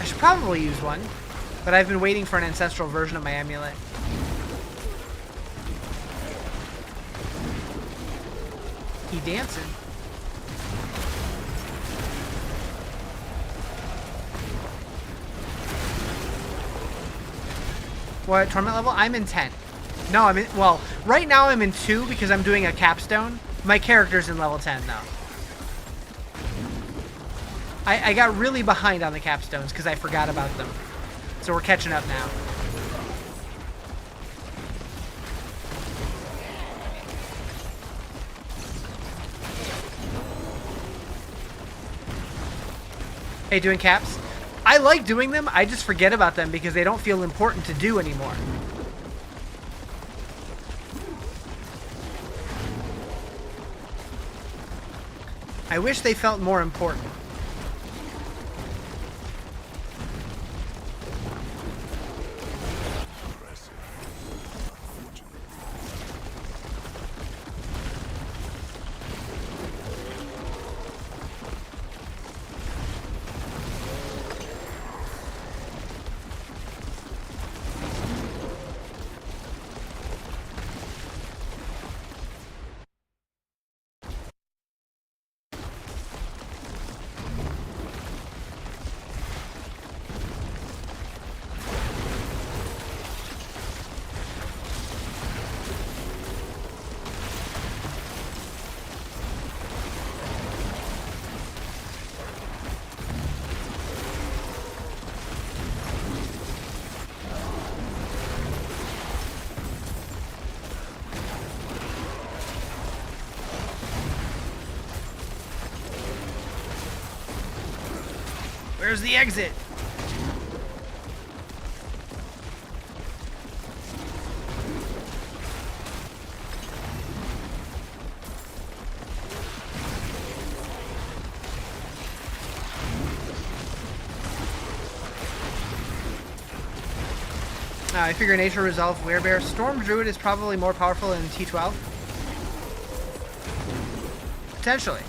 I should probably use one, but I've been waiting for an ancestral version of my amulet. He dancing. What torment level? I'm in 10. No, I'm in, well, right now I'm in 2 because I'm doing a capstone. My character's in level 10 though. I got really behind on the capstones because I forgot about them. So we're catching up now. Hey, doing caps? I like doing them, I just forget about them because they don't feel important to do anymore. I wish they felt more important. Where's the exit? I figure nature resolve werebear. Storm Druid is probably more powerful in T12. Potentially.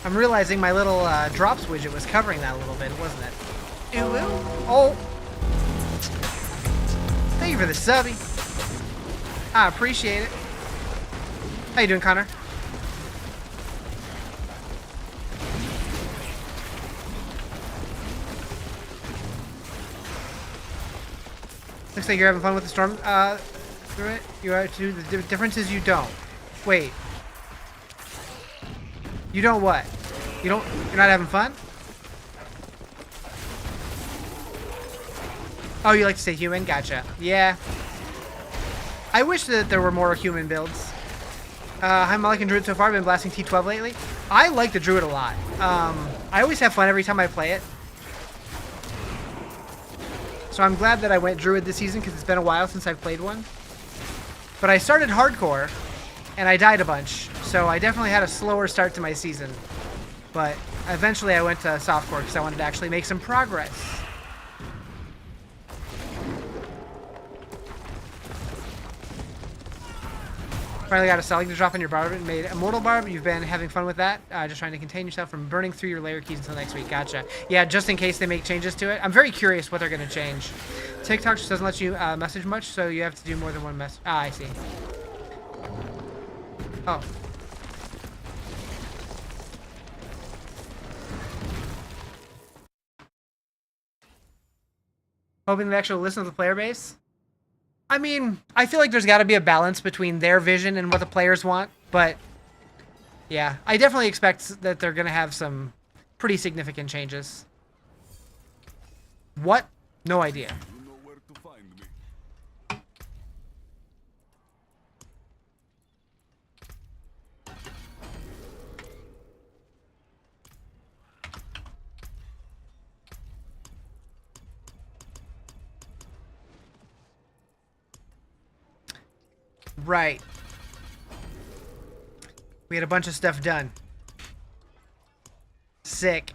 I'm realizing my little drops widget was covering that a little bit, wasn't it? Ooh, ooh. Oh! Thank you for the subby. I appreciate it. How you doing, Connor? Looks like you're having fun with the storm. Through it. You are to. The difference is you don't. Wait. You don't what? You don't. You're not having fun? Oh, you like to say human? Gotcha. Yeah. I wish that there were more human builds. I'm liking Druid so far. I've been blasting T12 lately. I like the Druid a lot. I always have fun every time I play it. So I'm glad that I went Druid this season because it's been a while since I've played one. But I started hardcore, and I died a bunch. So I definitely had a slower start to my season. But eventually I went to softcore because I wanted to actually make some progress. Finally got a selling to drop on your barb and made Immortal Barb. You've been having fun with that. Just trying to contain yourself from burning through your layer keys until next week. Gotcha. Yeah, just in case they make changes to it. I'm very curious what they're going to change. TikTok just doesn't let you message much, so you have to do more than one message. Ah, I see. Oh. Hoping they actually listen to the player base? I mean, I feel like there's got to be a balance between their vision and what the players want, but yeah, I definitely expect that they're going to have some pretty significant changes. What? No idea. You know where to find me. Right. We had a bunch of stuff done. Sick.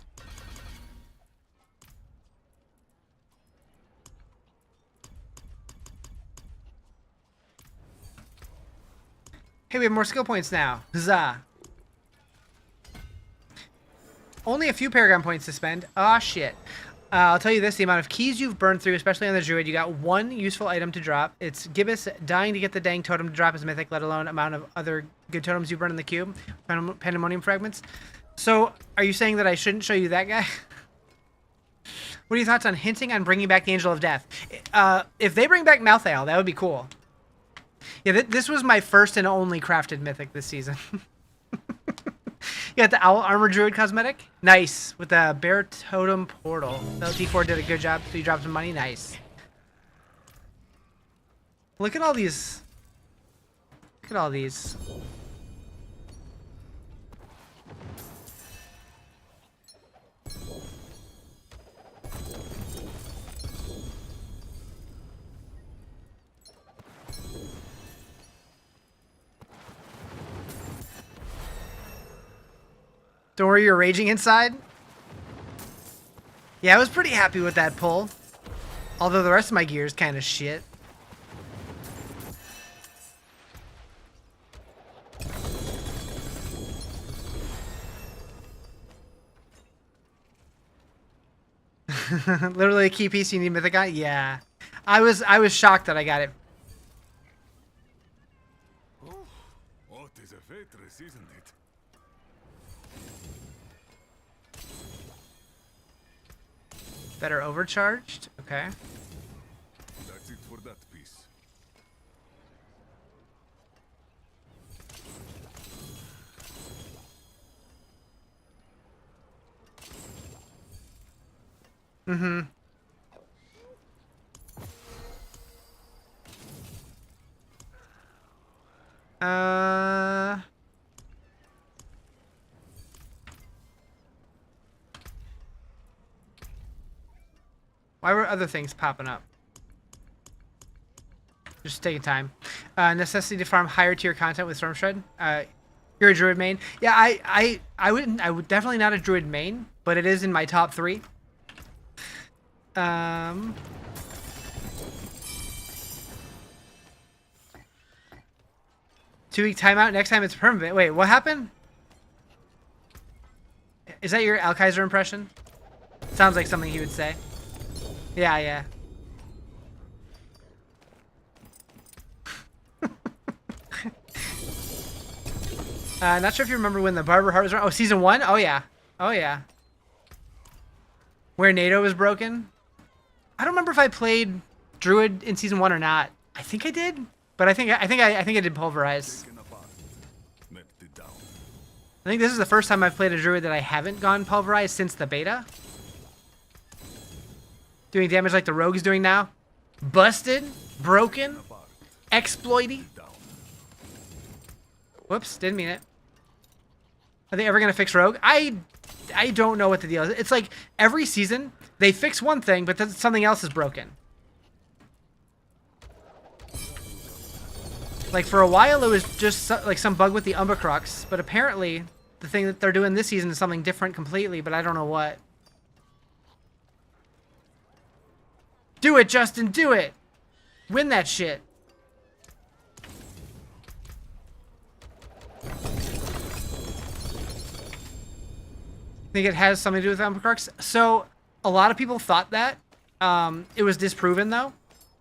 Hey, we have more skill points now. Huzzah. Only a few Paragon points to spend. Ah, shit. I'll tell you this, the amount of keys you've burned through, especially on the Druid, you got one useful item to drop. It's Gibbous dying to get the dang totem to drop as mythic, let alone amount of other good totems you burn in the cube. Pandemonium fragments. So, are you saying that I shouldn't show you that guy? What are your thoughts on hinting on bringing back the Angel of Death? If they bring back Malthael, that would be cool. Yeah, this was my first and only crafted mythic this season. You got the Owl Armor Druid cosmetic. Nice. With the Bear Totem Portal. The T4 did a good job, so you dropped some money. Nice. Look at all these. Look at all these. Don't worry, you're raging inside. Yeah, I was pretty happy with that pull. Although the rest of my gear is kind of shit. Literally a key piece you need mythic on? Yeah. I was shocked that I got it. Oh, what is a Vetris, isn't it? Better overcharged. Okay. That's it for that piece. Mm-hmm. Why were other things popping up? Just taking time. Necessity to farm higher tier content with Storm Shred. You're a Druid main. Yeah, I would definitely not a Druid main, but it is in my top 3. 2-week timeout. Next time it's permanent. Wait, what happened? Is that your Alkaiser impression? Sounds like something he would say. Yeah, yeah. Not sure if you remember when the Barber Heart was around. Oh, season 1? Oh, yeah. Oh, yeah. Where NATO was broken? I don't remember if I played Druid in season 1 or not. I think I did, but I think I did Pulverize. I think this is the first time I've played a Druid that I haven't gone Pulverize since the beta. Doing damage like the Rogue's doing now. Busted. Broken. Exploity. Whoops, didn't mean it. Are they ever going to fix Rogue? I don't know what the deal is. It's like every season, they fix one thing, but then something else is broken. Like for a while, it was just like some bug with the Umbacrux, but apparently the thing that they're doing this season is something different completely, but I don't know what. Do it, Justin, do it! Win that shit. Think it has something to do with Umbacrux? So, a lot of people thought that. It was disproven, though.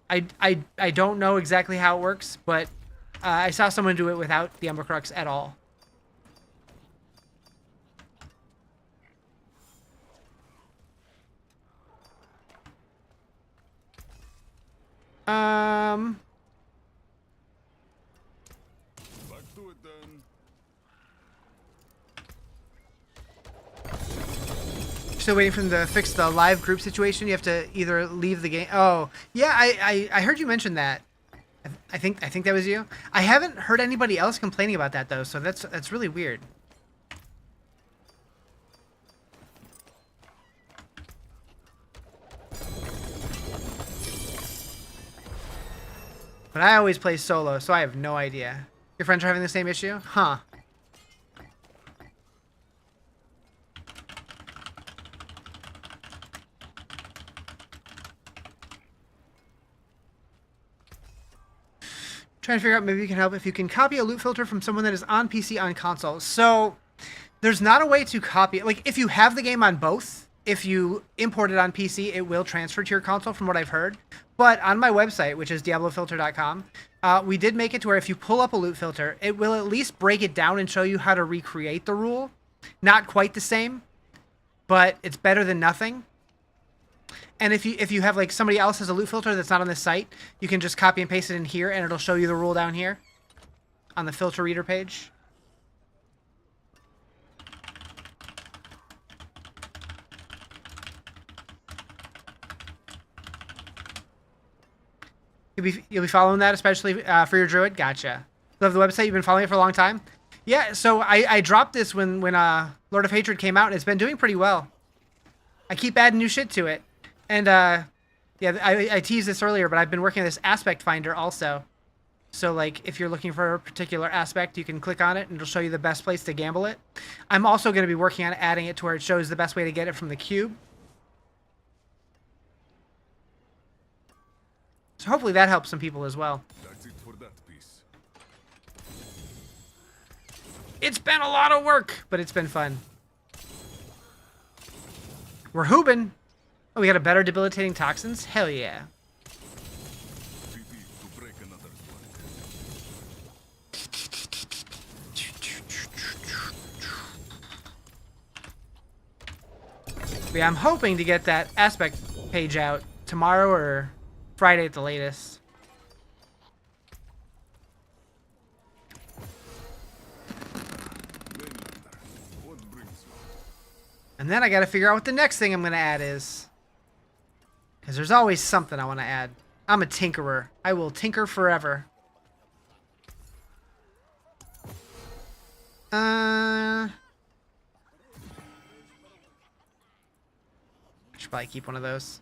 I don't know exactly how it works, but I saw someone do it without the Umbacrux at all. Back to it then. Still waiting for them to fix the live group situation. You have to either leave the game. Oh, yeah, I heard you mention that. I think that was you. I haven't heard anybody else complaining about that though, so that's really weird. But I always play solo, so I have no idea. Your friends are having the same issue? Huh. Trying to figure out maybe you can help if you can copy a loot filter from someone that is on PC on console. So there's not a way to copy it. Like if you have the game on both, if you import it on PC, it will transfer to your console from what I've heard. But on my website, which is diablofilter.com, we did make it to where if you pull up a loot filter, it will at least break it down and show you how to recreate the rule. Not quite the same, but it's better than nothing. And if you have like somebody else has a loot filter that's not on this site, you can just copy and paste it in here and it'll show you the rule down here on the filter reader page. You'll be following that, especially for your Druid? Gotcha. Love the website. You've been following it for a long time? Yeah, so I dropped this when Lord of Hatred came out, and it's been doing pretty well. I keep adding new shit to it. And, yeah, I teased this earlier, but I've been working on this aspect finder also. So, like, if you're looking for a particular aspect, you can click on it, and it'll show you the best place to gamble it. I'm also going to be working on adding it to where it shows the best way to get it from the cube. So hopefully that helps some people as well. That's it for that piece. It's been a lot of work, but it's been fun. We're hoobing. Oh, we got a better debilitating toxins? Hell yeah. PP to break another one. Yeah, I'm hoping to get that aspect page out tomorrow or Friday at the latest. What brings you? And then I gotta figure out what the next thing I'm gonna add is. Because there's always something I want to add. I'm a tinkerer. I will tinker forever. I should probably keep one of those.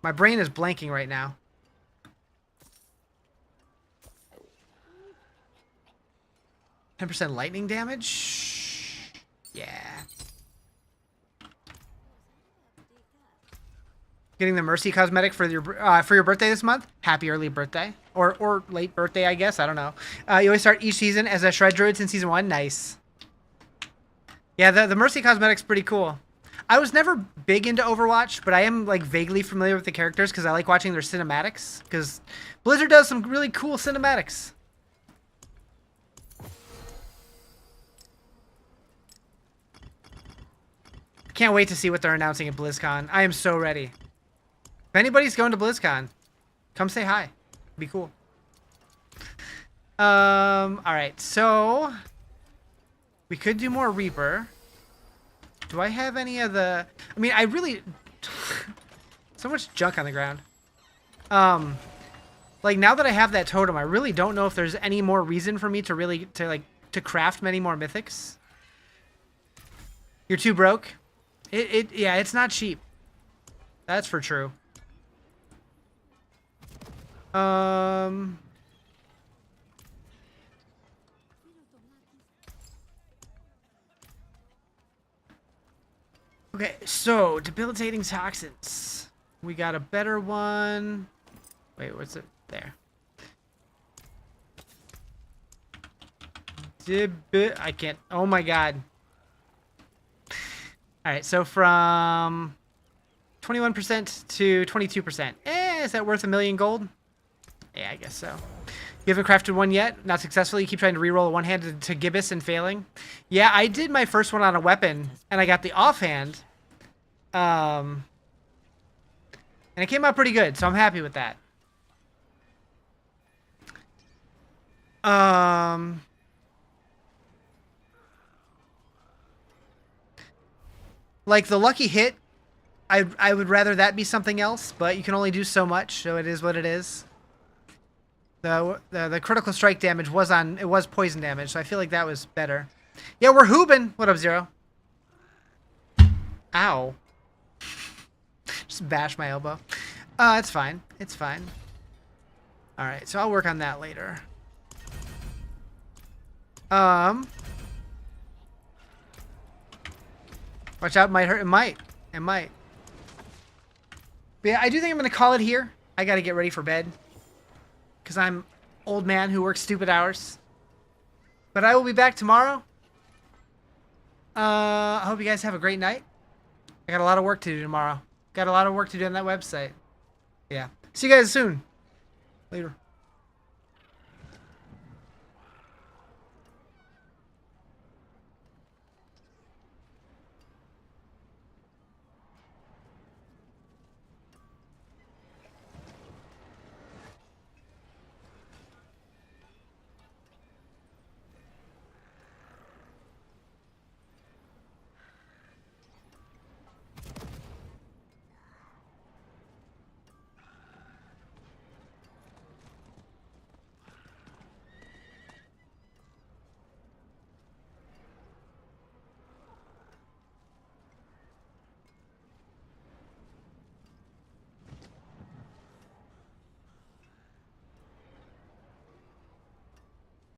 My brain is blanking right now. 10% lightning damage? Yeah. Getting the Mercy cosmetic for your birthday this month? Happy early birthday. Or late birthday, I guess. I don't know. You always start each season as a Shred Druid since season 1. Nice. Yeah, the Mercy cosmetic's pretty cool. I was never big into Overwatch, but I am like vaguely familiar with the characters because I like watching their cinematics. Because Blizzard does some really cool cinematics. Can't wait to see what they're announcing at BlizzCon. I am so ready. If anybody's going to BlizzCon, come say hi. It'd be cool. Alright, so we could do more Reaper. Do I have any of the... I mean, I really... so much junk on the ground. Like, now that I have that totem, I really don't know if there's any more reason for me to really... to craft many more mythics. You're too broke? Yeah, it's not cheap. That's for true. Okay, so debilitating toxins. We got a better one. Wait, what's it? There. I can't. Oh my god. Alright, so from 21% to 22%. Is that worth 1,000,000 gold? Yeah, I guess so. You haven't crafted one yet? Not successfully? You keep trying to reroll a one-handed to Gibbous and failing? Yeah, I did my first one on a weapon, and I got the offhand. And it came out pretty good, so I'm happy with that. Like the lucky hit, I would rather that be something else, but you can only do so much, so it is what it is. The critical strike damage was poison damage, so I feel like that was better. Yeah, we're hoobing. What up, Zero? Ow. Just bash my elbow. It's fine. It's fine. All right, so I'll work on that later. Watch out, might hurt. It might. It might. But yeah, I do think I'm going to call it here. I got to get ready for bed. Because I'm old man who works stupid hours. But I will be back tomorrow. I hope you guys have a great night. I got a lot of work to do tomorrow. Got a lot of work to do on that website. Yeah. See you guys soon. Later.